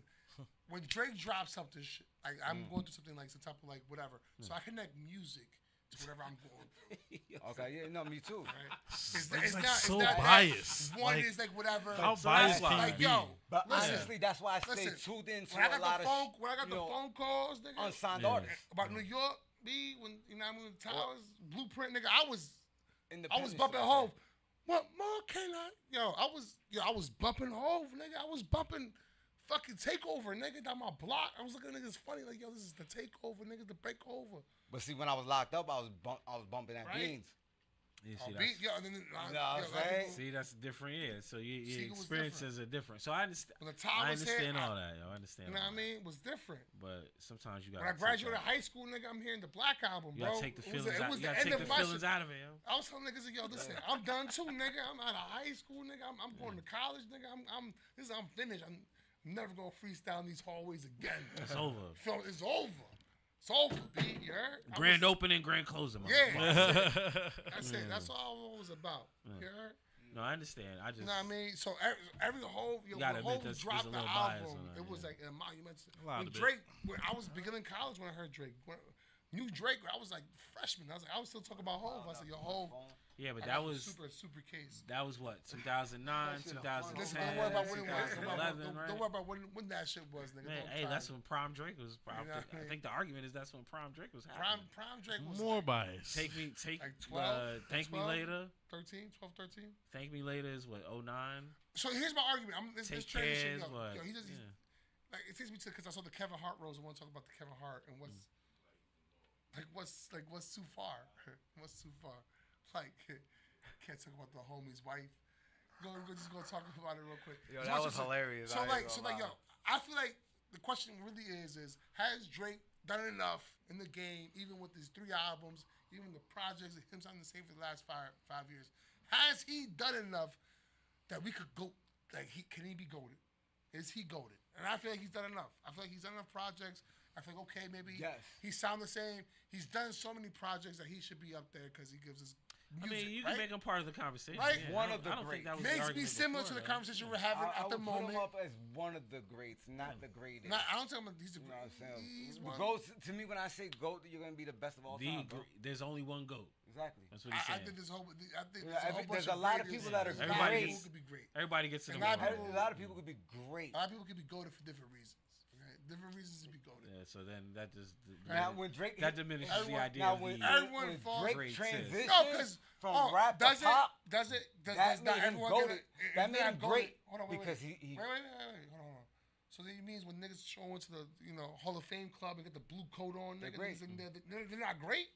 when Drake drops something, like I'm going through something like some type of like whatever, so I connect music to whatever I'm going through. Okay, yeah, no, me too. Right? It's not so biased. One is like whatever. How biased can like, you be? yo, but listen, honestly, that's why I stay tuned into when I a got lot the of phone, when I got the phone calls, nigga, unsigned artists about New York, when I moved to Towers, Blueprint, nigga, I was independent bumping Hove. What more can I? I was bumping Hove, nigga. I was bumping fucking Takeover, nigga, down my block. I was looking at niggas funny, like, yo, this is the Takeover, nigga, the Breakover. But see, when I was locked up, I was bumping at Beans. You see, see, that's different. Yeah, so your experiences are different. So I understand. When the time I was understand here, all that. Yo. I understand. You know what I mean? It was different. But sometimes you got. When I graduated high school, nigga, I'm hearing the Black Album, bro. You gotta take the feelings out. You gotta take the feelings out of it, yo. I was telling niggas, yo, listen, I'm done too, nigga. I'm out of high school, nigga. I'm going to college, nigga. I'm finished. I'm never gonna freestyle in these hallways again. It's over. It's over. It's over, B. You heard? Grand opening, grand closing. Yeah. That's it. That's all it was about. You heard? No, I understand. I just. You know what I mean? So every whole, when Hov dropped the album, it was like a monument. When Drake, I was beginning college when I heard Drake. New Drake, I was like freshman. I was still talking about Hov. I said, yo, Hov. Yeah, but that was super case. That was what 2009, 2010, Listen, don't worry about 2011, right? Don't worry about when that shit was, nigga. Man, hey, that's when Prime Drake was. I think the argument is that's when Prime Drake was happening. Prime Drake was more biased. Take like 12, Thank 12, Me Later. 13, 12, 13. Thank Me Later is what 09. So here's my argument. This transition. What? Yo, he just like it takes me to because I saw the Kevin Hart rose. I want to talk about the Kevin Hart and what's too far. What's too far? Like. Can't talk about the homie's wife. Just go talk about it real quick. Yo, that was hilarious. So yo, I feel like the question really is has Drake done enough in the game, even with his 3 albums, even the projects that him signing the same for the last 5 years? Has he done enough that we could go? Like, can he be goated? Is he goated? And I feel like he's done enough. I feel like he's done enough projects. I think maybe he sound the same. He's done so many projects that he should be up there because he gives us. Music, you can make him part of the conversation. Right? Yeah, One of the greats. Makes me similar to the conversation we're having at the moment. I would put him up as one of the greats, not the greatest. I don't tell him he's the great. He's one. GOAT, to me, when I say GOAT, you're going to be the best of all time. There's only one GOAT. Exactly. That's what he's saying. There's a lot of people that are great. Great. Everybody gets to the A lot of people could be great. A lot of people could be goated for different reasons. Different reasons to be goated. Yeah, so then that just when Drake diminishes the idea of when Drake transitions from rap to pop. Does that made him goated? That made him great because he. Wait, hold on. So that means when niggas show into the Hall of Fame club and get the blue coat on, they're not great.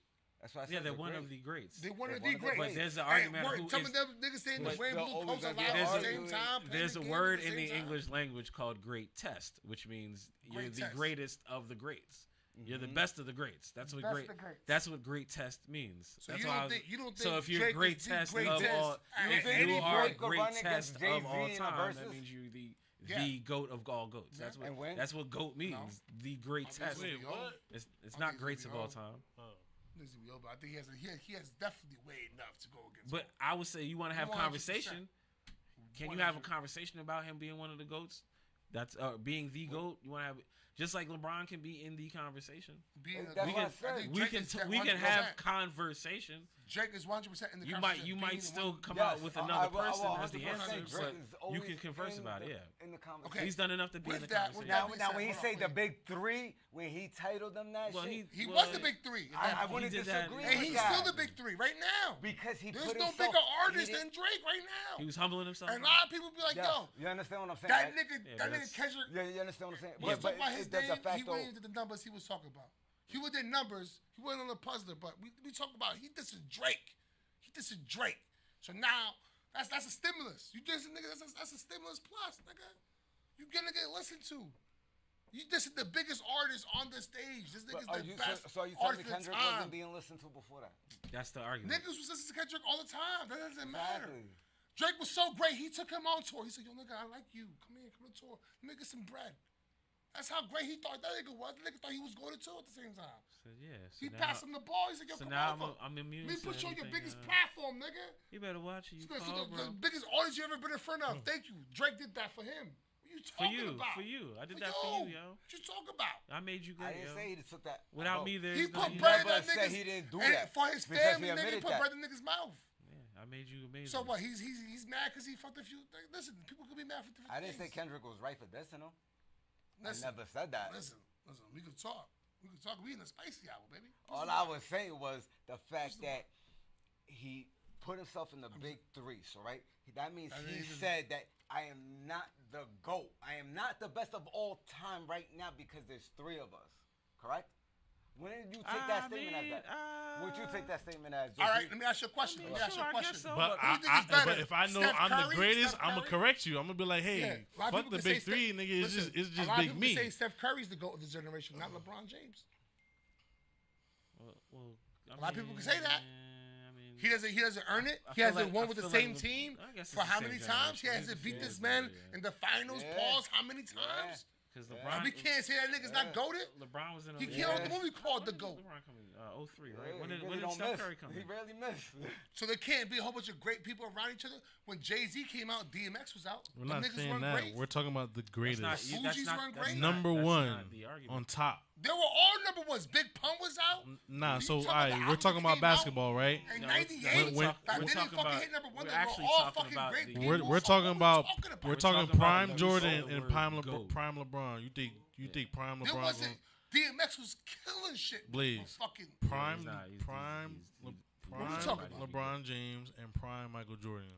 That's why I said they're one of the greats. They're one of the greats. But there's an argument. Some of them niggas saying they're wearing blue coats a lot at the same time. There's a word in the English language called great test, which means you're the greatest of the greats. You're the best of the greats. That's what great. That's what great test means. So you don't think so if you're great test of all, if you are great test of all time, that means you're the GOAT of all goats. That's what GOAT means. The great test. Wait, what? It's not greats of all time. But I think he has definitely weighed enough to go against. But I would say you want to have conversation. Can you have a conversation about him being one of the GOATs? That's being the GOAT. You want to have just like LeBron can be in the conversation. We can have conversation. Drake is 100% in the You conversation. might still come out with another person as the answer, but you can converse about it. In the conversation. Okay. He's done enough to be in the With that conversation. Now when he say the big three, when he titled them that shit, he was the big three. I wouldn't disagree with and he's that. still the big three right now. Because he There's put no himself, bigger artist than Drake right now. He was humbling himself. And a lot of people be like, yo, you understand what I'm saying? that right? nigga Kendrick. Yeah, you understand what I'm saying? Let's talk about his the name. fact He went into the numbers he was talking about. He was in numbers. He wasn't on the puzzler, but we talk about he dissing Drake. This is Drake. So now that's a stimulus. You just nigga, that's a stimulus plus, nigga. You gonna get listened to. You this is the biggest artist on the stage. This nigga's the best. So are you telling me artist Kendrick of the time. wasn't being listened to before that? That's the argument. Niggas was listening to Kendrick all the time. That doesn't matter. Exactly. Drake was so great. He took him on tour. He said, "Yo, nigga, I like you. Come here, come to tour. Let me get some bread." That's how great he thought that nigga was. The nigga thought he was going to tour at the same time. So, yeah. So He now, passed him the ball. He said, "Yo, so come now over. I'm immune. Let me to put you on your anything, biggest platform, nigga." You better watch it. You So call, the bro. biggest audience you ever been in front of. Thank you. Drake did that for him. What you talking about? For you. I did that for you, yo. What you talking about? I made you I great, didn't yo. say he took that. Without me, there's He no put you. bread in never that said nigga's. he didn't do and that for his because family, he nigga, he admitted put that. bread in niggas' mouth. Yeah, I made you amazing. So what? He's mad because he fucked a few. Like, listen, people could be mad for different I didn't say things. Kendrick was right for this, you know. Listen, I never said that. Listen. We can talk. We in the spicy hour, baby. All I was saying was the fact that he put himself in the big three. So right, that means he said that I am not the GOAT. I am not the best of all time right now because there's three of us. Correct? When did you take that statement as that? When did you take that statement as? All right, let me ask you a question. But if I know Steph I'm Curry, the greatest, Steph I'm gonna Curry? correct you. I'm gonna be like, hey, Yeah, a lot of fuck people the could say big three, nigga. It's Listen, just a lot of big people me. say Steph Curry's the GOAT of this generation, not LeBron James. A lot of people can say that. He doesn't earn it. He hasn't won with the same team for how many times? He hasn't beat this man in the finals. Pause. How many times? Because LeBron, we can't say that nigga's not goated. LeBron was in. He came out with the movie called The GOAT. LeBron coming 03, right? When did don't Steph miss. Curry come in? He rarely missed. So there can't be a whole bunch of great people around each other. When Jay-Z came out, DMX was out. We're Them not niggas saying weren't that. great. We're talking about the greatest. Fugees weren't great. Number one on top. They were all number ones. Big Pun was out. Nah, What so you all talking right, about? we're talking about Album came out basketball, right? In No, 98, when- back we're then they talking fucking about- hit number one. we're They were actually all talking fucking about great the- people. We're talking about What are we we're talking talking about prime the Jordan word and prime GOAT. prime LeBron. You think prime There LeBron? wasn't. DMX was killing shit. Blaze. with Fucking Prime He's not. prime What you talking about? LeBron James and prime Michael Jordan.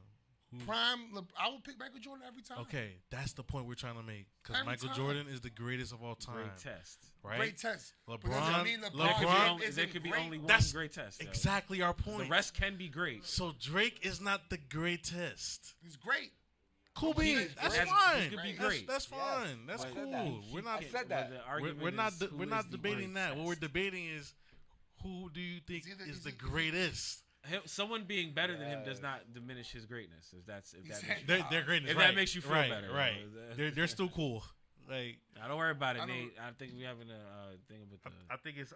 I would pick Michael Jordan every time. Okay, that's the point we're trying to make. Because Every Michael time. Jordan is the greatest of all time. Great test. Right? Great test. But LeBron. does that mean There LeBron could be great? only one That's great test. yo. exactly our point. The rest can be great. So Drake is not the greatest. He's great. Cool He beans. is That's great. fine. He could be That's- great. That's fine. That's I said cool. that. We're not. I said that. The argument We're not. is We're who not is the debating great that. What we're test. debating is who do you think either- is he's the either- greatest? Someone being better than him does not diminish his greatness. If that makes you, They're greatness. if right. that makes you feel right, better, right? yo. They're still cool. Like Now, don't worry about it, I don't- Nate. I think we having a thing about the. I think it's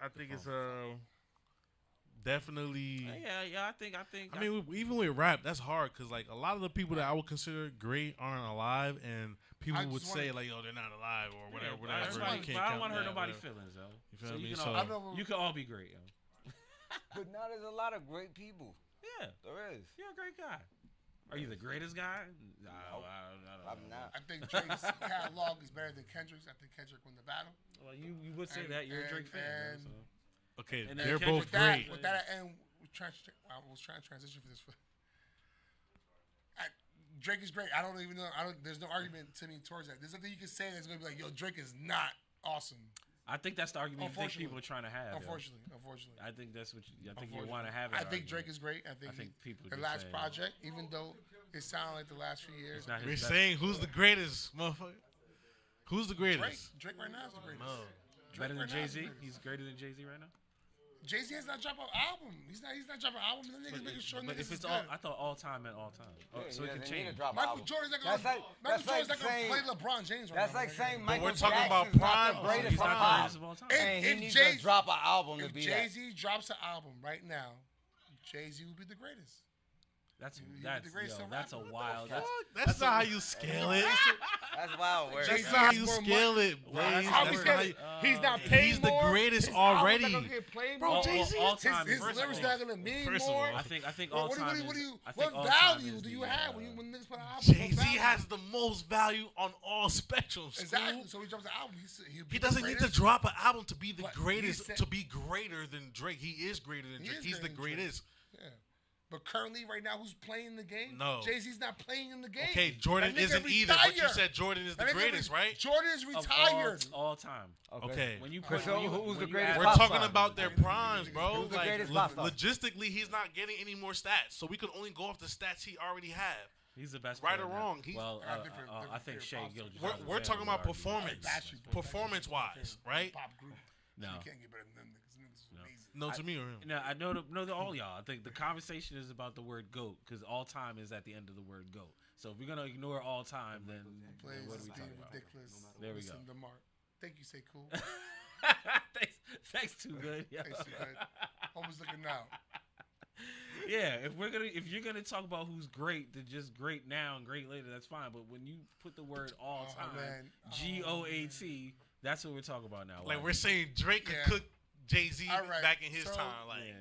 definitely. Yeah. I think. I mean, even with rap, that's hard because like a lot of the people that I would consider great aren't alive, and people I would just say wanna- like, "Yo, they're not alive" or whatever. Yeah, whatever. everybody- You can't but I don't count want to hurt that, nobody's whatever. feelings, though. You feel So me? you So- can, I know- all, you can all be great, yo. But now there's a lot of great people. Yeah, There is. you're a great guy. Are you the greatest guy? No, I'm not. I think Drake's catalog is better than Kendrick's. I think Kendrick won the battle. Well, you would say And- that you're a Drake fan. and- yo, so. Okay, And then they're Kendrick- both with that- great. With that, and I was trying to transition for this. Drake is great. I don't even know. There's no argument to me towards that. There's nothing you can say that's gonna be like, yo, Drake is not awesome. I think that's the argument you think Unfortunately. people are trying to have. yo. Unfortunately. I think that's what you want to have. I that think argument. Drake is great. I think people the just last say- project, even though it sounded like the last few years, It's not We're his best. saying who's the greatest, motherfucker. Who's the greatest? Drake right now is the greatest. No. Drake Better than right now is the Jay-Z? greatest. He's greater than Jay-Z right now? Jay-Z has not dropped an album. He's not dropping an album. And the niggas making sure But niggas if is it's good. all, I thought all time meant all time. Oh, so it can change. Michael Jordan's not gonna play LeBron James right That's now. like saying But Michael we're talking about Jackson's prime. not the greatest He's of not the all greatest of all time. And he If needs Jay- to drop an album to If be that. Jay-Z drops an album right now, Jay-Z will be the greatest. That's You be that's the greatest yo, of that's a rappers. wild. That's not how you scale it. That's That's wild word. That's how you scale it, bro. How we scale it? He's not paying He's the more. greatest His album's already. not gonna get played Bro, more. Jay-Z all time. His First of lyrics all- not gonna mean first of more. all, I think all time. What value do you have when niggas put an album? Jay-Z has the most value on all spectrums. Exactly. So he drops an album. He doesn't need to drop an album to be the But greatest, he said- to be greater than Drake. He is greater than He Drake. is He's the greater than Drake. greatest. Yeah. But currently, right now, who's playing the game? No. Jay-Z's not playing in the game. Okay, Jordan That nigga isn't either, but you retired. said Jordan is the That nigga greatest, right? Jordan is Of retired. all time. Okay. When you Chris, put, when you, who's the when you greatest add- We're pop talking star? about their primes, bro. Who's the Like, greatest pop star? logistically, he's not getting any more stats, so we can only go off the stats he already have. He's the best. Right player or now. wrong, he's- Well, different I think pop Shea stars. Gilgeous. We're talking about performance, Backstreet Boys. performance-wise, right? Pop group. No. You can't get better than them niggas. Niggas is amazing. No, to me or him. No, I know. No, all y'all. I think the conversation is about the word "goat" because all time is at the end of the word "goat." So if we're gonna ignore all time, then Plays what are we being talking about? ridiculous. There we go. Listen to Mark. Thank you, say cool. thanks, too good. Yeah. Thanks, too good. Always looking now. Yeah, if you're gonna talk about who's great, then just great now and great later, that's fine. But when you put the word all Oh, time, man. GOAT, that's what we're talking about now. Like we're saying Drake could Yeah. cook Jay-Z All right, back in his so- time. Like, yeah.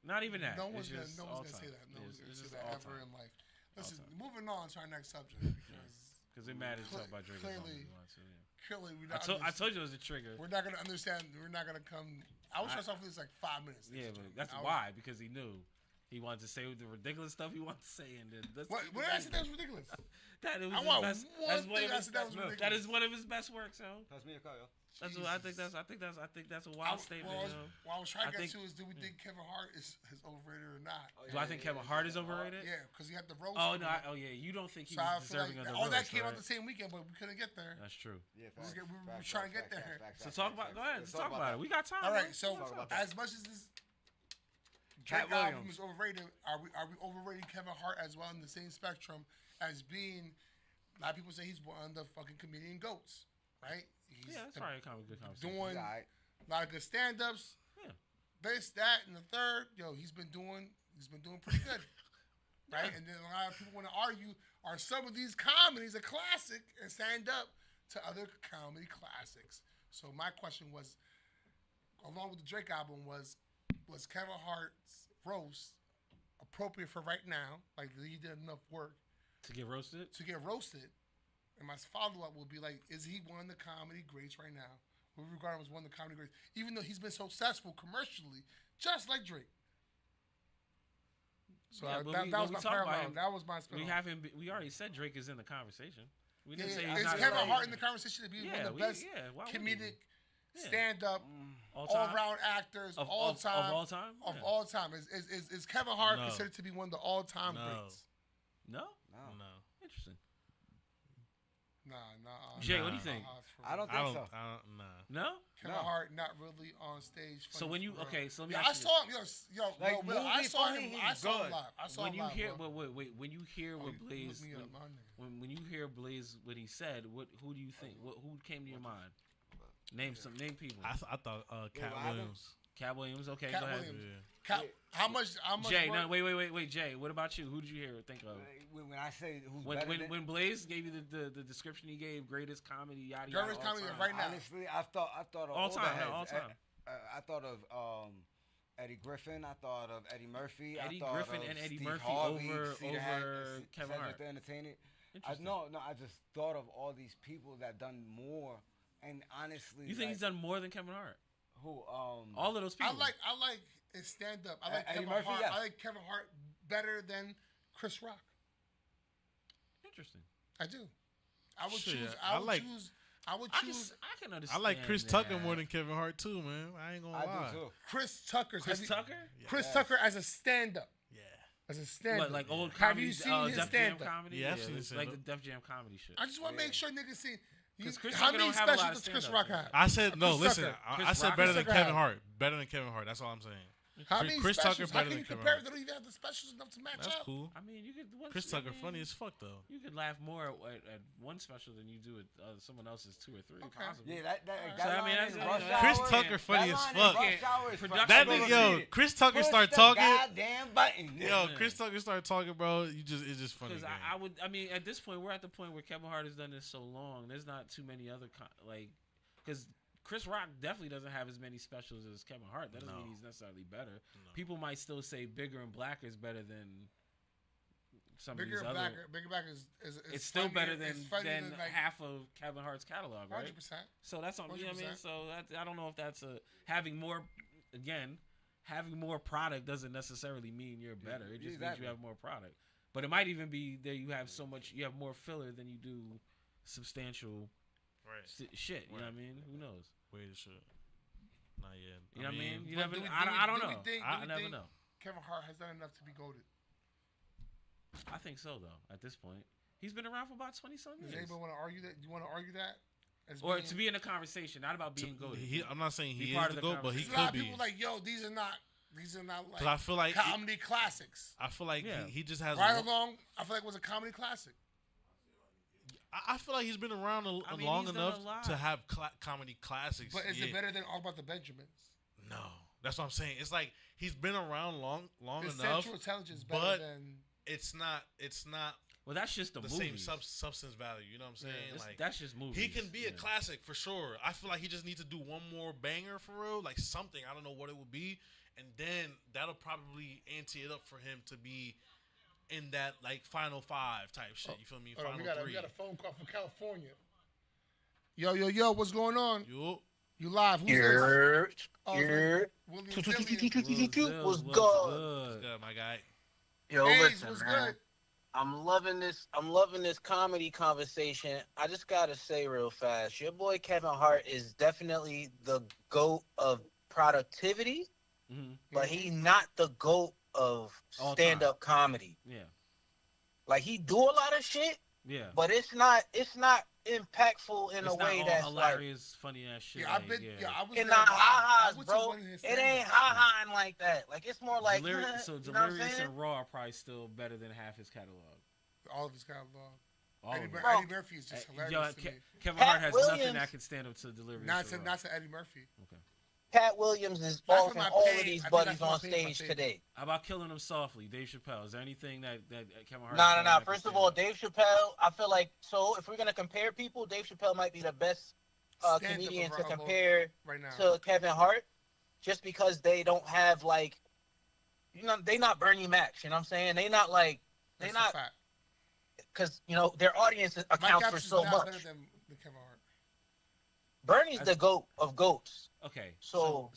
Not even that. No It's one's gonna just say all that. time. No one's It's gonna say just that all ever time. in life. Listen, time. moving on to our next subject because Because we're mad at talk about Drake. as long as clearly- we want to, yeah. clearly we I told you it was a trigger. we're not gonna understand. We're not gonna come. I was trying to off this like 5 minutes. Yeah, but that's I was- why, because he knew. He wanted to say the ridiculous stuff he wanted to say, and then What did I say that was ridiculous? That it was I his want best. one That's one thing of I his said that was best- ridiculous. That is one of his best works, yo. Pass me a call, yo. That's what I think. That's a wild statement. What yo. I was trying I to get think- to is, do we think Kevin Hart is overrated or not? Do I think Kevin Hart is overrated? Yeah, because he had the roast. Oh coming no! up. Yeah. You don't think he So I was feel deserving like of the all that roast, came out right? the same weekend, but we couldn't get there. That's true. Yeah, We was facts, we were facts, trying to facts, get there. facts, facts, So facts, talk facts, about. facts. Go ahead. Let's Talk about it. We got time. All bro. right, so Talk about as that. much as this Cat Drake album Williams. is overrated, are we overrating Kevin Hart as well in the same spectrum as being? A lot of people say he's one of the fucking comedian goats, right? He's Yeah, that's probably kind of a good conversation. doing All right. a lot of good stand-ups. Yeah. This, that, and the third. Yo, he's been doing pretty good, right? And then a lot of people want to argue: are some of these comedies a classic and stand up to other comedy classics? So my question was, along with the Drake album, was Kevin Hart's roast appropriate for right now? Like, he did enough work To get roasted. to get roasted? And my follow-up would be like, is he one of the comedy greats right now? We regard him as one of the comedy greats, even though he's been successful commercially, just like Drake. So Yeah, but that we- was but we my talk about parallel. him. That was my spin. We haven't. We already said Drake is in the conversation. We Yeah, didn't say yeah. he's Is not. Kevin like- Hart in the conversation to be one Yeah, of the we- best yeah, why wouldn't he? comedic Yeah. stand-up, All time? all-round actors Of all time? all time? Of Yeah. all time. Is Kevin Hart No. considered to be one of the all-time No. greats? No. no. Interesting. Nah. Jay, what do you think? I don't I think don't. so. I don't. Nah. No. Kevin Hart not really on stage. So funny when you for real. okay, so let me Yeah, ask I you saw him. Yo, Like, Will, I movie saw funny, him. I he's saw him good. live. I saw when him you live. hear bro. wait, when you hear Oh, what you Blaze looked me up, my nigga. when you hear Blaze what he said, who do you think who came to your mind? Name people. I thought Cat Adams. Williams. Cat Williams. Okay, Cat go ahead. Williams. How much? Jay, work- no, wait, Jay. What about you? Who did you hear? Think of When I say who's better than, when Blaze gave you the description he gave, greatest comedy, yada yada. Greatest all comedy time. right now. honestly, I thought of All older time, heads. all time. I thought of Eddie Griffin. I thought of Eddie Murphy. Eddie I thought Griffin of and Eddie Steve Murphy Harvey, over Cedar Kevin Cedric Hart. the Entertainer. Interesting. No, I just thought of all these people that done more, and honestly, You think he's done more than Kevin Hart? who? All of those people. I like his stand up. I like Eddie Kevin Murphy, Hart. yes. I like Kevin Hart better than Chris Rock. Interesting. I do. I would Shit, choose. I I would like- choose. I would I can, choose I can I understand. like Chris that. Tucker more than Kevin Hart too, man. I ain't gonna I lie. do too. Chris Tucker. Chris Tucker. Chris Tucker as a stand up. Yeah. As a stand What, up. like old Have comedy? you seen his Def Jam stand up? comedy? Yeah, I've seen it's his like the stand-up. Def Jam comedy shit. I just want to make sure niggas see. 'Cause Chris How Tucker many don't have a lot specials of does Chris stand-up, Rock have? I said no. Chris Listen, Tucker. I Chris said Rock. better Chris than Tucker Kevin have. Hart. Better than Kevin Hart. That's all I'm saying. How many Chris Tucker specials? How better can you than Kevin compare? Hart. They don't even have the specials enough to match That's up. cool. I mean, you could. Chris Tucker funny as fuck though. You could laugh more at one special than you do at someone else's 2 or 3. Okay. Possibly. Yeah, So, I mean, that's- Rush Chris Hour Tucker and- funny that as line in fuck. Rush Hour is Production- That fucking nigga, yo, overrated. Chris Tucker Push start the talking. goddamn button. Yo, Chris Tucker start talking, bro. It's just funny. Because I would. I mean, at this point, we're at the point where Kevin Hart has done this so long. There's not too many other because Chris Rock definitely doesn't have as many specials as Kevin Hart. That doesn't mean he's necessarily better. No. People might still say Bigger and Blacker is better than some Bigger of these and other. Blacker. Bigger Blacker is It's still better than it's funnier like half of Kevin Hart's catalog, right? 100%. So that's what you know what I mean. 100%. So I don't know if that's having more. Again, having more product doesn't necessarily mean you're better. It just means you have more product. But it might even be that you have you have more filler than you do substantial shit. You know what I mean? Who knows? Wait, shit. Not yet. You know what I mean? You But never. do we- I don't do know. we think- I do we never think know. Kevin Hart has done enough to be goated. I think so though. At this point, he's been around for about 20-something Does years. anybody want to argue that? Do you want to argue that? As Or being- to be in a conversation, not about being goated. I'm not saying he part is of the the GOAT, but he There's a lot could of be. people like, yo, these are not like. Because I feel like comedy classics. I feel like he just has. Right Along, I feel like was a comedy classic. I feel like he's been around long he's done enough a lot. to have comedy classics. But is it better than All About the Benjamins? No, that's what I'm saying. It's like he's been around long Is enough. Central Intelligence better but than? it's not. Well, that's just the same movies. substance value. You know what I'm saying? Yeah, like that's just movies. He can be a classic for sure. I feel like he just needs to do one more banger for real, like something. I don't know what it would be, and then that'll probably ante it up for him to be in that like final 5 type shit. You feel me? Hold on, Final 3. we got a phone call from California. Yo, what's going on? Yo. You live? Who's Here, this? Oh, here. William What's Zillion. good? What's good, my guy? Yo, Hayes, listen, what's man. good? I'm loving this comedy conversation. I just gotta say real fast, your boy Kevin Hart is definitely the GOAT of productivity, but he's not the GOAT of stand-up comedy. Yeah. Like he do a lot of shit. Yeah. But it's not impactful in It's a not way all that's hilarious, funny ass shit. Yeah, like, I've been. Yeah, I was. and there not live. I ha-has, went to bro. one of his It ain't stand-ups. ha-ha like that. Like it's more like Delirious, so you know what I'm Delirious saying? and Raw are probably still better than half his catalog. All of his catalog. All Eddie, of it. Eddie Murphy is just hilarious Yo, to me. Kevin Pat Hart has Williams- nothing that can stand up to Delirious. Not or to Raw. not to Eddie Murphy. Okay. Pat Williams is That's off what from my all pain- of these I think buddies that's my on pain, my stage favorite. today. How about Killing Him Softly, Dave Chappelle? Is there anything that Kevin Hart? No. has done that can First of stand all, up? Dave Chappelle, I feel like, so if we're going to compare people, Dave Chappelle might be the best Stand-up comedian to of our compare right now. to Kevin Hart, just because they don't have, like, you know, they not Bernie Mac, you know what I'm saying? They not, like, they That's not, a fact. because, you know, their audience Mike accounts Epps for is so not much. better than Kevin Hart. Bernie's the GOAT of GOATs. Okay. So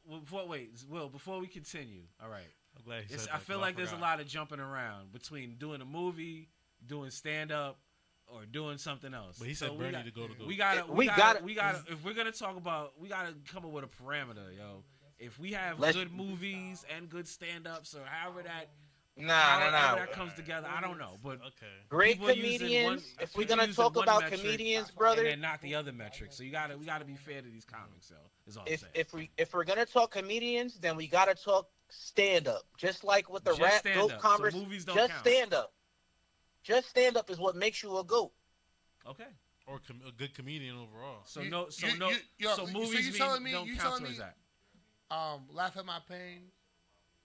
Before we continue, all right. I'm glad he said I that, feel 'cause like I there's a forgot. lot of jumping around between doing a movie, doing stand up, or doing something else. But he said So Bernie to go to GOAT. We gotta. If we're gonna talk about, we gotta come up with a parameter, yo. If we have good movies and good stand ups, or however that. However that comes together, I don't know, but Great people using comedians. If we're people gonna using talk one about metric comedians, brother, and then not the other metrics. So we gotta be fair to these comics, yo. Is all I'm saying. if we're gonna talk comedians, then we gotta talk stand up. Just like with the Just rap stand GOAT up. So conversation. movies don't Just count. stand up. Just stand up is what makes you a GOAT. Okay. Or a good comedian overall. So movies you don't count telling towards me, that. Laugh at My Pain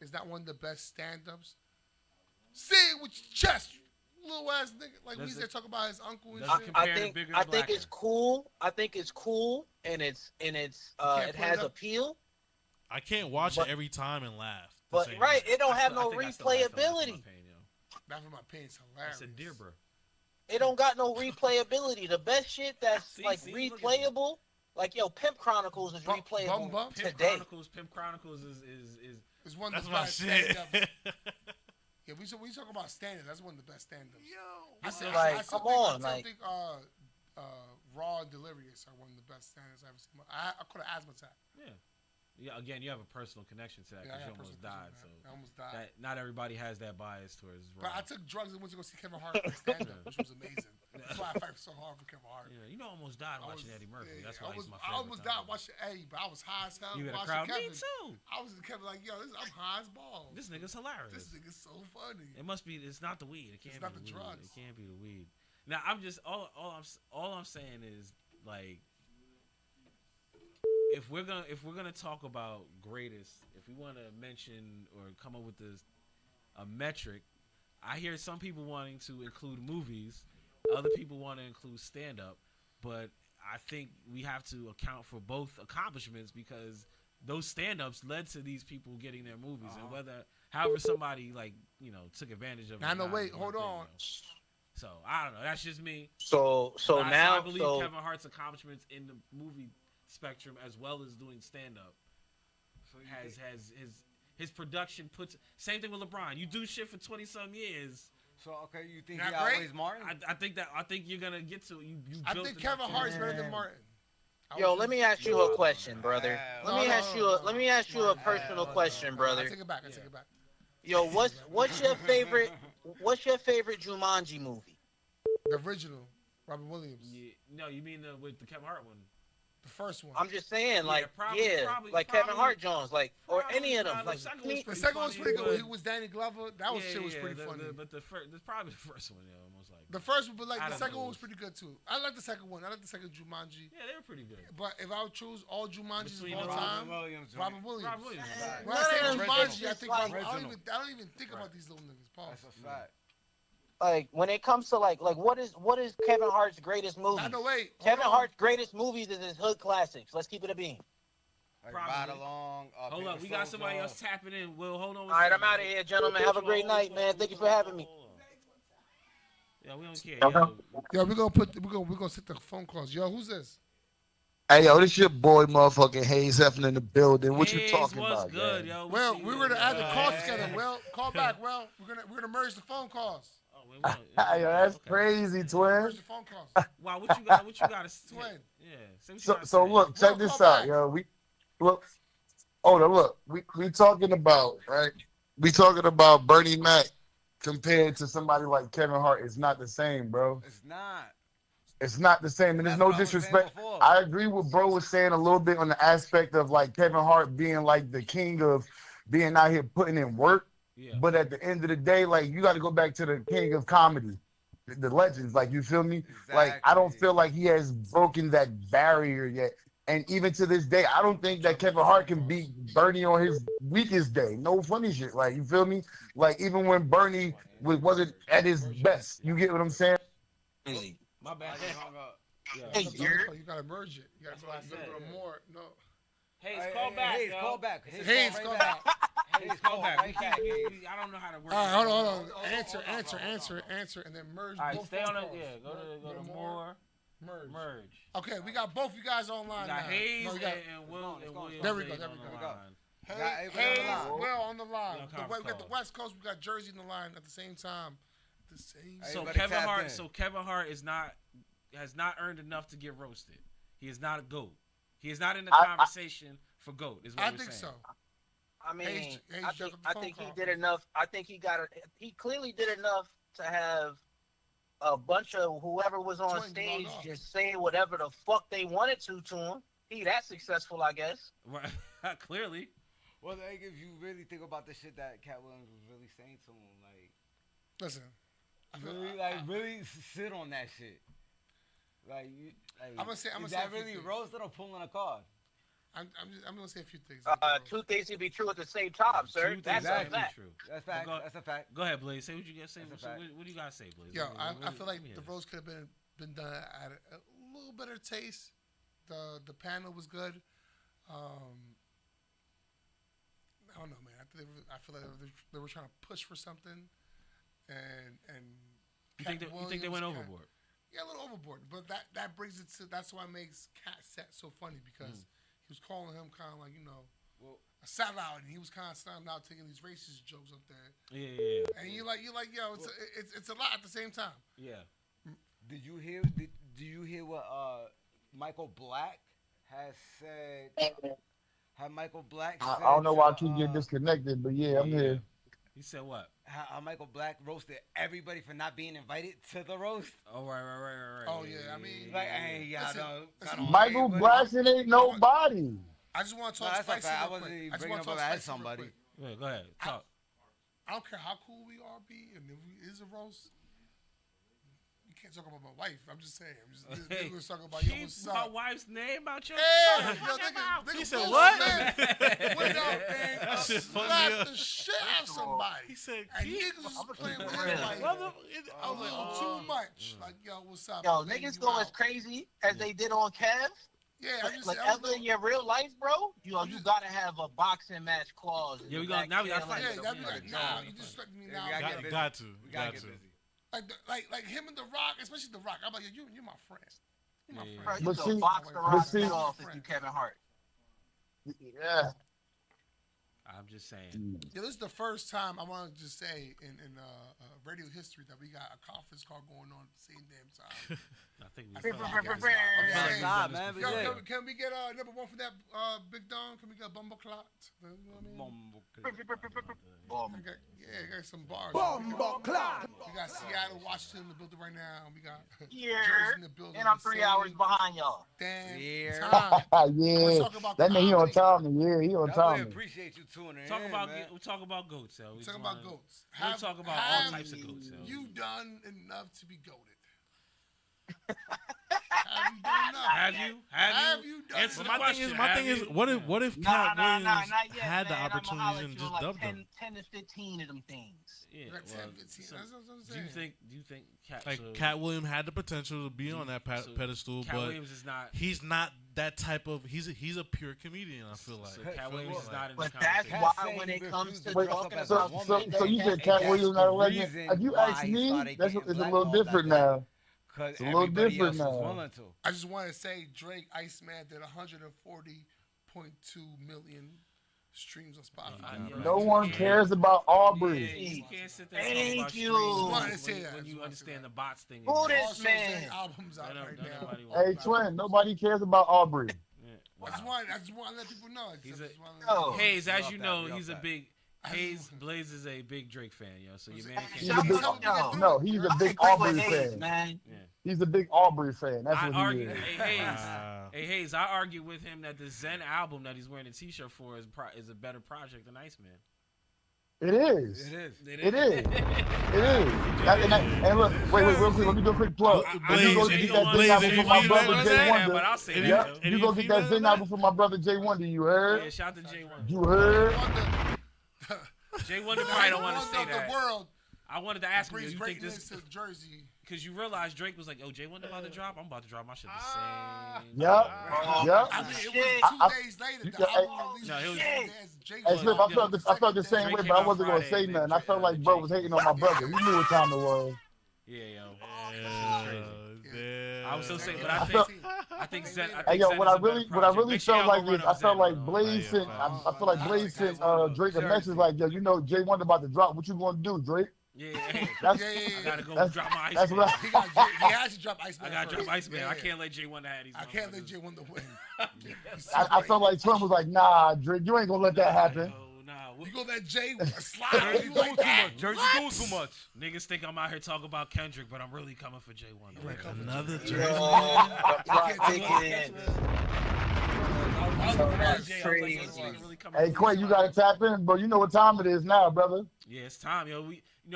is not one of the best stand-ups. Say it with your chest, you little ass nigga. Like we there talk about his uncle and shit. I think it's cool. I think it's cool, and it has appeal. I can't watch it every time and laugh. But it don't have no replayability. Laugh at My Pain is hilarious. I said dear, bro. It don't got no replayability. The best shit that's replayable, like Pimp Chronicles is replayable today. Pimp Chronicles is one of That's the my best shit. stand-ups. Yeah, we talk about stand-ups. That's one of the best stand-ups. I come on, I think Raw and Delirious are one of the best stand-ups I've ever seen. I caught an asthma attack. Yeah. Again, you have a personal connection to that because you almost died. So I almost died. Not everybody has that bias towards Raw. But I took drugs and went to go see Kevin Hart stand-up, which was amazing. That's why I so hard for Kevin Hart. Yeah, you know, I almost died watching Eddie Murphy. That's why he's my I favorite. almost died watching Eddie, but I was high as hell. You had a watching crowd? Kevin. Me too. I was Kevin like, yo, I'm high as balls. This nigga's hilarious. This nigga's so funny. It must be. It's not the weed. It can't It's not be the weed. drugs. It can't be the weed. Now I'm just all I'm saying is like, if we're gonna talk about greatest, if we want to mention or come up with a metric, I hear some people wanting to include movies, other people want to include stand up, but I think we have to account for both accomplishments because those stand ups led to these people getting their movies, and however somebody took advantage of it. Now, no, wait, hold on. So I don't know. That's just me. So now I believe Kevin Hart's accomplishments in the movie spectrum, as well as doing stand up, has his production puts. Same thing with LeBron. You do shit for 20-some years. So okay, you think he outweighs Martin? I think you're gonna get to you. I think Kevin Hart's better than Martin. Yo, let me ask you a question, brother. Let me ask you a personal question, brother. I take it back. Yo, what's your favorite Jumanji movie? The original, Robin Williams. Yeah, no, you mean with the Kevin Hart one? The first one. I'm just saying, probably, Kevin Hart Jones, or any of them. The second one was pretty good. He was Danny Glover. That shit was pretty funny. But probably the first one, most likely. The first one, but the second one was pretty good too. I like the second one. I like the second Jumanji. Yeah, they were pretty good. But if I would choose all Jumanjis of all Robin time, Williams. Robin Williams. Right. When I say Jumanji, I think I don't even think about these little niggas. Pause. That's a fact. Like when it comes to like what is Kevin Hart's greatest movie? No, wait. Kevin Hart's greatest movies is his hood classics. Let's keep it a beam. Like Ride Along. Hold up, we got somebody else tapping in. Will, hold on. All right, I'm out of here, gentlemen. Have a great night, man. Thank you for having me. Yeah, we don't care. Yo, we're gonna sit the phone calls. Yo, who's this? Hey, yo, this your boy, motherfucking Hayes Heflin in the building. What you talking about, good, man? yo. Well, we were to add the calls together. Well, call back. Well, we're gonna merge the phone calls. Yo, that's crazy, twin. Merge the phone calls. Wow, what you got? Twin. Yeah. So look, check this out, yo. We talking about, right? We talking about Bernie Mac compared to somebody like Kevin Hart. It's not the same, bro. It's not. It's not the same, and there's no disrespect. I agree with bro was saying a little bit on the aspect of like Kevin Hart being like the king of being out here putting in work. Yeah. But at the end of the day, like you got to go back to the king of comedy, the legends. Like you feel me? Exactly. Like I don't feel like he has broken that barrier yet. And even to this day, I don't think that Kevin Hart can beat Bernie on his weakest day. No funny shit. Like you feel me? Like even when Bernie wasn't at his best, you get what I'm saying? My bad. Hey, you gotta merge it. You gotta go a little more. No. Hayes, call back. Hayes, call back. Hayes, call back. Hayes, call back. I don't know how to work. All right, hold on. Answer, and then merge. All right, both stay on phone it. calls. Yeah, go to more. Merge. Okay, we got both you guys online now. Hayes and Will. There we go. Hayes, Will on the line. We got the West Coast. We got Jersey on the line at the same time. So Kevin Hart has not earned enough to get roasted. He is not a GOAT. He is not in the conversation for GOAT. Is what I we're think saying. so. I mean, I think he did enough. I think he clearly did enough to have a bunch of whoever was on stage just say whatever the fuck they wanted to him. He that successful, I guess. Right. Clearly. Well, like, if you really think about the shit that Cat Williams was really saying to him, like, listen, really sit on that shit. I'm gonna say, is that really roasted or pulling a card? I'm gonna say a few things. Two things can be true at the same time, sir. That's a fact. True. That's fact. That's a fact. Go ahead, Blaze. Say what you got to say. What do you got to say, Blaze? Yo, I feel like the roast could have been done at a little better taste. The panel was good. I don't know, man. I feel like they were trying to push for something, and you think they went overboard? Yeah, a little overboard. But that brings it to that's why it makes Cat Set so funny because he was calling him kind of like a sellout, and he was kind of standing out taking these racist jokes up there. Yeah. And you're like, yo, it's a lot at the same time. Yeah. Did you hear what Michael Black has said? How Michael Black said I don't know why I keep getting disconnected, but yeah, I'm here. He said what? how Michael Black roasted everybody for not being invited to the roast. Oh, right. Oh, yeah, I mean. Like, hey, Michael Blackson ain't nobody. I just want to talk spicy real quick. I wasn't even bringing up as somebody. Yeah, go ahead. Talk. I don't care how cool we are, B, and if it is a roast, you can't talk about my wife. I'm just saying. We're talking about yo, what's up? My wife's name out your Hey, yo, nigga, he said what? Went out there and slapped the shit out of somebody. He said, and niggas was playing with him like a little too much. Like, yo, what's up? Yo, niggas go as crazy as they did on Kev. Yeah, I just like ever in your real life, bro. You gotta have a boxing match clause. Yeah, we got now. We got to fight. Yeah, that'd be like, nah, you just let me now. We got to. We gotta get busy. Like him and The Rock, especially The Rock. I'm like, you're my friend. You're my Bro, friend. you can box The Rock's head off if you Kevin Hart. Yeah. I'm just saying. Yeah, this is the first time I want to just say in radio history that we got a conference call going on at the same damn time. I think we. we. Can we get number one for that Big Don? Can we get Bumble Clot? You know what I mean? I got some bars. Bumble Clot. We got Seattle, Washington in the building right now. We got Jersey in the building. And I'm 3 hours behind y'all. Damn. Yeah. That nigga he on time. Yeah, he on time. Appreciate you tuning in. We'll talk about goats, yo. We're talking about goats. We'll talk about all types of goats, yo. You done enough to be goated? Have you done enough? Have you done Answer enough? My thing is, what if Cat Williams had the opportunity and just dubbed them? 10 to 15 of them things. Yeah, 10, 15. That's what I'm saying. Do you think Cat Williams had the potential to be on that pedestal, Cat but Williams is not. He's not that type of. He's a pure comedian. I feel like. So Cat Williams is not in but the that's conversation. why when it comes to talking so about you said Cat Williams not a legend? If you ask me, it's a little different now. It's a little different now. I just want to say Drake, Iceman did 140.2 million streams on Spotify. No one cares about Aubrey. Yeah, you can't sit there Thank you. When you understand the bots thing. Who this man? Albums out right now. Hey, Twin, nobody cares about Aubrey. I just want to let people know. Hayes, as you know, he's a big. Blaze is a big Drake fan, yo. So your man he's a big Aubrey fan. Man. Yeah. He's a big Aubrey fan. That's what he is. Hey Hayes, I argue with him that the Zen album that he's wearing a T-shirt for is a better project than Iceman. It is. It is. And look, wait, real quick. Let me do a quick plug. You go get that Zen album for my brother Jay Wonder. You go get that Zen album for my brother Jay Wonder. You heard? Yeah, shout out to Jay Wonder. You heard? Jay Wonder probably don't want to say that. The world I wanted to ask you, you think this this? to Jersey? Because you realize Drake was like, "Oh, Jay Wonder about to drop. I'm about to drop my shit the same." Yep. I mean, it was 2 days later. The album released. No, it was. Hey, Slip, I felt the same way, but I wasn't gonna say nothing. I felt like bro was hating on my brother. He knew what time it was. Yeah, yo. I was so saying, but I think Zen. Hey, yo, what I really felt like is I felt like Blaze sent. I feel like Blaze sent Drake a message like, yo, you know, Jay Wonder about to drop. What you gonna do, Drake? Yeah. I gotta go drop my Iceman. That's what he has to drop Iceman. I gotta drop Iceman. Yeah. I can't let Jay Wonder have these. I can't let Jay Wonder win. I felt like Trump was like, nah, Drake, you ain't gonna let that happen. You gonna let Jay slide? You like that? Jersey doing too much. Niggas think I'm out here talking about Kendrick, but I'm really coming for Jay Wonder. Another Jersey. Hey, Quay, you gotta tap in, bro. You know what time it is now, brother. Yeah, it's time, yo.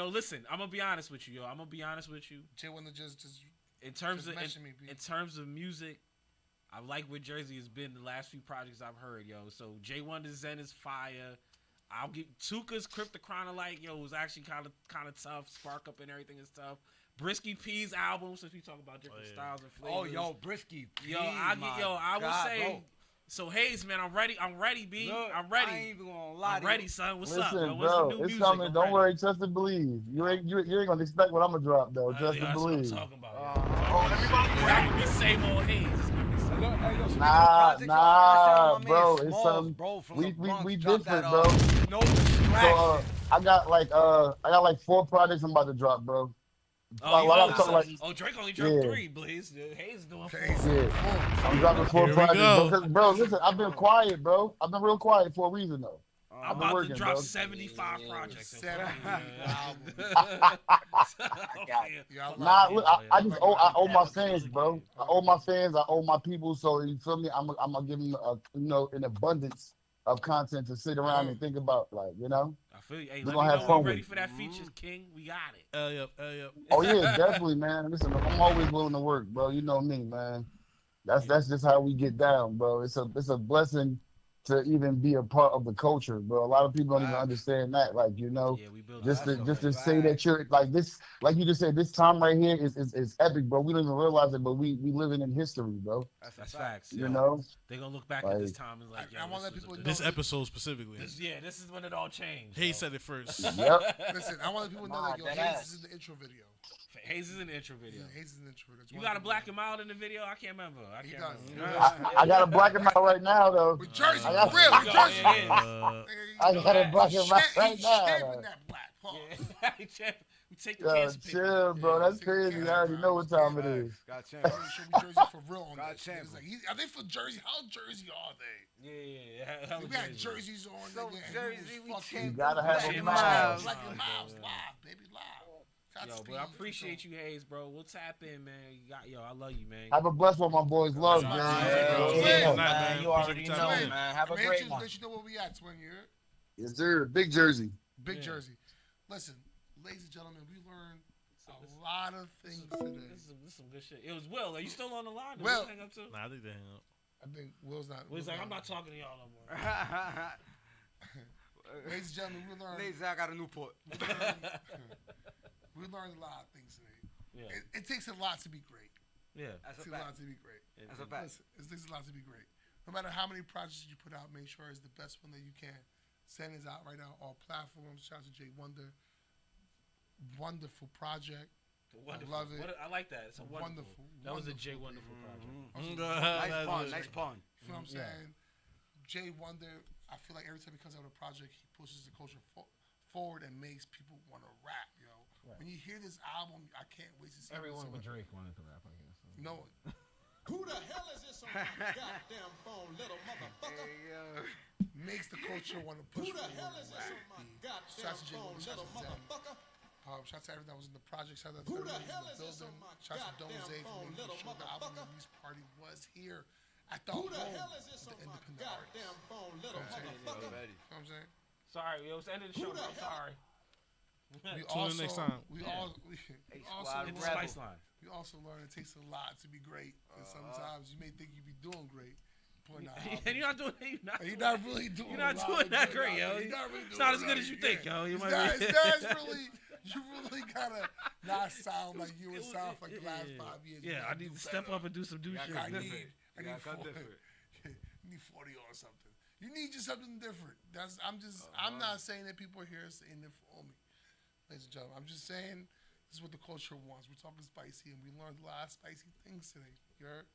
Listen, I'm gonna be honest with you, yo. Jay Wonder just in terms of music, I like what Jersey has been the last few projects I've heard, yo. So Jay Wonder's Zen is fire. I'll give Tuka's Cryptochronolite, yo, was actually kind of tough. Spark Up and everything is tough. Brisky P's album, since we talk about different styles and flavors. Oh, yo, Brisky P. I would say. Bro. So Hayes, man, I'm ready, B. Look, I'm ready. I ain't even gonna lie. I'm ready, son. What's Listen, up? Bro, what's the new it's music? coming. Don't worry, trust and believe. You ain't gonna expect what I'm gonna drop though. Trust and believe. That's what I'm talking about. It's gonna be same old Hayes. Nah, bro. It's something. We different, bro. No distraction. So I got like 4 projects I'm about to drop, bro. Drake only dropped 3, Blaze. Hayes doing 4. Yeah. I'm dropping 4 projects. Bro, listen, I've been quiet, bro. I've been real quiet for a reason, though. I'm been about working, to drop bro. 75 projects. 75 albums. Nah, look, I just owe my fans, bro. I owe my fans. I owe my people. So you feel me? I'm gonna give them an abundance of content to sit around and think about, like, you know. I feel you. Hey, We're let gonna me have know fun when you with ready it. for that features, King. We got it. Yep. Oh yeah, definitely, man. Listen, I'm always willing to work, bro. You know me, man. That's just how we get down, bro. It's a blessing to even be a part of the culture, bro. A lot of people don't even understand that, like, you know. Yeah, we build Just to say that you're like this, like you just said, this time right here is epic, bro. We don't even realize it, but we living in history, bro. That's facts. You know, they're gonna look back at this time and like, yo, I want to let people know this episode specifically. This is when it all changed. Hayes said it first. Yep. Listen, I want to let people know that yo, Hayes is in the intro video. Hayes is in the intro video. Hayes is in the intro video. You got to black him out in the video? I can't remember. I got to black him out right now, though. With Jersey, I got, for real, with Jersey. I got to black him out right now. That black pause. Take the Yo, cancer chill, bro. That's crazy. I already know what time it is. Got chance. Show me Jersey for real on Got this. chance. Like, are they for Jersey? How Jersey are they? Yeah. We got jerseys on. So nigga, Jersey, we You can't gotta have Black a and miles. Black and Miles live, baby, live. Yo, but I appreciate you, Hayes, bro. We'll tap in, man. I love you, man. Have a blessed one, my boys. Love, man. Man, you already know, man. Have a great one. Let you know where we at, Twin. Here. Yes, sir. Big Jersey. Big Jersey. Listen, ladies and gentlemen, we learned a lot of things today. This is some good shit. It was Will. Are you still on the line? Did Will. Will hang up too? Nah, I think they hang up. I think Will's not. Will's like, I'm not talking to y'all no more. Ladies and gentlemen, we learned. Ladies, I got a Newport. We learned a lot of things today. Yeah. It takes a lot to be great. Yeah. It takes a lot to be great. That's a fact. Listen, it takes a lot to be great. No matter how many projects you put out, make sure it's the best one that you can. Send is out right now on all platforms. Shout out to Jay Wonder. Wonderful project. Wonderful. I love it. I like that. It's a wonderful. That was a Jay Wonderful project. Nice pun. You know what I'm saying? Jay Wonder, I feel like every time he comes out with a project, he pushes the culture forward and makes people want to rap, yo. Right. When you hear this album, I can't wait to see everyone but Drake wanted to rap, I guess. No. Who the hell is this on my goddamn phone, little motherfucker? Makes the culture want to push. Who the hell is this on my goddamn phone, little motherfucker? Shout out to everyone that was in the project. Shout out to Who the everyone hell in is the this building. on my Shout out to Dome goddamn phone, for little making sure the album motherfucker? release party was here at the Who the home hell is this of on the my independent goddamn artists. phone, little motherfucker? You know what I'm saying? Sorry, it was the end of the show. I'm sorry. Tune in next time. We also learn it takes a lot to be great, and sometimes you may think you be doing great. And you're not doing. You're not really doing. You're not doing that great, yo. You're not really It's not as good as you think, yo. You might be. It's really. You really gotta not sound like you would sound for like the last 5 years. Yeah, I need to step up and do some new shit. I need 40 or something. You need just something different. I'm not saying that people are here saying it for me, ladies and gentlemen. I'm just saying this is what the culture wants. We're talking spicy, and we learned a lot of spicy things today. You heard?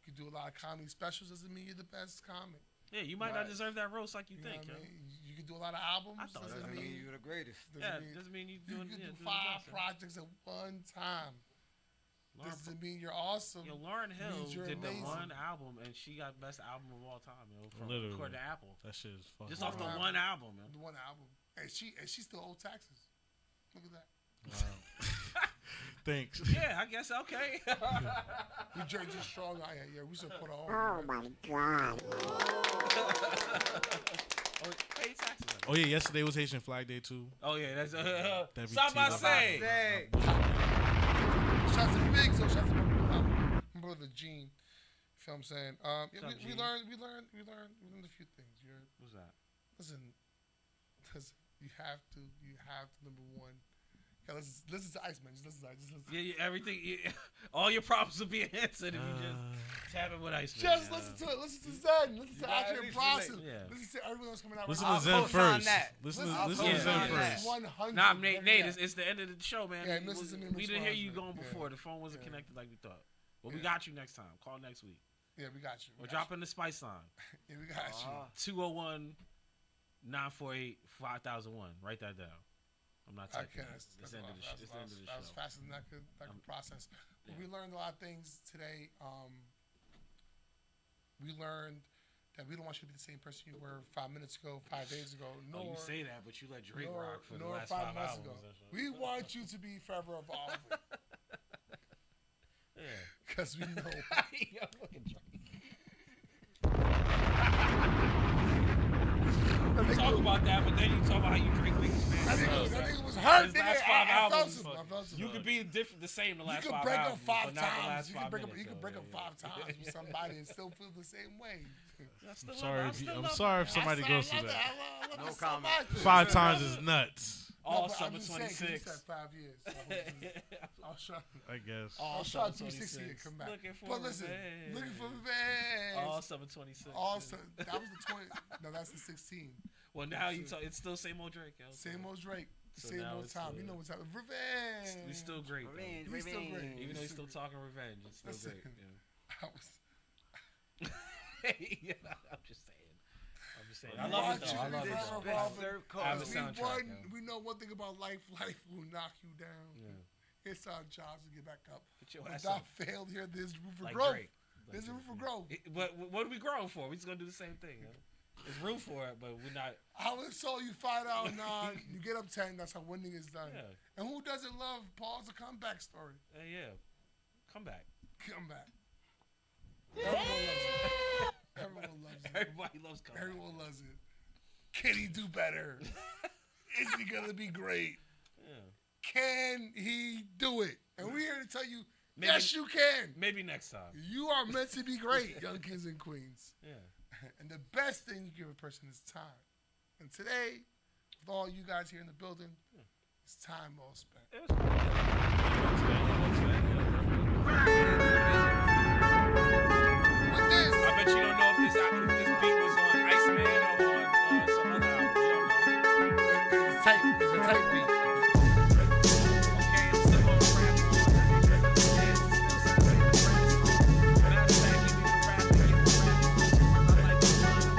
You do a lot of comedy specials, doesn't mean you're the best comic. Yeah, you might not deserve that roast like you think, yo. You can do a lot of albums. Doesn't mean you're the greatest. Doesn't mean you doing. You can do 5 projects at one time. Doesn't mean you're awesome. Yo, Lauryn Hill did the amazing. one album, and she got best album of all time, yo. Literally. According to Apple. That shit is fucking. Just off the one album, yo. The one album, and she still owed taxes. Look at that. Thanks. Yeah, I guess okay. New Jersey strong. Yeah, we should put on. Oh my God. Pay taxes. Oh yeah, yesterday was Haitian Flag Day too. Oh yeah, that's stop by say. Shout out to Big, so shout out to my brother Gene. You know what I'm saying? We learned a few things. What's that? Listen, you have to number one. Yeah, listen to Iceman. Just listen. Yeah, everything. Yeah, all your problems will be answered if you just tap it with Iceman. Just listen to it. Listen to Zen. Listen to Action and Process. Listen to everyone else coming out. Listen to Zen first. Listen to Zen first. 100. Nah, Nate, it's the end of the show, man. Yeah, we didn't hear you going before. The phone wasn't connected like we thought. But we got you next time. Call next week. Yeah, we got you. We're dropping the spice line. Yeah, we got you. 201-948-5001. Write that down. I'm not typing. It's the end of the show. That was faster than I could process. But we learned a lot of things today. We learned that we don't want you to be the same person you were 5 minutes ago, 5 days ago. You say that, but you let Drake rock for the last 5 5 months albums. ago. We want you to be forever evolving. Yeah. Because we know. Yo, fucking Drake. You talk about that, but then you talk about how you Drake biggest fan. That nigga was hurt. His last 5 albums. You could could be different, the same the last 5 You could break albums, up 5 but not the times. last You 5 could break up. minutes, You could break up 5 times with somebody and still feel the same way. I'm sorry if somebody goes through that. No comment. 5 times is nuts. All but summer I'm just saying, 'cause you 26. said 5 years. I'll try. I guess. I'll try 360 and come back. But listen, looking for revenge. All summer 26. That was the 20. No, that's the 16. Well, now you talk. It's still same old Drake. Yo. Same old Drake. So Same now old it's, time. You know what's happening. Revenge. We still great. Revenge, We still great. Even though he's still talking revenge, it's still Listen, great. Yeah. I was. Yeah, I'm just saying. I love it though. I love it though. I have a soundtrack. We know one thing about life. Life will knock you down. Yeah. It's our job to get back up. Without fail, here, there's room for growth. There's room for growth. But what are we growing for? We're just gonna do the same thing. Huh? There's room for it, but we're not. I would saw you fight out 9, you get up 10. That's how winning is done. Yeah. And who doesn't love Paul's a comeback story? Yeah, come back. Come back. Everyone loves it. Everyone loves it. Everybody loves comeback. Everyone loves it. Can he do better? Is he gonna be great? Yeah. Can he do it? And we're here to tell you, yes, you can. Maybe next time. You are meant to be great, young kings and queens. Yeah. And the best thing you give a person is time. And today, with all you guys here in the building, it's time well spent. With this, I bet you don't know if this beat was on Iceman or on some other album. You don't know. it's a tight beat. Okay, I'm still on the rap. Matter of fact, give me the rap and give me the rap. I like the one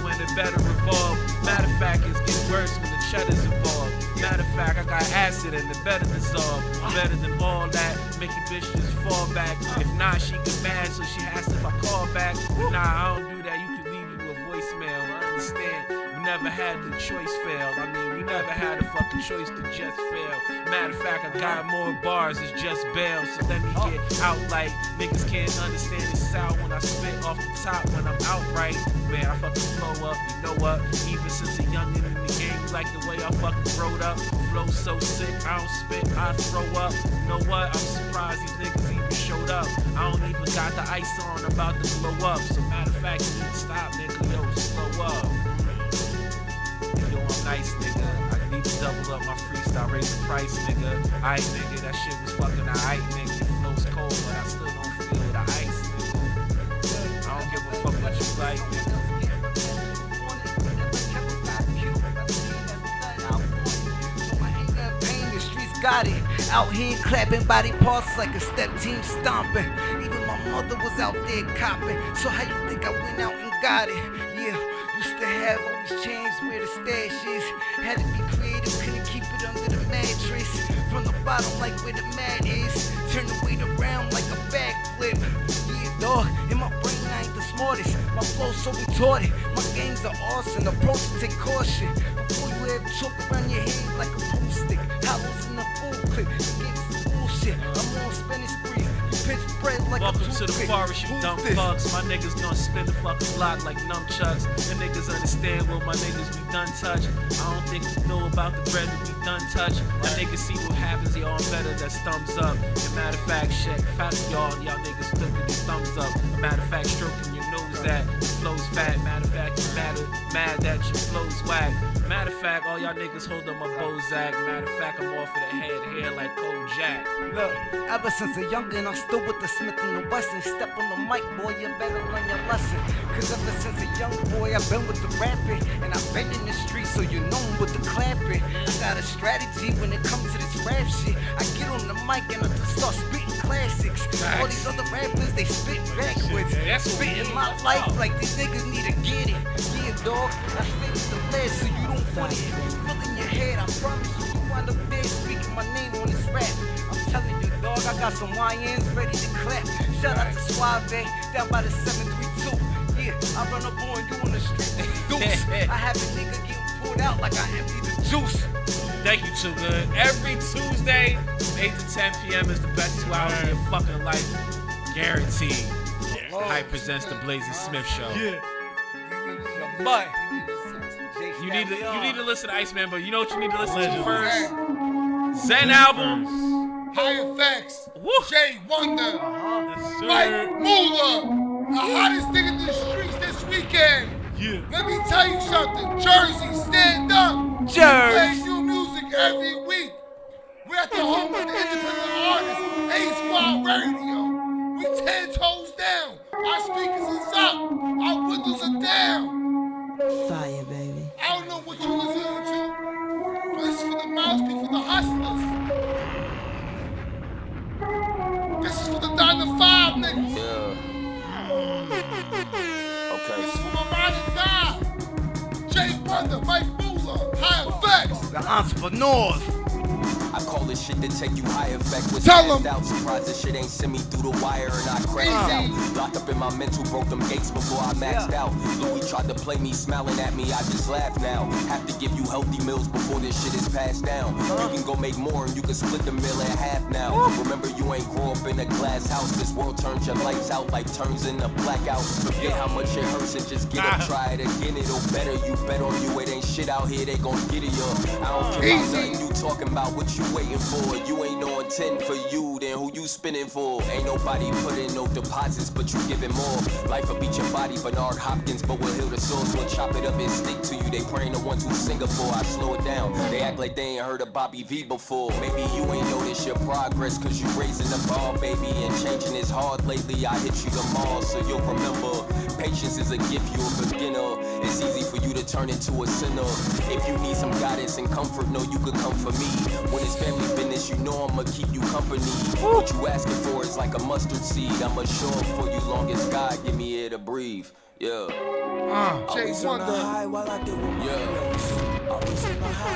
when it better revolve. Matter of fact, it's getting worse when the cheddar's involved. Matter of fact, I got acid and it better dissolve. Better than all that, make your bitch just fall back. If not, she get mad, so she asks if I call back. But nah, I don't do that, you can leave you a voicemail. I understand, we never had the choice fail. I mean, we never had a fucking choice to just fail. Matter of fact, I got more bars, it's just bail. So let me get out like niggas can't understand the sound when I spit off the top when I'm outright. Man, I fucking flow up, you know what? Even since a youngin' in the game, you like the way I fucking growed up. Flow so sick, I don't spit, I throw up. You know what? I'm surprised these niggas even showed up. I don't even got the ice on, about to glow up. So matter of fact, you need to stop, nigga, yo, slow up. Yo, I'm nice, nigga. I need to double up my freestyle, raise the price, nigga. Aight, nigga, that shit was fucking aight, nigga. Your flow's cold, but I still don't feel the ice, nigga. I don't give a fuck what you like, nigga. Got it. Out here clapping body parts like a step team stomping. Even my mother was out there copping. So how you think I went out and got it? Yeah, used to have all these chains where the stash is. Had to be creative, couldn't keep it under the mattress. From the bottom like where the mat is. Turn the weight around like a backflip. Yeah, dog, in my brain I ain't the smartest. My flow so retarded. My games are awesome. Approach to take caution. Before you ever talk around your head like a pool stick. Hollows in the full clip. Against bullshit. I'm on spinning sprees. You pitch bread like welcome a to the forest, you dumb fucks. My niggas gonna spin the fucking block like nunchucks. The niggas understand what my niggas we done touch. I don't think you know about the bread that we done touch. That niggas see what happens, y'all better, that's thumbs up. And matter of fact, shit, fat y'all niggas looking these thumbs up. Matter of fact, stroking your nose at. Flow's fat, matter of fact, you mad that your flow's whack. Matter of fact, all y'all niggas hold up my Bozak. Matter of fact, I'm off of the head here like Kojak. Look, ever since a youngin', I stood with the Smith and the Wesson. Step on the mic, boy, you better learn your lesson. Cause ever since a young boy, I've been with the rapping. And I've been in the street, so you know with the clapping. I got a strategy when it comes to this rap shit. I get on the mic and I just start spitting classics. All these other rappers, they spit backwards. Spitting my life like these niggas need to get it. Yeah, dog, I stay with the lead so you don't want it. Fill in your head, I promise you, you wind up dead speaking my name on this rap. I'm telling you, dog, I got some YNs ready to clap. Shout out to Suave, down by the 732. Yeah, I run up on you on the street. Deuce, I have a nigga getting pulled out like I emptied the juice. Thank you, Too Good. Every Tuesday, 8 to 10 p.m. is the best 2 hours of your fucking life. Guaranteed. Hype presents the Blazing Smith Show. Yeah. But you need to listen to Iceman, but you know what you need to listen to first? Zen albums. High Effects. Jay Wonder. Mike Moolah. The hottest thing in the streets this weekend. Yeah. Let me tell you something. Jersey, stand up. Jersey. We play new music every week. We're at the home of the independent artist, A-Squad Radio. We 10 toes down. Our speakers is up. Our windows are down. Fire, baby. I don't know what you're listening to, but this is for the mouthpiece, for the hustlers. This is for the 9 to 5 niggas. Okay. This is for my ride and die. Jay Wonder, Mike Moolah, High Effects. The entrepreneurs. I call this shit to take you high effect. Was Tell passed 'em. out, surprised this shit ain't send me through the wire and I crashed out. Locked up in my mental, broke them gates before I maxed out. Louis tried to play me, smiling at me, I just laugh now. Have to give you healthy meals before this shit is passed down. You can go make more and you can split the meal in half now. Remember you ain't grow up in a glass house. This world turns your lights out like turns into blackout. Forget how much it hurts and just get up, try it again. It'll better you bet on you. It ain't shit out here, they gon' get it up. I don't care about nothing you talking about, what you waiting for. You ain't no intent for you, then who you spinning for? Ain't nobody putting no deposits, but you giving more. Life will beat your body, Bernard Hopkins, but we'll heal the souls. We'll chop it up and stick to you. They praying the ones who Singapore. I slow it down. They act like they ain't heard of Bobby V before. Maybe you ain't noticed your progress, cause you raising the bar, baby, and changing is hard lately. I hit you tomorrow, so you'll remember. Patience is a gift, you a beginner. It's easy for you to turn into a sinner. If you need some guidance and comfort, know you could come for me. When it's family business, you know I'ma keep you company. What you asking for is like a mustard seed. I'ma show up for you long as God give me air to breathe. Yeah. Jay Wonder. Yeah.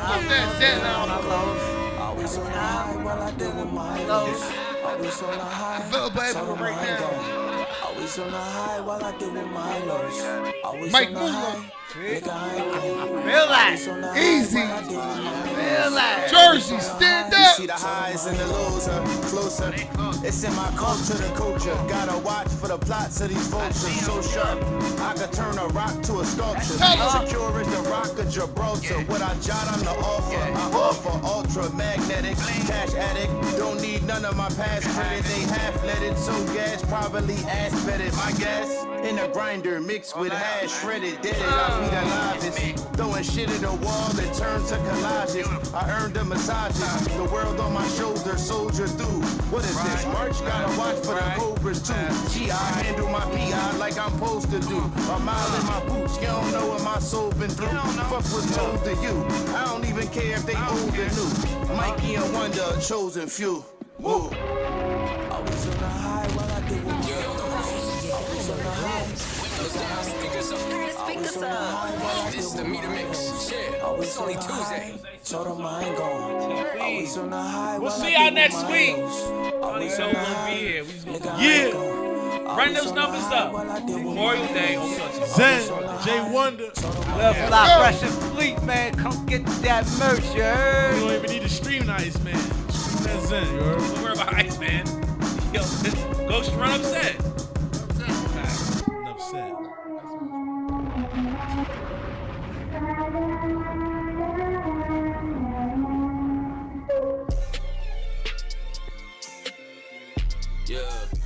I'm that ZEN album. Always on the high while I deal with my lows. Always on the high. Available everywhere right now. Always on the high while I deal with my lows. Always Mike on the Moolah. high. Nigga, I ain't going. Relax. Easy. Relax. Jersey, stand You up. see the highs and the lows are closer. It's in my culture, the culture. Gotta watch for the plots of these vultures. So sharp, I could turn a rock to a sculpture. Secure as the rock of Gibraltar. What I jot on the offer, I offer ultra magnetic. Cash addict, don't need none of my past credit. They half-leaded, so gas probably ass-bedded. My gas in a grinder mixed with hash shredded. Did it, I be the livest. Throwing shit at the wall that turns to collages. I earned the massages. The world on my shoulder, soldier through. What is this? March, gotta watch for the cobras too. Gee, I handle my PI like I'm supposed to do. A mile in my boots, you don't know what my soul been through. Fuck was told to you. I don't even care if they old or new. Mikey and Wonder, a chosen few. Woo. Always on the high while I deal with my lows. Always on the high. Windows down, speakers up. This is the meter mix. Yeah, it's only Tuesday. Told them I ain't going. Always on the high. We'll see y'all next week. Always on the high. Yeah. Run those numbers up. Memorial Day. Zen, Jay Wonder. Love Fly Fresh and Fleet, man. Come get that merch, you heard? You don't even need to stream the Iceman. Stream that Zen, you heard? Don't worry about Iceman. Yo, Ghost run upset. Enough said. Yeah.